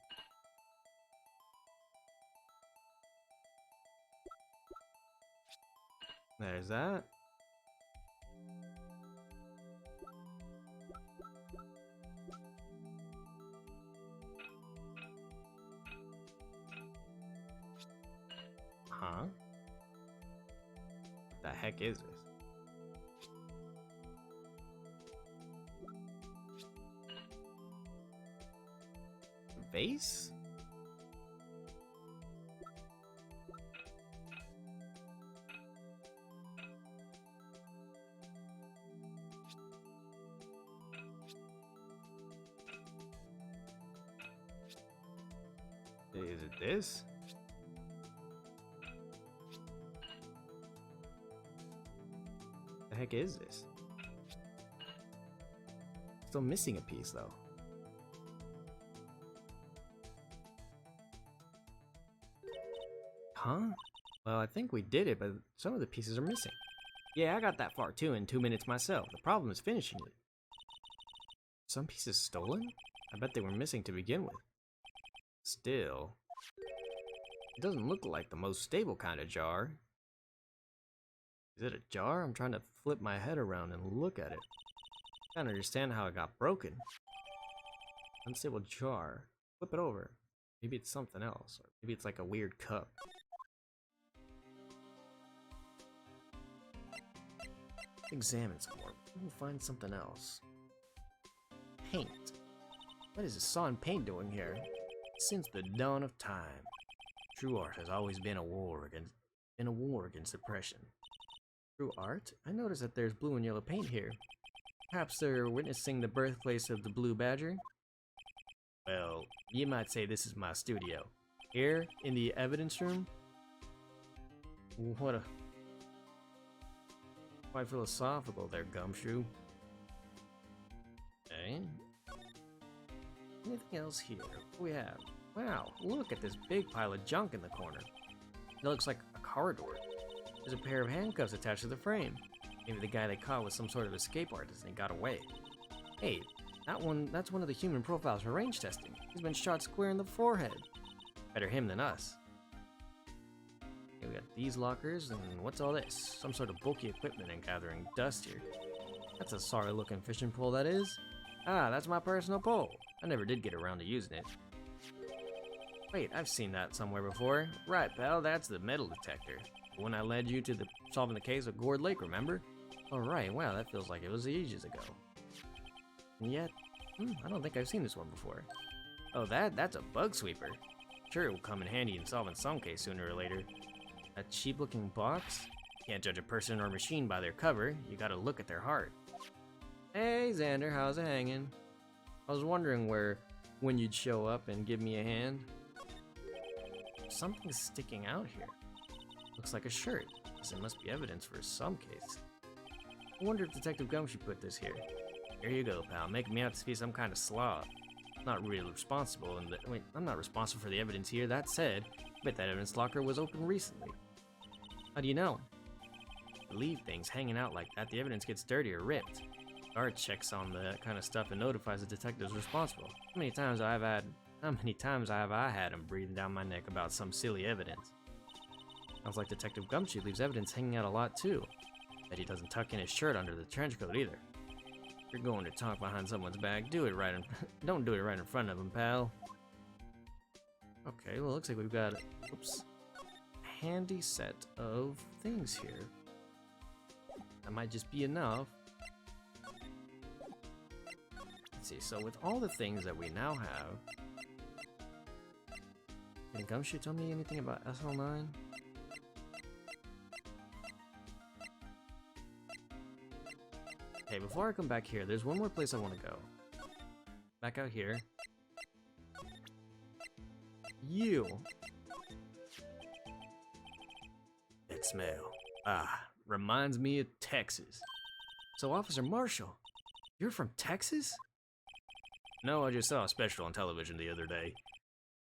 There's that. Huh? What the heck is this? Vase? Is it this? The heck is this? Still missing a piece though. Huh? Well, I think we did it, but some of the pieces are missing. Yeah, I got that far too in 2 minutes myself. The problem is finishing it. Some pieces stolen? I bet they were missing to begin with. Still, it doesn't look like the most stable kind of jar. Is it a jar? I'm trying to flip my head around and look at it. I can't understand how it got broken. Unstable jar. Flip it over. Maybe it's something else. Or maybe it's like a weird cup. Examine some more. We'll find something else. Paint. What is a saw and paint doing here? Since the dawn of time, true art has always been a war against oppression. True art? I noticed that there's blue and yellow paint here. Perhaps they're witnessing the birthplace of the Blue Badger? Well, you might say this is my studio. Here, in the evidence room? What a... Quite philosophical there, Gumshoe. Okay. Anything else here? What do we have? Wow, look at this big pile of junk in the corner. It looks like a corridor. There's a pair of handcuffs attached to the frame. Maybe the guy they caught was some sort of escape artist and he got away. Hey, that's one of the human profiles for range testing. He's been shot square in the forehead. Better him than us. Okay, we got these lockers, and what's all this? Some sort of bulky equipment and gathering dust here. That's a sorry looking fishing pole, that is. Ah, that's my personal pole. I never did get around to using it. Wait, I've seen that somewhere before. Right, pal, that's the metal detector. When I led you to solving the case of Gourd Lake, remember? Oh right, wow, that feels like it was ages ago. And yet, I don't think I've seen this one before. Oh, that's a bug sweeper. Sure, it will come in handy in solving some case sooner or later. That cheap-looking box? Can't judge a person or machine by their cover. You gotta look at their heart. Hey, Xander, how's it hanging? I was wondering when you'd show up and give me a hand. Something's sticking out here. Looks like a shirt. Guess it must be evidence for some case. I wonder if Detective Gumshoe put this here. Here you go, pal. Making me out to be some kind of slob. Not really responsible, I'm not responsible for the evidence here. That said, I bet that evidence locker was open recently. How do you know? Leave things hanging out like that, the evidence gets dirty or ripped. Guard checks on that kind of stuff and notifies the detectives responsible. How many times have I had him breathing down my neck about some silly evidence? Sounds like Detective Gumshoe leaves evidence hanging out a lot too. Bet he doesn't tuck in his shirt under the trench coat either. If you're going to talk behind someone's back, don't do it right in front of him, pal. Okay, well, looks like we've got a handy set of things here. That might just be enough. Let's see, so with all the things that we now have... Can Gumshoe tell me anything about SL9? Okay, before I come back here, there's one more place I want to go. Back out here. You! That smell. Reminds me of Texas. So, Officer Marshall, you're from Texas? No, I just saw a special on television the other day.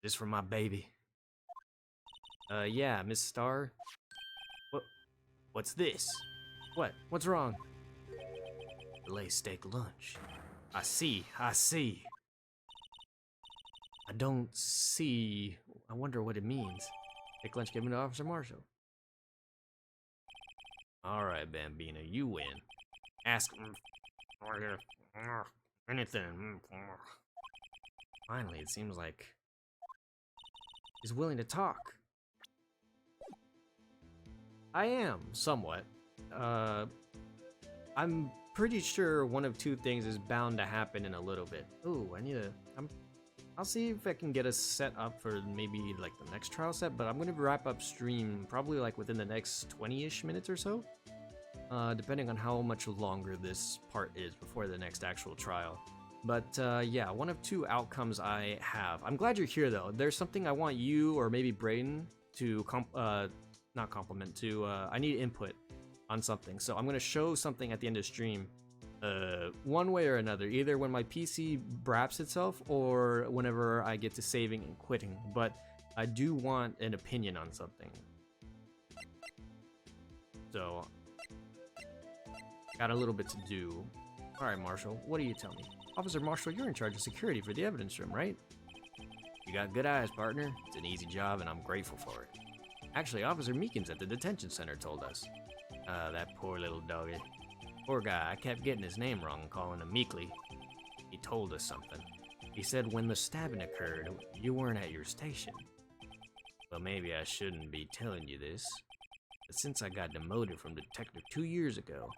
Just for my baby. Yeah, Miss Starr. What's this? What's wrong? Filet steak lunch. I see. I don't see. I wonder what it means. Steak lunch given to Officer Marshall. Alright, Bambino, you win. Ask anything. Finally, it seems like he's willing to talk. I am, somewhat. I'm pretty sure one of two things is bound to happen in a little bit. Ooh, I'll see if I can get us set up for maybe like the next trial set, but I'm gonna wrap up stream probably like within the next 20-ish minutes or so. Depending on how much longer this part is before the next actual trial. But yeah, one of two outcomes I have. I'm glad you're here though. There's something I want you or maybe Brayden to not compliment, I need input on something. So I'm gonna show something at the end of stream, one way or another, either when my PC braps itself or whenever I get to saving and quitting. But I do want an opinion on something. So got a little bit to do. All right, Marshall, what do you tell me? Officer Marshall, you're in charge of security for the evidence room, right? You got good eyes, partner. It's an easy job, and I'm grateful for it. Actually, Officer Meekins at the detention center told us. That poor little doggy. Poor guy, I kept getting his name wrong and calling him Meekly. He told us something. He said when the stabbing occurred, you weren't at your station. Well, maybe I shouldn't be telling you this, but since I got demoted from detective 2 years ago,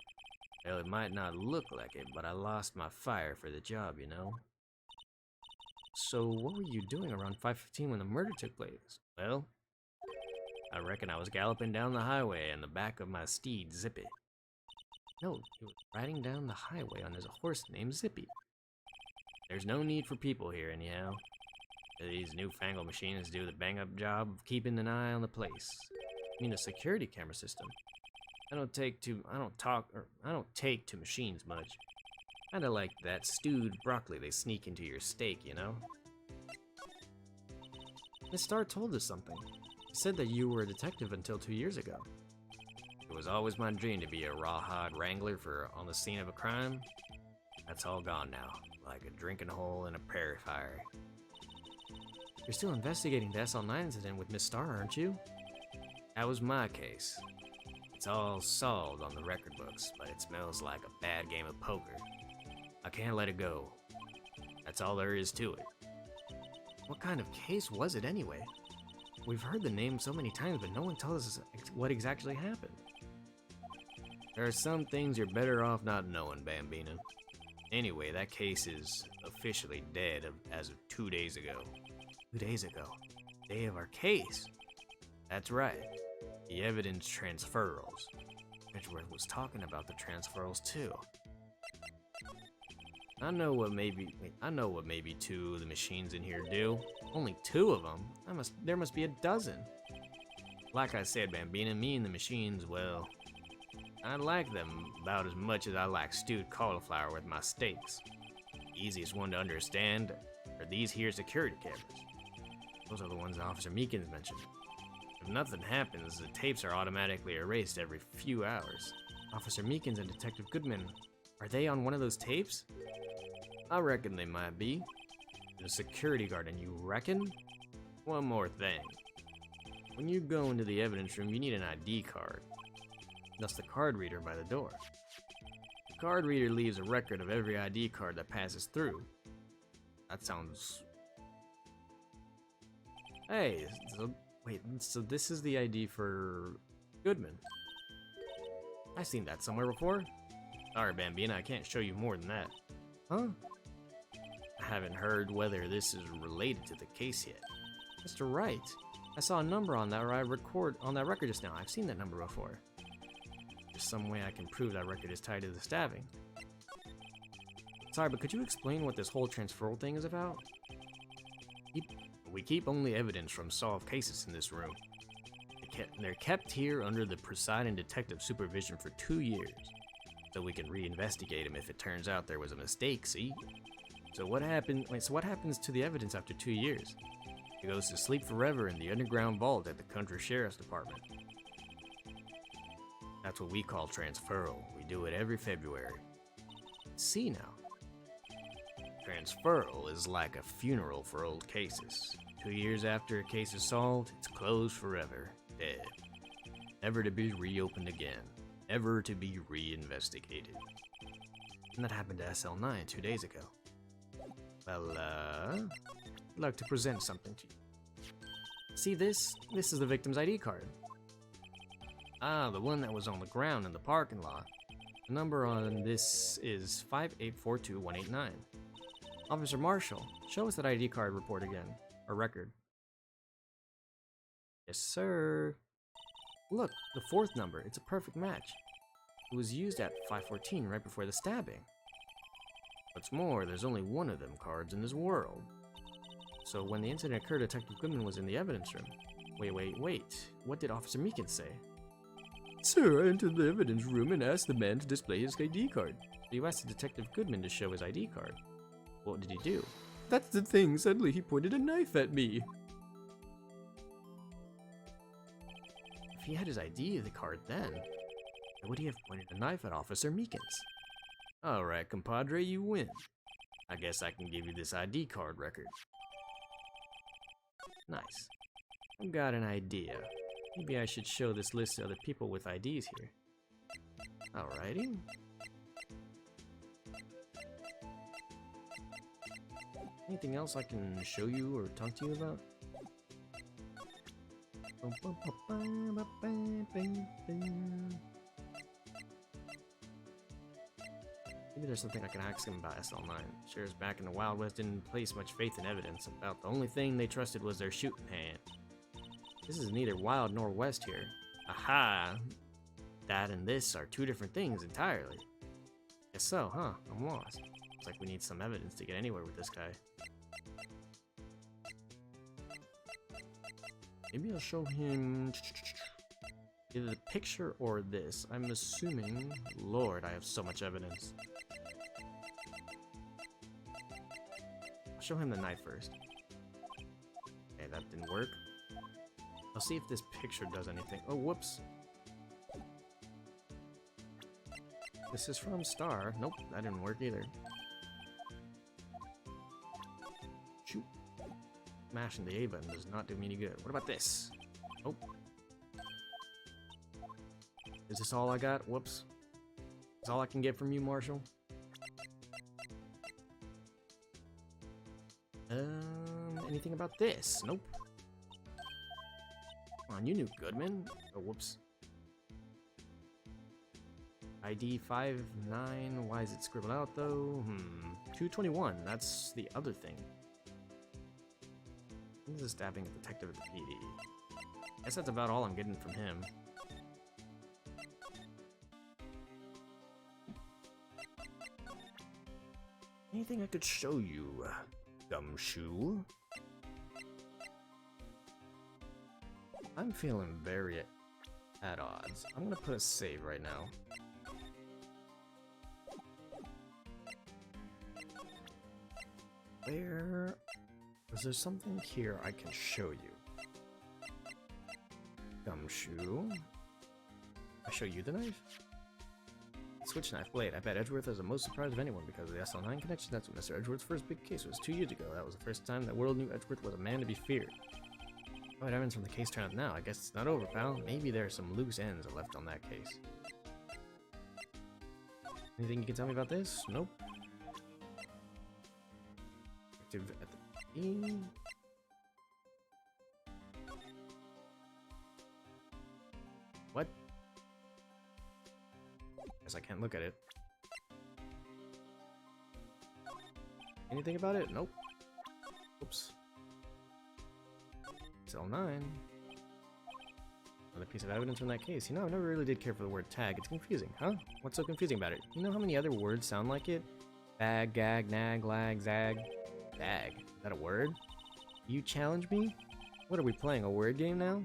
well, it might not look like it, but I lost my fire for the job, you know? So what were you doing around 5:15 when the murder took place? Well, I reckon I was galloping down the highway in the back of my steed, Zippy. No, he was riding down the highway on his horse named Zippy. There's no need for people here, anyhow. These newfangled machines do the bang-up job of keeping an eye on the place. I mean, the security camera system. I don't take to machines much. Kinda like that stewed broccoli they sneak into your steak, you know? Miss Starr told us something. She said that you were a detective until 2 years ago. It was always my dream to be a rawhide wrangler on the scene of a crime. That's all gone now, like a drinking hole in a prairie fire. You're still investigating the SL9 incident with Miss Starr, aren't you? That was my case. It's all solved on the record books, but it smells like a bad game of poker. I can't let it go. That's all there is to it. What kind of case was it anyway? We've heard the name so many times, but no one tells us what exactly happened. There are some things you're better off not knowing, Bambino. Anyway, that case is officially dead as of 2 days ago. 2 days ago? Day of our case? That's right. The evidence transferals. Edgeworth was talking about the transferals too. I know what maybe 2 of the machines in here do. Only 2 of them? There must be a dozen. Like I said, Bambina, me and the machines, well, I like them about as much as I like stewed cauliflower with my steaks. The easiest one to understand are these here security cameras. Those are the ones that Officer Meekins mentioned. If nothing happens, the tapes are automatically erased every few hours. Officer Meekins and Detective Goodman, are they on one of those tapes? I reckon they might be. The security guard, and you reckon? One more thing. When you go into the evidence room, you need an ID card. That's the card reader by the door. The card reader leaves a record of every ID card that passes through. That sounds... Hey, so this is the ID for Goodman. I've seen that somewhere before. Sorry, Bambina, I can't show you more than that. Huh? haven't heard whether this is related to the case yet. Mr. Wright, I saw a number on that record just now. I've seen that number before. There's some way I can prove that record is tied to the stabbing. Sorry, but could you explain what this whole transferal thing is about? We keep only evidence from solved cases in this room. They're kept here under the presiding detective's supervision for 2 years, so we can reinvestigate them if it turns out there was a mistake, see? So what happens to the evidence after 2 years? It goes to sleep forever in the underground vault at the country sheriff's department. That's what we call transferal. We do it every February. See now. Transferal is like a funeral for old cases. 2 years after a case is solved, it's closed forever. Dead. Never to be reopened again. Never to be reinvestigated. And that happened to SL9 2 days ago. Well, I'd like to present something to you. See this? This is the victim's ID card. Ah, the one that was on the ground in the parking lot. The number on this is 5842189. Officer Marshall, show us that ID card report again. Or record. Yes, sir. Look, the 4th number. It's a perfect match. It was used at 514 right before the stabbing. What's more, there's only one of them cards in this world. So when the incident occurred, Detective Goodman was in the evidence room. Wait. What did Officer Meekins say? Sir, I entered the evidence room and asked the man to display his ID card. You asked Detective Goodman to show his ID card. What did he do? That's the thing, suddenly he pointed a knife at me. If he had his ID card then, why would he have pointed a knife at Officer Meekins? Alright, compadre, you win. I guess I can give you this ID card record. Nice. I've got an idea. Maybe I should show this list to other people with IDs here. Alrighty. Anything else I can show you or talk to you about? Maybe there's something I can ask him about SL9. Sheriffs back in the Wild West didn't place much faith in evidence. About the only thing they trusted was their shooting hand. This is neither wild nor west here. Aha! That and this are 2 different things entirely. Guess so, huh? I'm lost. Looks like we need some evidence to get anywhere with this guy. Maybe I'll show him either the picture or this. I'm assuming... Lord, I have so much evidence. I'll show him the knife first. Okay, that didn't work. I'll see if this picture does anything. Oh, whoops. This is from Star. Nope, that didn't work either. Shoot. Mashing the A button does not do me any good. What about this? Oh. Is this all I got? Whoops. Is all I can get from you, Marshall? Anything about this? Nope. Come on, you knew Goodman. Oh, whoops. ID 59. Why is it scribbled out though? 221. That's the other thing. This is stabbing a detective at the PD. Guess that's about all I'm getting from him. Anything I could show you, gumshoe? I'm feeling very at odds. I'm gonna put a save right now. Where... is there something here I can show you? Gumshoe? I show you the knife? Switch knife blade. I bet Edgeworth is the most surprised of anyone because of the SL9 connection. That's what Mr. Edgeworth's first big case was 2 years ago. That was the first time that world knew Edgeworth was a man to be feared. What evidence from the case turned up now? I guess it's not over, pal. Maybe there are some loose ends left on that case. Anything you can tell me about this? Nope. Active at the E. What? Guess I can't look at it. Anything about it? Nope. Oops. Cell 9. Another piece of evidence from that case. You know, I never really did care for the word tag. It's confusing, huh? What's so confusing about it? You know how many other words sound like it? Bag, gag, nag, lag, zag. Bag. Is that a word? You challenge me? What are we playing, a word game now?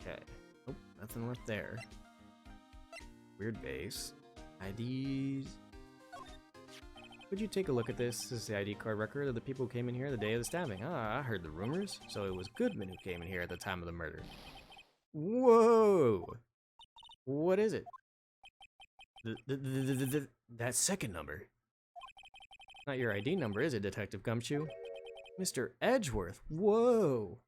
Okay. Oh, nothing left there. Weird base. IDs. Would you take a look at this? This is the ID card record of the people who came in here the day of the stabbing. Ah, I heard the rumors. So it was Goodman who came in here at the time of the murder. Whoa! What is it? That second number. Not your ID number, is it, Detective Gumshoe? Mr. Edgeworth. Whoa!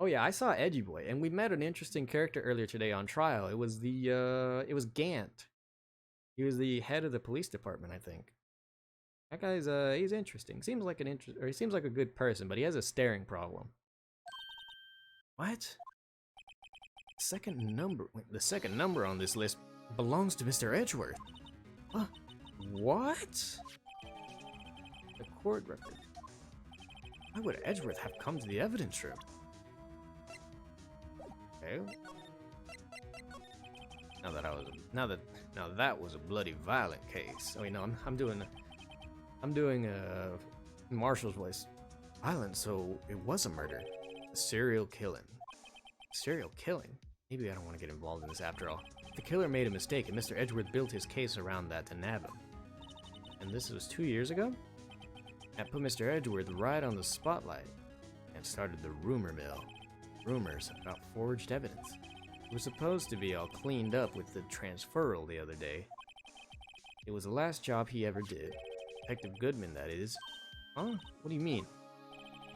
Oh yeah, I saw Edgy Boy, and we met an interesting character earlier today on trial. It was it was Gant. He was the head of the police department, I think. That guy's, he's interesting. Seems like he seems like a good person, but he has a staring problem. What? The second number on this list belongs to Mr. Edgeworth. What? The court record. Why would Edgeworth have come to the evidence room? Okay. Now that was a bloody violent case. Oh, you know, I'm doing a Marshals voice. Violent, so it was a murder. A serial killing. Serial killing? Maybe I don't want to get involved in this after all. The killer made a mistake, and Mr. Edgeworth built his case around that to nab him. And this was 2 years ago? That put Mr. Edgeworth right on the spotlight and started the rumor mill. Rumors about forged evidence. It was supposed to be all cleaned up with the transferal the other day. It was the last job he ever did. Detective Goodman, that is. Huh? What do you mean?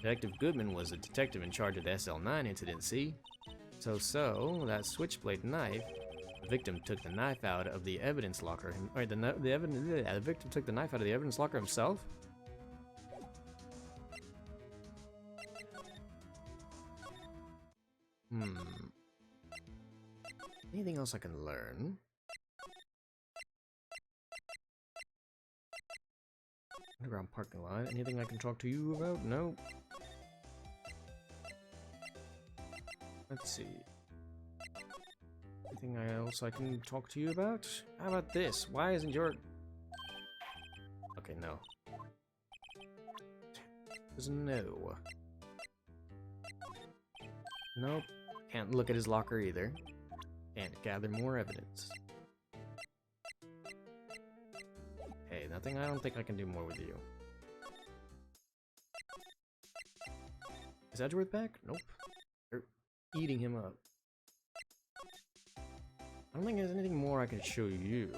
Detective Goodman was the detective in charge of the SL9 incident, see? So, that switchblade knife, the victim took the knife out of the evidence locker. The victim took the knife out of the evidence locker himself? Anything else I can learn? Underground parking lot. Anything I can talk to you about? No. Let's see. Anything else I can talk to you about? How about this? Why isn't your... Okay, no. There's no. Nope. Can't look at his locker either. Can't gather more evidence. Hey, nothing. I don't think I can do more with you. Is Edgeworth back? Nope. They're eating him up. I don't think there's anything more I can show you.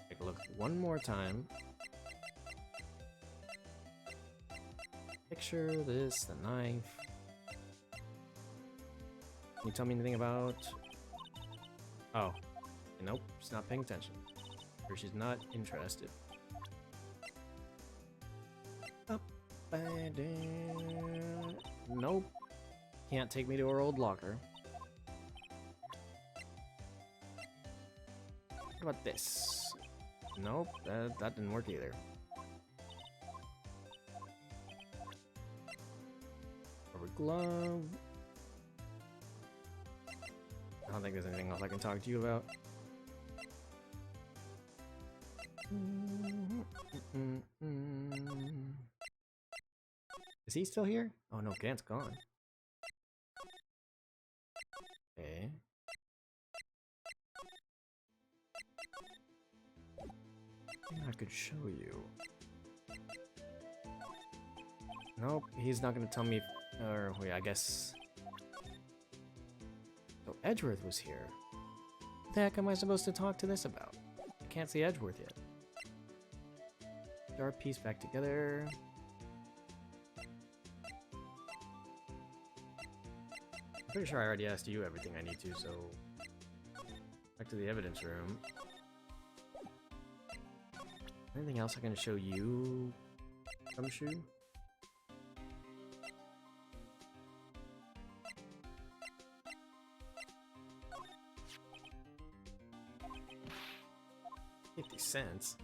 Take a look one more time. Picture this, the knife. Can you tell me anything about... Oh. Nope, she's not paying attention. Or she's not interested. Up and down. Nope. Can't take me to her old locker. What about this? Nope, that didn't work either. Rubber glove. I don't think there's anything else I can talk to you about. Is he still here? Oh no, Gant's gone. Okay. I could show you. Nope, he's not gonna tell me. Or wait, I guess. So Edgeworth was here. What the heck am I supposed to talk to this about? I can't see Edgeworth yet. Get our piece back together. I'm pretty sure I already asked you everything I need to, so back to the evidence room. Anything else I can show you, Gumshoe? $50.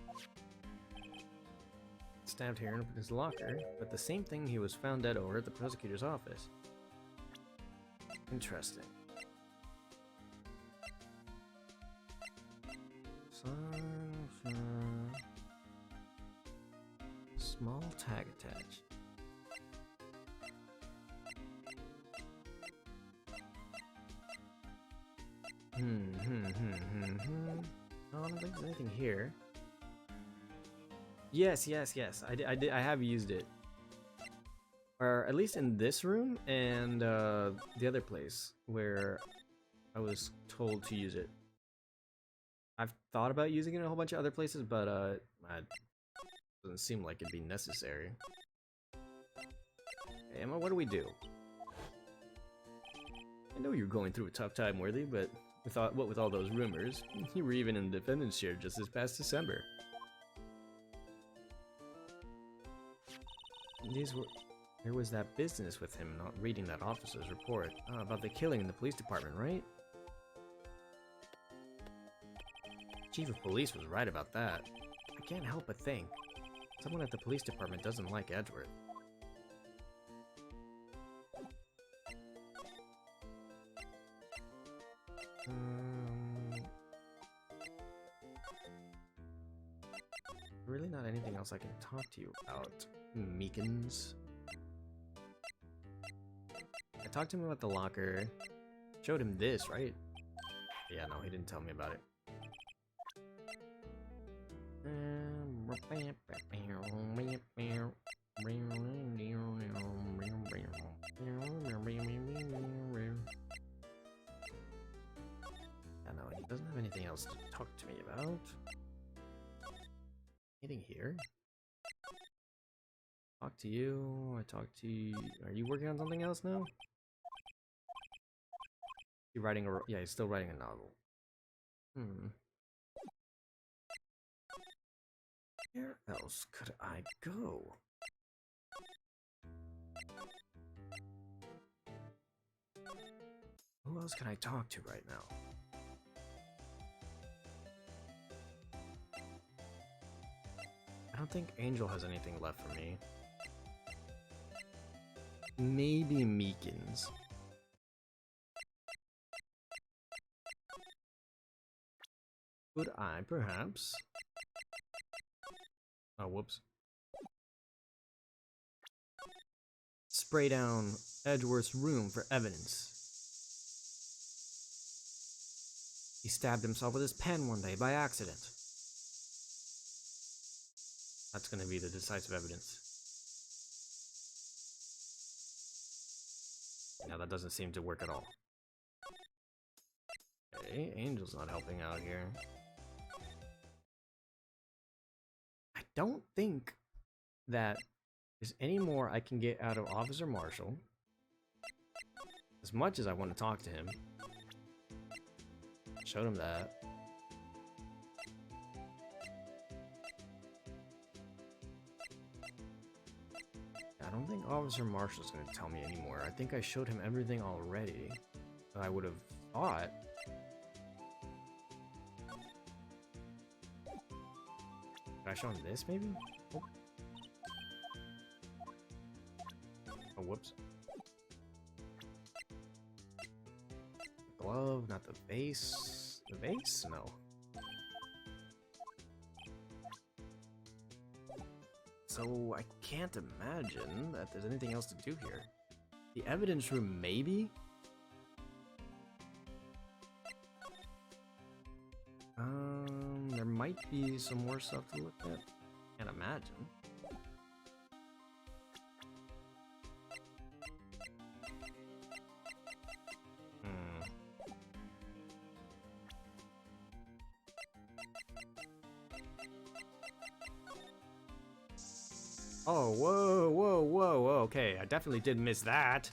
Stabbed here in his locker, but the same thing he was found dead over at the prosecutor's office. Interesting. Small tag attached. Oh, I don't think there's anything here. Yes. I have used it. Or at least in this room and the other place where I was told to use it. I've thought about using it in a whole bunch of other places, but it doesn't seem like it'd be necessary. Hey, Emma, what do we do? I know you're going through a tough time, Worthy, but with all those rumors, you were even in the defendant's chair just this past December. There was that business with him not reading that officer's report about the killing in the police department, right? Chief of police was right about that. I can't help but think someone at the police department doesn't like Edgeworth. Really not anything else I can talk to you about, Meekins. I talked to him about the locker. Showed him this, right? Yeah, no, he didn't tell me about it. Yeah, no, he doesn't have anything else to talk to me about. Anything here? Talk to you. I talked to you. Are you working on something else now? You writing a? Yeah, he's still writing a novel. Where else could I go? Who else can I talk to right now? I don't think Angel has anything left for me. Maybe Meekins. Could I, perhaps? Oh, whoops. Spray down Edgeworth's room for evidence. He stabbed himself with his pen one day by accident. That's going to be the decisive evidence. Now that doesn't seem to work at all. Okay, Angel's not helping out here. I don't think that there's any more I can get out of Officer Marshall. As much as I want to talk to him. Showed him that. I don't think Officer Marshall's going to tell me anymore. I think I showed him everything already that I would have thought. Did I show him this, maybe? Oh, oh whoops. The glove, not the vase. The vase? No. So I can't imagine that there's anything else to do here. The evidence room, maybe? There might be some more stuff to look at. Can't imagine. Oh, whoa, okay, I definitely did miss that.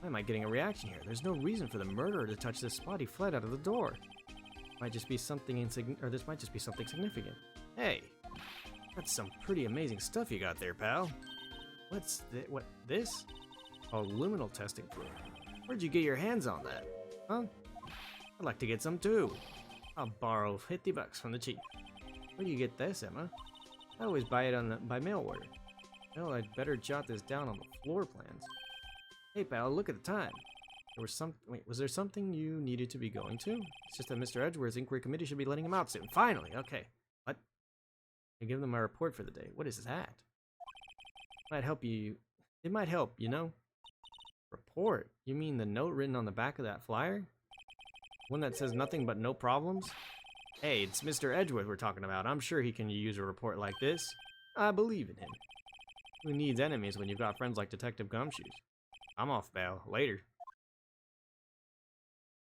Why am I getting a reaction here? There's no reason for the murderer to touch this spot. He fled out of the door. Might just be something insignificant, or this might just be something significant. Hey, that's some pretty amazing stuff you got there, pal. What, this? Oh, luminal testing fluid. Where'd you get your hands on that? Huh? I'd like to get some too. I'll borrow 50 bucks from the chief. Where do you get this, Emma? I always buy it by mail order. Well, I'd better jot this down on the floor plans. Hey, pal, look at the time. Was there something you needed to be going to? It's just that Mr. Edgeworth's inquiry committee should be letting him out soon. Finally, okay. What? I give them my report for the day. What is that? Might help you. It might help, you know. Report? You mean the note written on the back of that flyer? One that says nothing but no problems? Hey, it's Mr. Edgeworth we're talking about. I'm sure he can use a report like this. I believe in him. Who needs enemies when you've got friends like Detective Gumshoes? I'm off, pal. Later.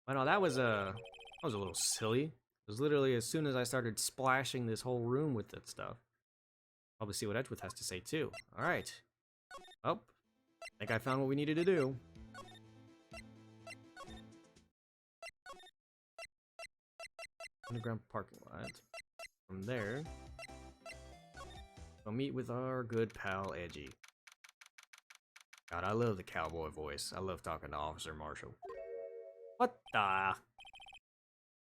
Well, no, that was a little silly. It was literally as soon as I started splashing this whole room with that stuff. Probably see what Edgeworth has to say too. All right. Well, I think I found what we needed to do. Underground parking lot. From there, we'll meet with our good pal Edgy. God, I love the cowboy voice. I love talking to Officer Marshall. What the?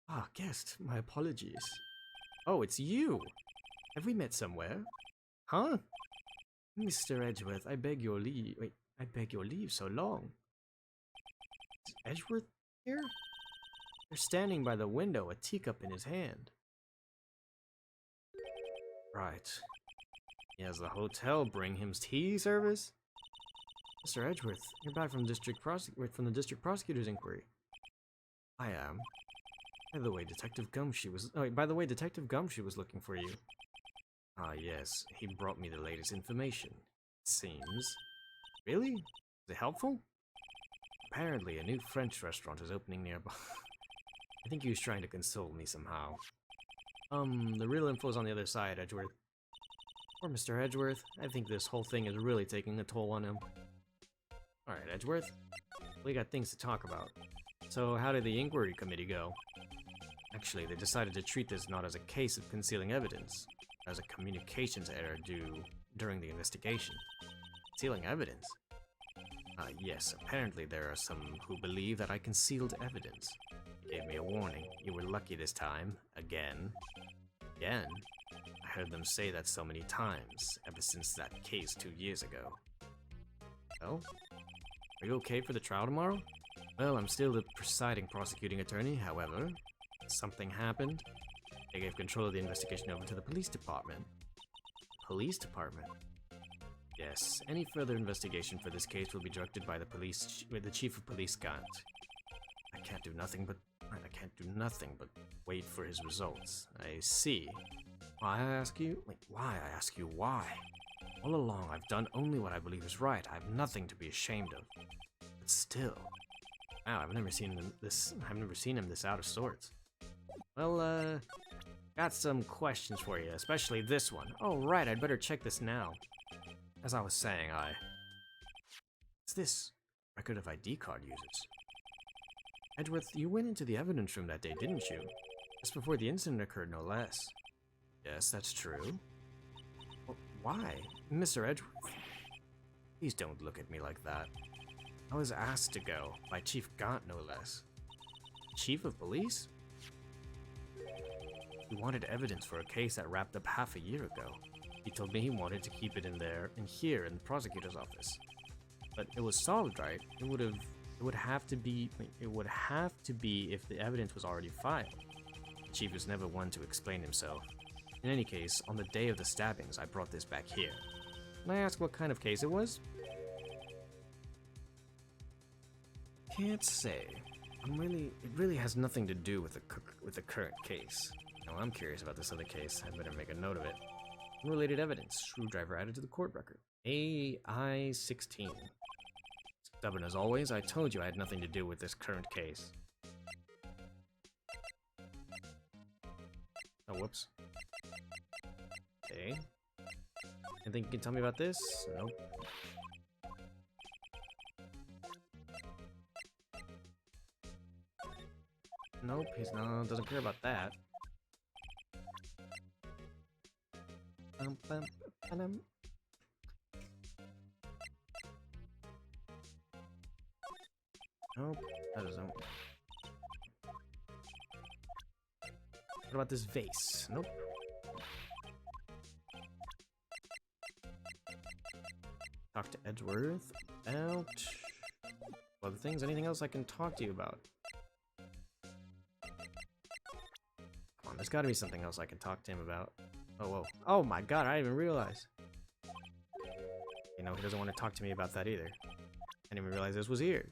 Ah, guest, my apologies. Oh, it's you. Have we met somewhere? Huh? Mr. Edgeworth, I beg your leave. Wait, I beg your leave so long. Is Edgeworth here? They're standing by the window, a teacup in his hand. Right. He has the hotel bring him tea service? Mr. Edgeworth, you're back from the district prosecutor's inquiry. I am. By the way, Detective Gumshoe was looking for you. Ah, yes. He brought me the latest information. It seems. Really? Is it helpful? Apparently, a new French restaurant is opening nearby. I think he was trying to console me somehow. The real info's on the other side, Edgeworth. Poor Mr. Edgeworth. I think this whole thing is really taking a toll on him. Alright, Edgeworth. We got things to talk about. So, how did the inquiry committee go? Actually, they decided to treat this not as a case of concealing evidence, but as a communications error during the investigation. Concealing evidence? Yes, apparently there are some who believe that I concealed evidence. They gave me a warning. You were lucky this time. Again. Again? I heard them say that so many times, ever since that case 2 years ago. Well, are you okay for the trial tomorrow? Well, I'm still the presiding prosecuting attorney, however. Something happened. They gave control of the investigation over to the police department. Police department? Yes, any further investigation for this case will be directed by the chief of police Gant. I can't do nothing but wait for his results. I see. Why I ask you? Why? All along, I've done only what I believe is right. I have nothing to be ashamed of. But still, wow, I've never seen him this out of sorts. Well, got some questions for you, especially this one. Oh, right, I'd better check this now. As I was saying, What's this? Record of ID card users. Edgeworth, you went into the evidence room that day, didn't you? Just before the incident occurred, no less. Yes, that's true. Well, why? Mr. Edgeworth? Please don't look at me like that. I was asked to go, by Chief Gant, no less. Chief of police? He wanted evidence for a case that wrapped up half a year ago. He told me he wanted to keep it in here in the prosecutor's office. But it was solved, right? It would have to be if the evidence was already filed. The chief was never one to explain himself. In any case, on the day of the stabbings, I brought this back here. Can I ask what kind of case it was? Can't say. It really has nothing to do with the current case. Now I'm curious about this other case. I better make a note of it. Unrelated evidence. Screwdriver added to the court record. AI-16. Stubborn as always, I told you I had nothing to do with this current case. Oh, whoops. Okay. Anything you can tell me about this? Nope. Nope, doesn't care about that. Nope, that doesn't. What about this vase? Nope. Talk to Edgeworth about other things. Anything else I can talk to you about? Come on, there's got to be something else I can talk to him about. Oh, whoa. Oh my god, I didn't even realize. You know, he doesn't want to talk to me about that either. I didn't even realize this was here.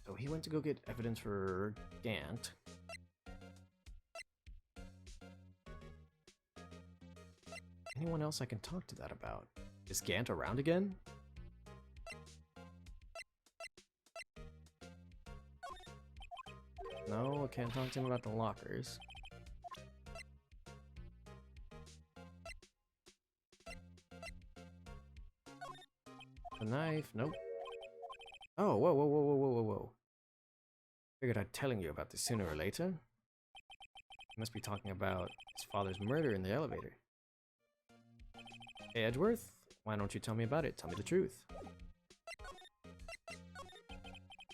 So he went to go get evidence for Gant. Anyone else I can talk to that about? Is Gant around again? No, I can't talk to him about the lockers. The knife, nope. Oh, whoa, whoa, whoa, whoa, whoa, whoa, whoa. Figured I'd telling you about this sooner or later. He must be talking about his father's murder in the elevator. Hey, Edgeworth, why don't you tell me about it? Tell me the truth.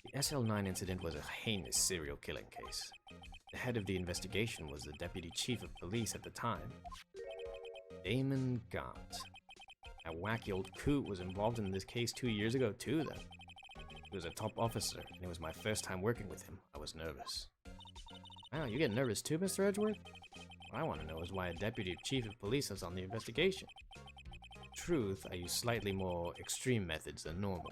The SL9 incident was a heinous serial killing case. The head of the investigation was the deputy chief of police at the time, Damon Gaunt. That wacky old coot was involved in this case 2 years ago too, then. He was a top officer, and it was my first time working with him. I was nervous. Wow, you get nervous too, Mr. Edgeworth? What I want to know is why a deputy chief of police is on the investigation. Truth, I use slightly more extreme methods than normal.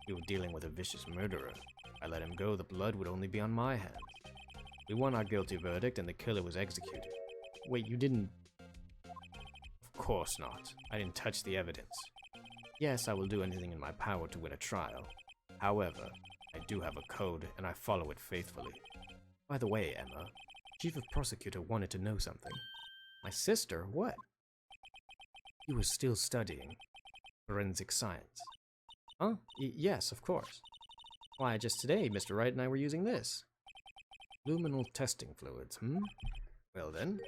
We were dealing with a vicious murderer. If I let him go, the blood would only be on my hands. We won our guilty verdict and the killer was executed. Wait, you didn't... Of course not. I didn't touch the evidence. Yes, I will do anything in my power to win a trial. However, I do have a code and I follow it faithfully. By the way, Emma, Chief of Prosecutor wanted to know something. My sister? What? He was still studying forensic science. Huh? Yes, of course. Why, just today, Mr. Wright and I were using this. Luminal testing fluids, Well then,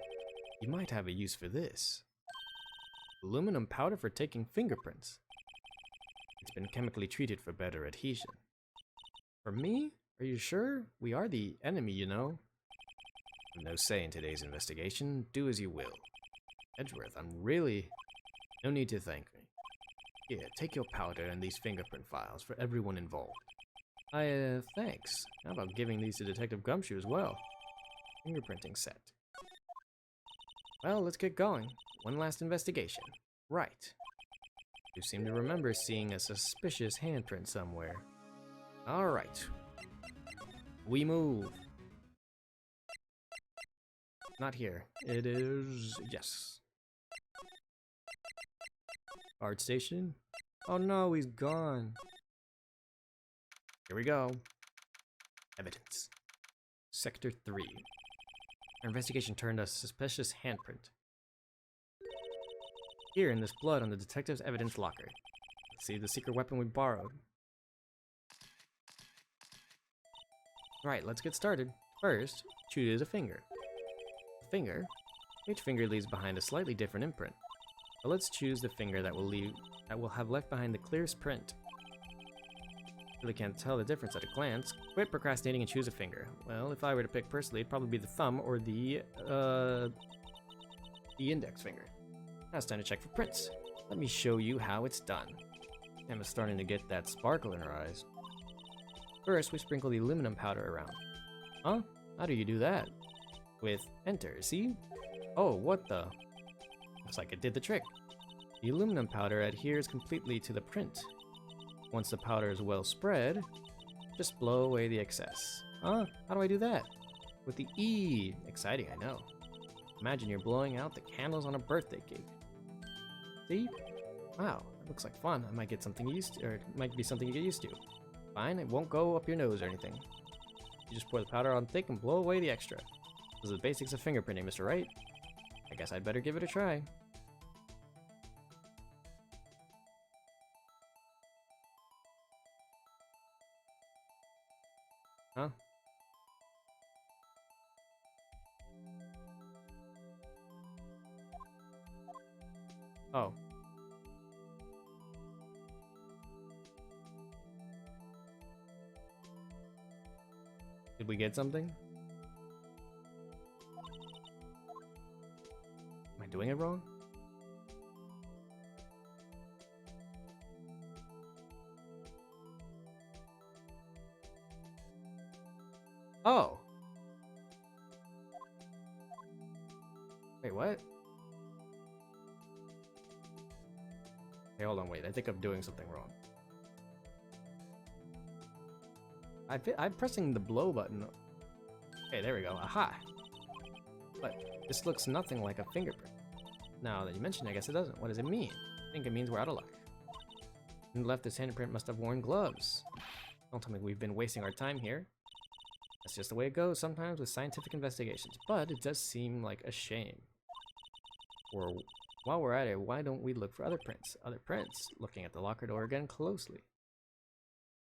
you might have a use for this. Aluminum powder for taking fingerprints. It's been chemically treated for better adhesion. For me? Are you sure? We are the enemy, you know. No say in today's investigation. Do as you will. Edgeworth, I'm really... No need to thank me. Here, take your powder and these fingerprint files for everyone involved. Thanks. How about giving these to Detective Gumshoe as well? Fingerprinting set. Well, let's get going. One last investigation. Right. You seem to remember seeing a suspicious handprint somewhere. Alright. We move. Not here. It is... yes. Guard station? Oh no, he's gone. Here we go. Evidence. Sector 3. Our investigation turned a suspicious handprint. Here in this blood on the detective's evidence locker. Let's see the secret weapon we borrowed. Right, let's get started. First, choose a finger. A finger? Each finger leaves behind a slightly different imprint. But let's choose the finger that will have left behind the clearest print. Really can't tell the difference at a glance. Quit procrastinating and choose a finger. Well, if I were to pick personally, it'd probably be the thumb or the index finger. Now it's time to check for prints. Let me show you how it's done. Emma's starting to get that sparkle in her eyes. First, we sprinkle the aluminum powder around. Huh? How do you do that? With enter, see? Oh, what the? Looks like it did the trick. The aluminum powder adheres completely to the print. Once the powder is well spread, just blow away the excess. Huh? How do I do that? With the E. Exciting, I know. Imagine you're blowing out the candles on a birthday cake. See? Wow, that looks like fun. I might get something used to, or it might be something you get used to. Fine, it won't go up your nose or anything. You just pour the powder on thick and blow away the extra. Those are the basics of fingerprinting, Mr. Wright. I guess I'd better give it a try. Huh? Oh. Did we get something? Am I doing it wrong? Oh. Wait, what? Okay, hold on, wait. I think I'm doing something wrong. I'm pressing the blow button. Okay, there we go. Aha! But this looks nothing like a fingerprint. Now that you mention it, I guess it doesn't. What does it mean? I think it means we're out of luck. Who left this handprint must have worn gloves. Don't tell me we've been wasting our time here. That's just the way it goes sometimes with scientific investigations, but it does seem like a shame. Or while we're at it, why don't we look for other prints? Other prints? Looking at the locker door again closely.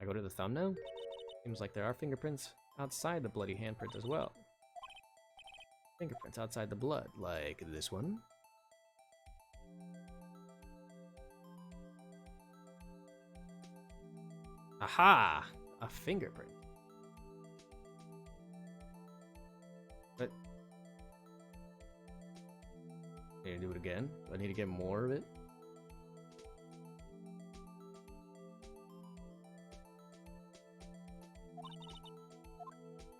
I go to the thumb now? Seems like there are fingerprints outside the bloody handprint as well. Fingerprints outside the blood, like this one. Aha! A fingerprint. But I need to do it again. Do I need to get more of it?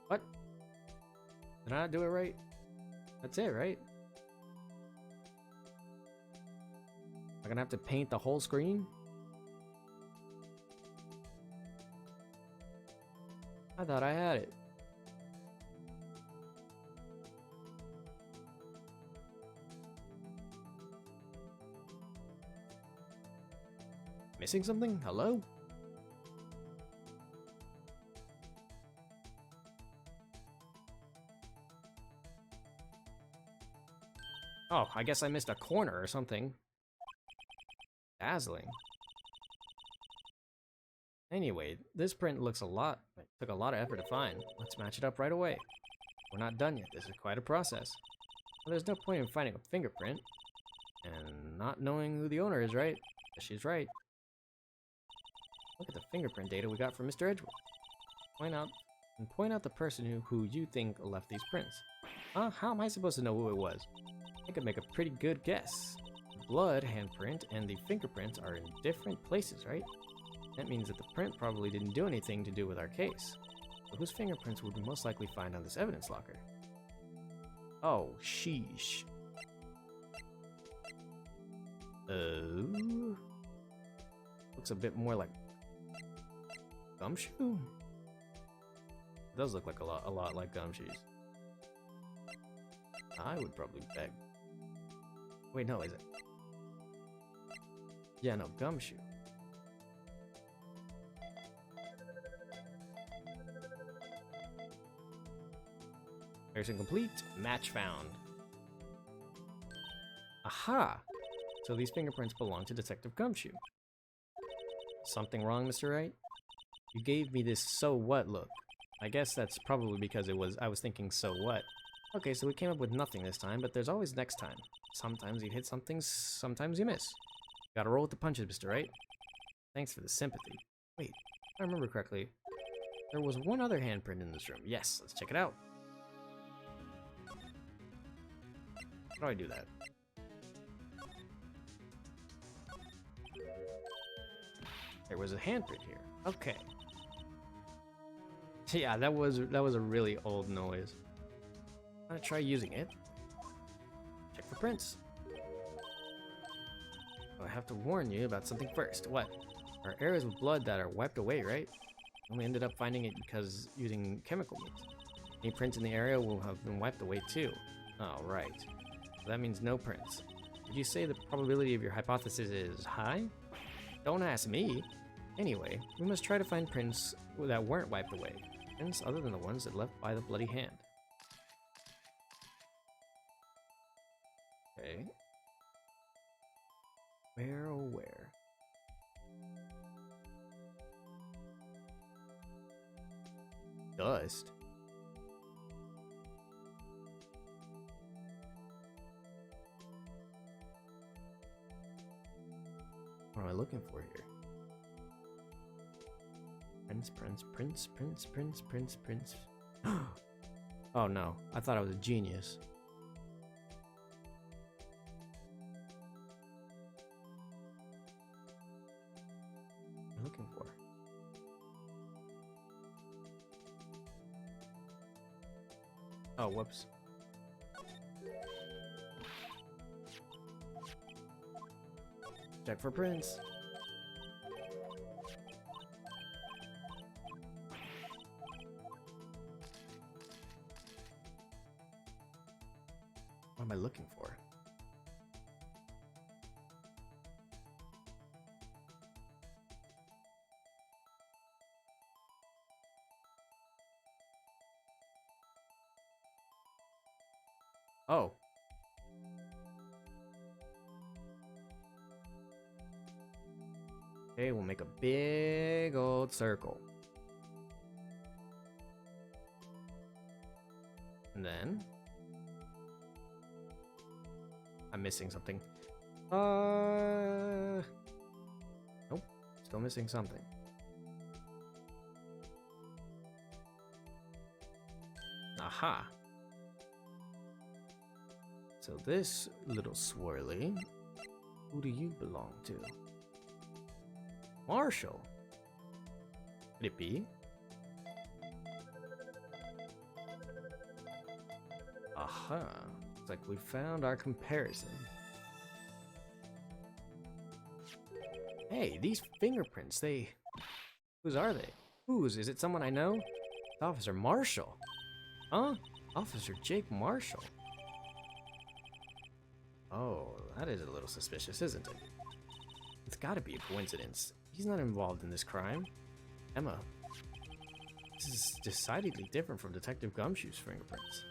What? Did I not do it right? That's it, right? Am I gonna have to paint the whole screen? I thought I had it. Missing something? Hello? Oh, I guess I missed a corner or something. Dazzling. Anyway, this print looks took a lot of effort to find. Let's match it up right away. We're not done yet. This is quite a process. Well, there's no point in finding a fingerprint and not knowing who the owner is, right? She's right. Look at the fingerprint data we got from Mr. Edgewood. Point out the person who you think left these prints. How am I supposed to know who it was? I could make a pretty good guess. The blood handprint and the fingerprints are in different places, right? That means that the print probably didn't do anything to do with our case. So whose fingerprints would we most likely find on this evidence locker? Oh, sheesh. Looks a bit more like gumshoe? It does look like a lot like gumshoes. I would probably beg. Wait, no, is it? Yeah, no, gumshoe. Comparison complete. Match found. Aha! So these fingerprints belong to Detective Gumshoe. Something wrong, Mr. Wright? You gave me this so what look. I guess that's probably because I was thinking so what. Okay, so we came up with nothing this time, but there's always next time. Sometimes you hit something, sometimes you miss. Gotta roll with the punches, Mr. Wright. Thanks for the sympathy. Wait, if I remember correctly, there was one other handprint in this room. Yes, let's check it out. How do I do that? There was a handprint here. Okay. Yeah, that was a really old noise. I'm gonna try using it. Check for prints. Oh, I have to warn you about something first. What? Our areas with blood that are wiped away, right? And we ended up finding it because using chemical means. Any prints in the area will have been wiped away too. Oh, right. So that means no prints. Did you say the probability of your hypothesis is high? Don't ask me. Anyway, we must try to find prints that weren't wiped away. Prints other than the ones that left by the bloody hand. Okay. Where, oh where? Dust? What am I looking for here? Prints. Oh no, I thought I was a genius. What am I looking for? Oh, whoops. Check for prints. What am I looking for? Oh. Okay, we'll make a big old circle. And then I'm missing something. Nope, still missing something. Aha. So this little swirly, who do you belong to? Marshall. Could it be? Aha. Looks like we found our comparison. Hey, these fingerprints, whose are they? Whose? Is it someone I know? Officer Marshall. Huh? Officer Jake Marshall. Oh, that is a little suspicious, isn't it? It's gotta be a coincidence. He's not involved in this crime. Emma. This is decidedly different from Detective Gumshoe's fingerprints.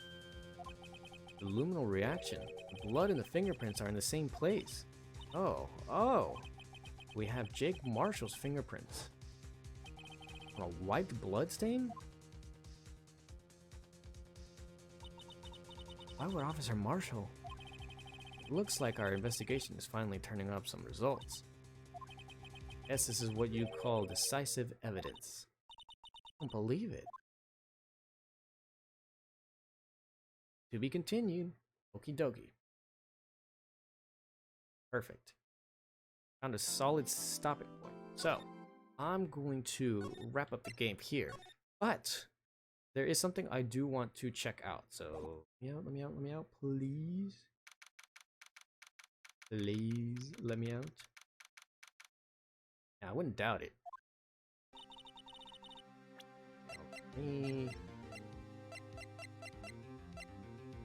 The luminal reaction. The blood and the fingerprints are in the same place. Oh. We have Jake Marshall's fingerprints. On a white blood stain? Why would Officer Marshall? It looks like our investigation is finally turning up some results. Yes, this is what you call decisive evidence. I don't believe it. To be continued. Okie dokie. Perfect. Found a solid stopping point. So, I'm going to wrap up the game here. But there is something I do want to check out. So, let me out, please. Please, let me out. Yeah, I wouldn't doubt it. Me.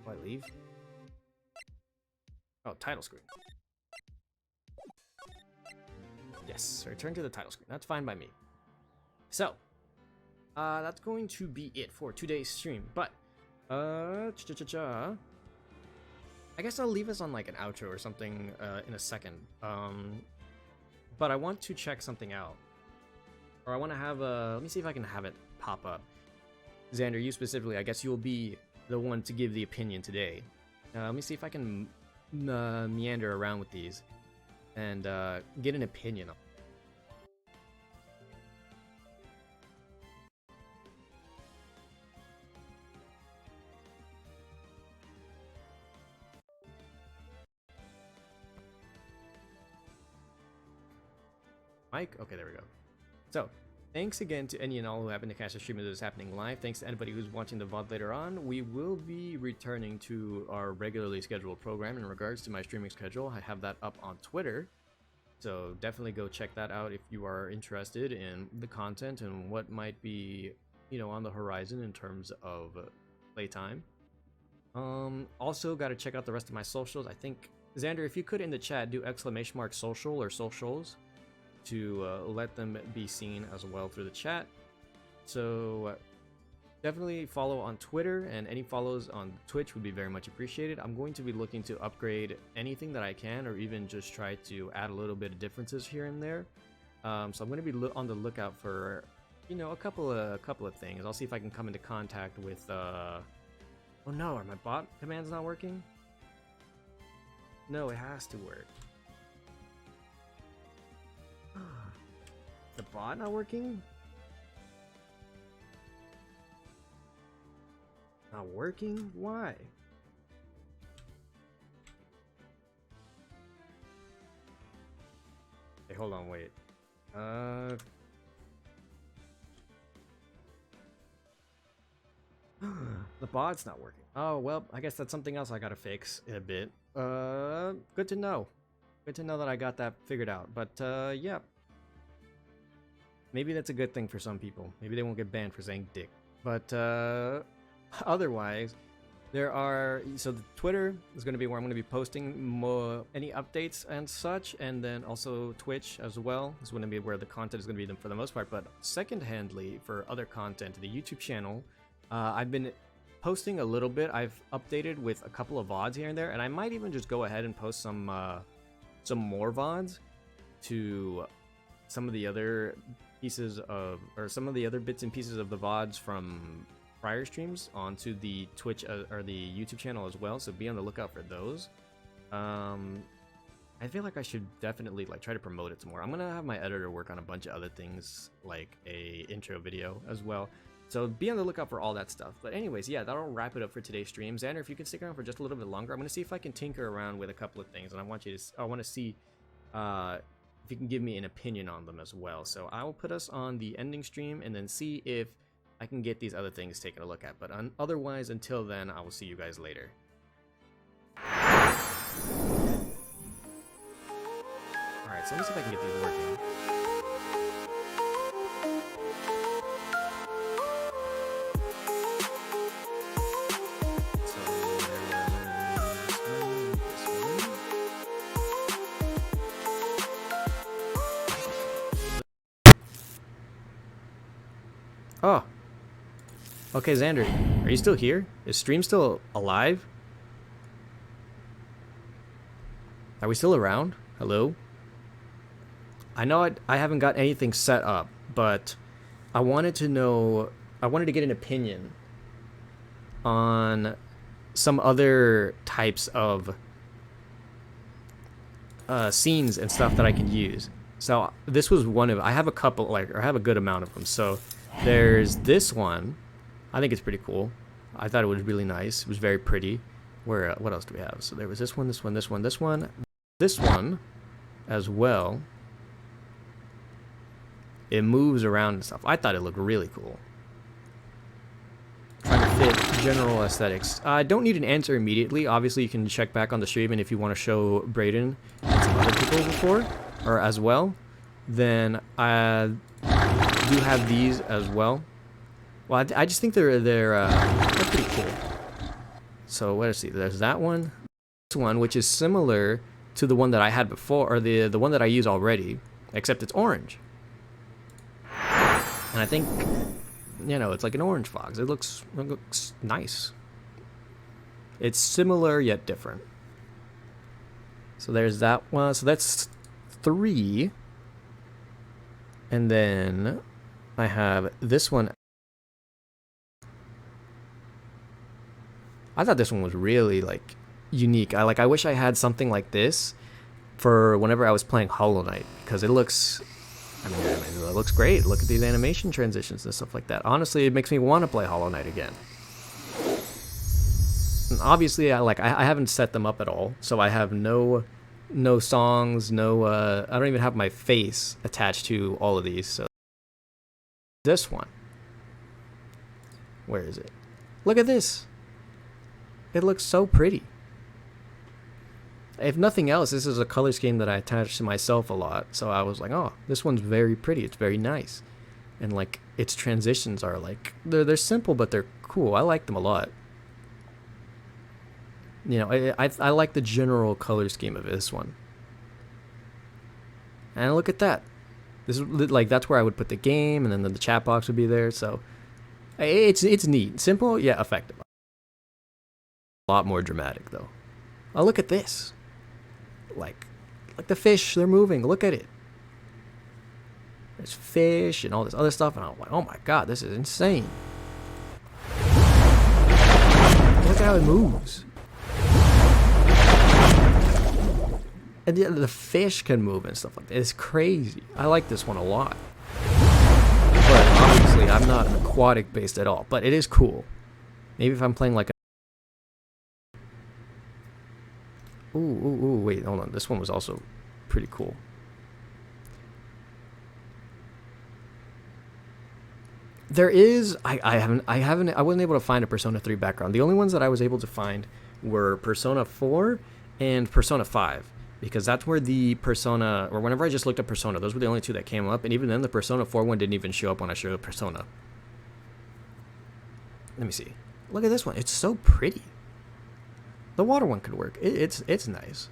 Do I leave? Oh, title screen. Yes, return to the title screen. That's fine by me. So, that's going to be it for today's stream. But, I guess I'll leave us on like an outro or something in a second. But I want to check something out. Or I want to have let me see if I can have it pop up. Xander, you specifically, I guess you'll be the one to give the opinion today. Let me see if I can meander around with these and get an opinion on. Mike? Okay, there we go. So, thanks again to any and all who happen to catch the stream of this happening live. Thanks to anybody who's watching the VOD later on. We will be returning to our regularly scheduled program in regards to my streaming schedule. I have that up on Twitter. So definitely go check that out if you are interested in the content and what might be, on the horizon in terms of playtime. Also, got to check out the rest of my socials. I think, Xander, if you could in the chat do !social or socials to let them be seen as well through the chat. So definitely follow on Twitter, and any follows on Twitch would be very much appreciated. I'm going to be looking to upgrade anything that I can, or even just try to add a little bit of differences here and there. So I'm going to be on the lookout for, a couple of things. I'll see if I can come into contact with. Oh no, are my bot commands not working? No, it has to work. The bot not working? not working? Why? Hey, hold on, wait. The VOD's not working. Oh, well, I guess that's something else I gotta fix in a bit. Good to know. Good to know that I got that figured out. But, yeah. Maybe that's a good thing for some people. Maybe they won't get banned for saying dick. But, otherwise, there are... So, the Twitter is going to be where I'm going to be posting more, any updates and such. And then also Twitch as well is going to be where the content is going to be for the most part. But second-handly, for other content, the YouTube channel, I've been posting a little bit. I've updated with a couple of VODs here and there. And I might even just go ahead and post some more VODs to some of the other pieces of, or some of the other bits and pieces of the VODs from prior streams onto the Twitch or the YouTube channel as well, so be on the lookout for those. I feel like I should definitely like try to promote it some more. I'm gonna have my editor work on a bunch of other things like a intro video as well, so be on the lookout for all that stuff. But anyways, yeah, that'll wrap it up for today's stream. Xander, if you can stick around for just a little bit longer, I'm gonna see if I can tinker around with a couple of things, and I want to see if you can give me an opinion on them as well. So I will put us on the ending stream and then see if I can get these other things taken a look at. But otherwise, until then, I will see you guys later. Alright, so let me see if I can get these working. Oh. Okay, Xander, are you still here? Is stream still alive? Are we still around? Hello? I know I haven't got anything set up, but I wanted to know, I wanted to get an opinion on some other types of scenes and stuff that I can use. So this was one of, I have a couple, like, or I have a good amount of them. So there's this one. I think it's pretty cool. I thought it was really nice. It was very pretty. Where, what else do we have? So there was this one, this one, this one, this one, this one as well. It moves around and stuff. I thought it looked really cool. Trying to fit general aesthetics. I don't need an answer immediately. Obviously, you can check back on the stream, and if you want to show Brayden and some other people before, or as well, then I do have these as well. Well, I just think they're pretty cool. So let's see. There's that one. This one, which is similar to the one that I had before, or the one that I use already, except it's orange. And I think, you know, it's like an orange fox. It looks nice. It's similar yet different. So there's that one. So that's 3. And then I have this one. I thought this one was really like unique. I wish I had something like this for whenever I was playing Hollow Knight, because it looks, I mean, it looks great. Look at these animation transitions and stuff like that. Honestly, it makes me want to play Hollow Knight again. And obviously, I haven't set them up at all, so I have no songs, I don't even have my face attached to all of these. So this one, where is it? Look at this. It looks so pretty. If nothing else, this is a color scheme that I attach to myself a lot. So I was like, oh, this one's very pretty. It's very nice. And like its transitions are like, they're simple, but they're cool. I like them a lot. You know, I like the general color scheme of this one. And look at that. This is like, that's where I would put the game, and then the chat box would be there. So it's neat. Simple, yeah, effective. A lot more dramatic though. Oh, look at this. Like the fish, they're moving. Look at it. There's fish and all this other stuff, and I'm like, oh my god, this is insane. Look at how it moves. And the fish can move and stuff like that. It's crazy. I like this one a lot. But obviously, I'm not aquatic based at all. But it is cool. Maybe if I'm playing like a... Ooh, wait, hold on. This one was also pretty cool. There is... I wasn't able to find a Persona 3 background. The only ones that I was able to find were Persona 4 and Persona 5. Because that's where the Persona... Or whenever I just looked at Persona, those were the only two that came up. And even then, the Persona 4 one didn't even show up when I showed the Persona. Let me see. Look at this one. It's so pretty. The water one could work. It's nice.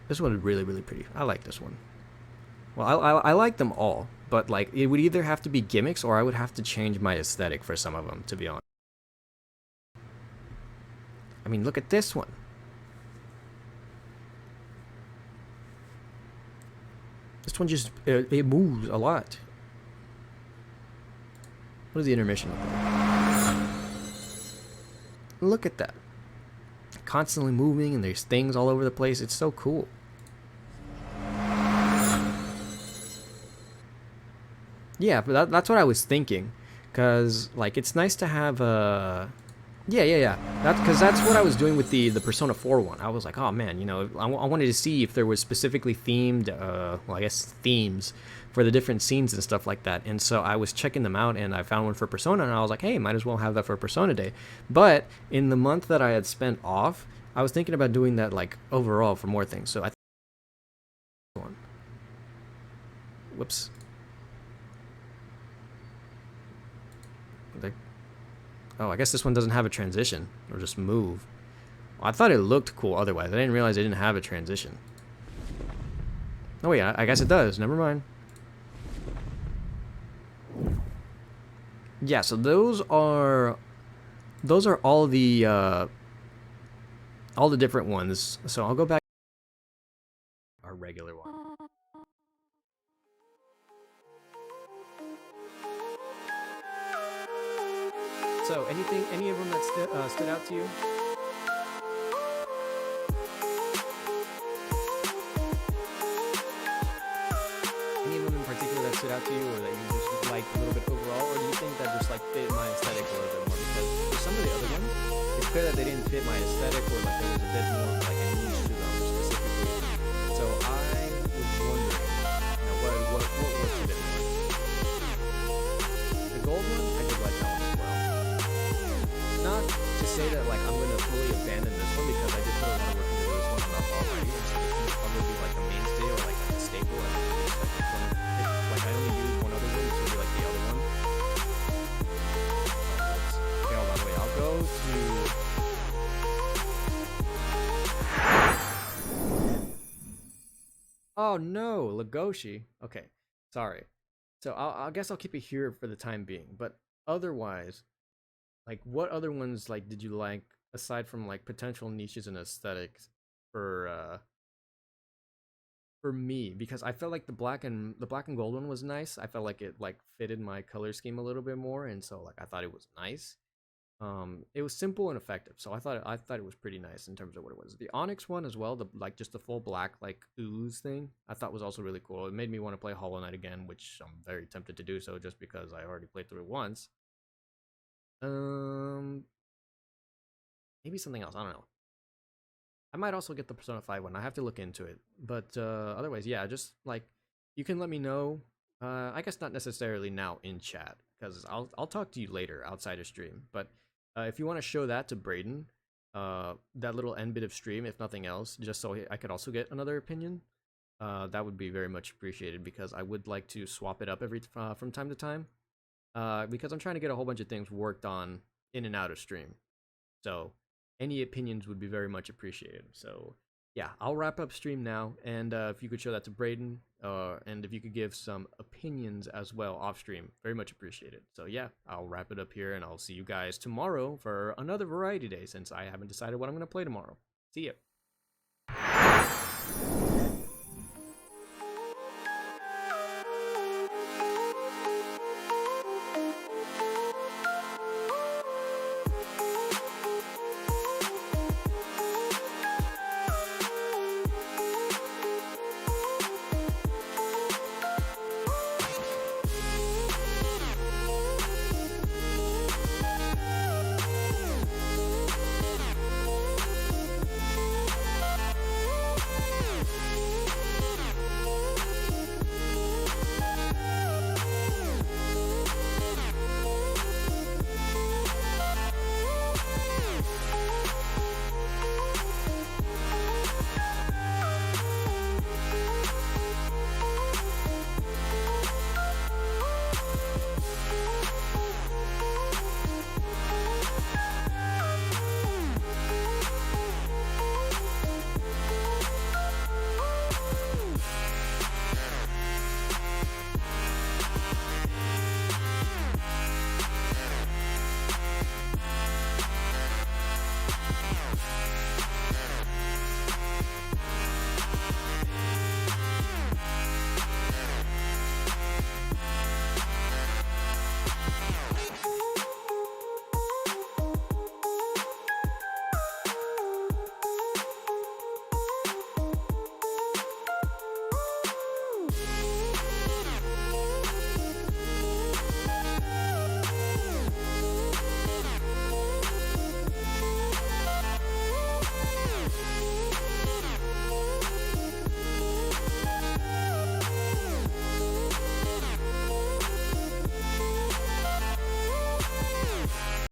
This one is really, really pretty. I like this one. Well, I like them all. But, like, it would either have to be gimmicks or I would have to change my aesthetic for some of them, to be honest. I mean, look at this one. This one just, it moves a lot. What does the intermission look like? Look at that. Constantly moving and there's things all over the place. It's so cool. Yeah, but that's what I was thinking. Because, like, it's nice to have a... Yeah. That's what I was doing with the Persona 4 one. I was like, oh man, you know, I wanted to see if there was specifically themed, well, I guess themes for the different scenes and stuff like that. And so I was checking them out, and I found one for Persona, and I was like, hey, might as well have that for Persona Day. But in the month that I had spent off, I was thinking about doing that, like, overall for more things. So I think... Whoops. Oh, I guess this one doesn't have a transition, or just move. Well, I thought it looked cool otherwise. I didn't realize it didn't have a transition. Oh yeah, I guess it does. Never mind. Yeah, so those are all the different ones. So I'll go back to our regular one. So, any of them that stood out to you? Any of them in particular that stood out to you, or that you just liked a little bit overall, or do you think that just like fit my aesthetic a little bit more? Because for some of the other ones, it's clear that they didn't fit my aesthetic, or like there was a bit more like a niche to them specifically. So I was wondering, you know, what worked a bit more? The gold one, I did like that one as well. Not to say that like I'm gonna fully abandon this one, because I did put a lot of work into this one enough already. It's probably be like a mainstay or like a staple. Like I only use one other one, it's gonna be like the other one. Okay, hold on, wait. I'll go to. Oh no, Legoshi. Okay, sorry. So I guess I'll keep it here for the time being. But otherwise, like, what other ones like did you like aside from like potential niches and aesthetics for me? Because I felt like the black and gold one was nice. I felt like it like fitted my color scheme a little bit more, and so like I thought it was nice. It was simple and effective, so I thought it was pretty nice in terms of what it was. The Onyx one as well, the like just the full black like ooze thing, I thought was also really cool. It made me want to play Hollow Knight again, which I'm very tempted to do so just because I already played through it once. Maybe something else. I don't know. I might also get the Persona 5 one. I have to look into it. But otherwise, yeah, just like you can let me know. I guess not necessarily now in chat, because I'll talk to you later outside of stream. But if you want to show that to Brayden, that little end bit of stream, if nothing else, just so I could also get another opinion, that would be very much appreciated, because I would like to swap it up from time to time. Because I'm trying to get a whole bunch of things worked on in and out of stream. So any opinions would be very much appreciated. So yeah, I'll wrap up stream now, and if you could show that to Brayden, and if you could give some opinions as well off stream, very much appreciated. So yeah, I'll wrap it up here, and I'll see you guys tomorrow for another variety day, since I haven't decided what I'm going to play tomorrow. See ya.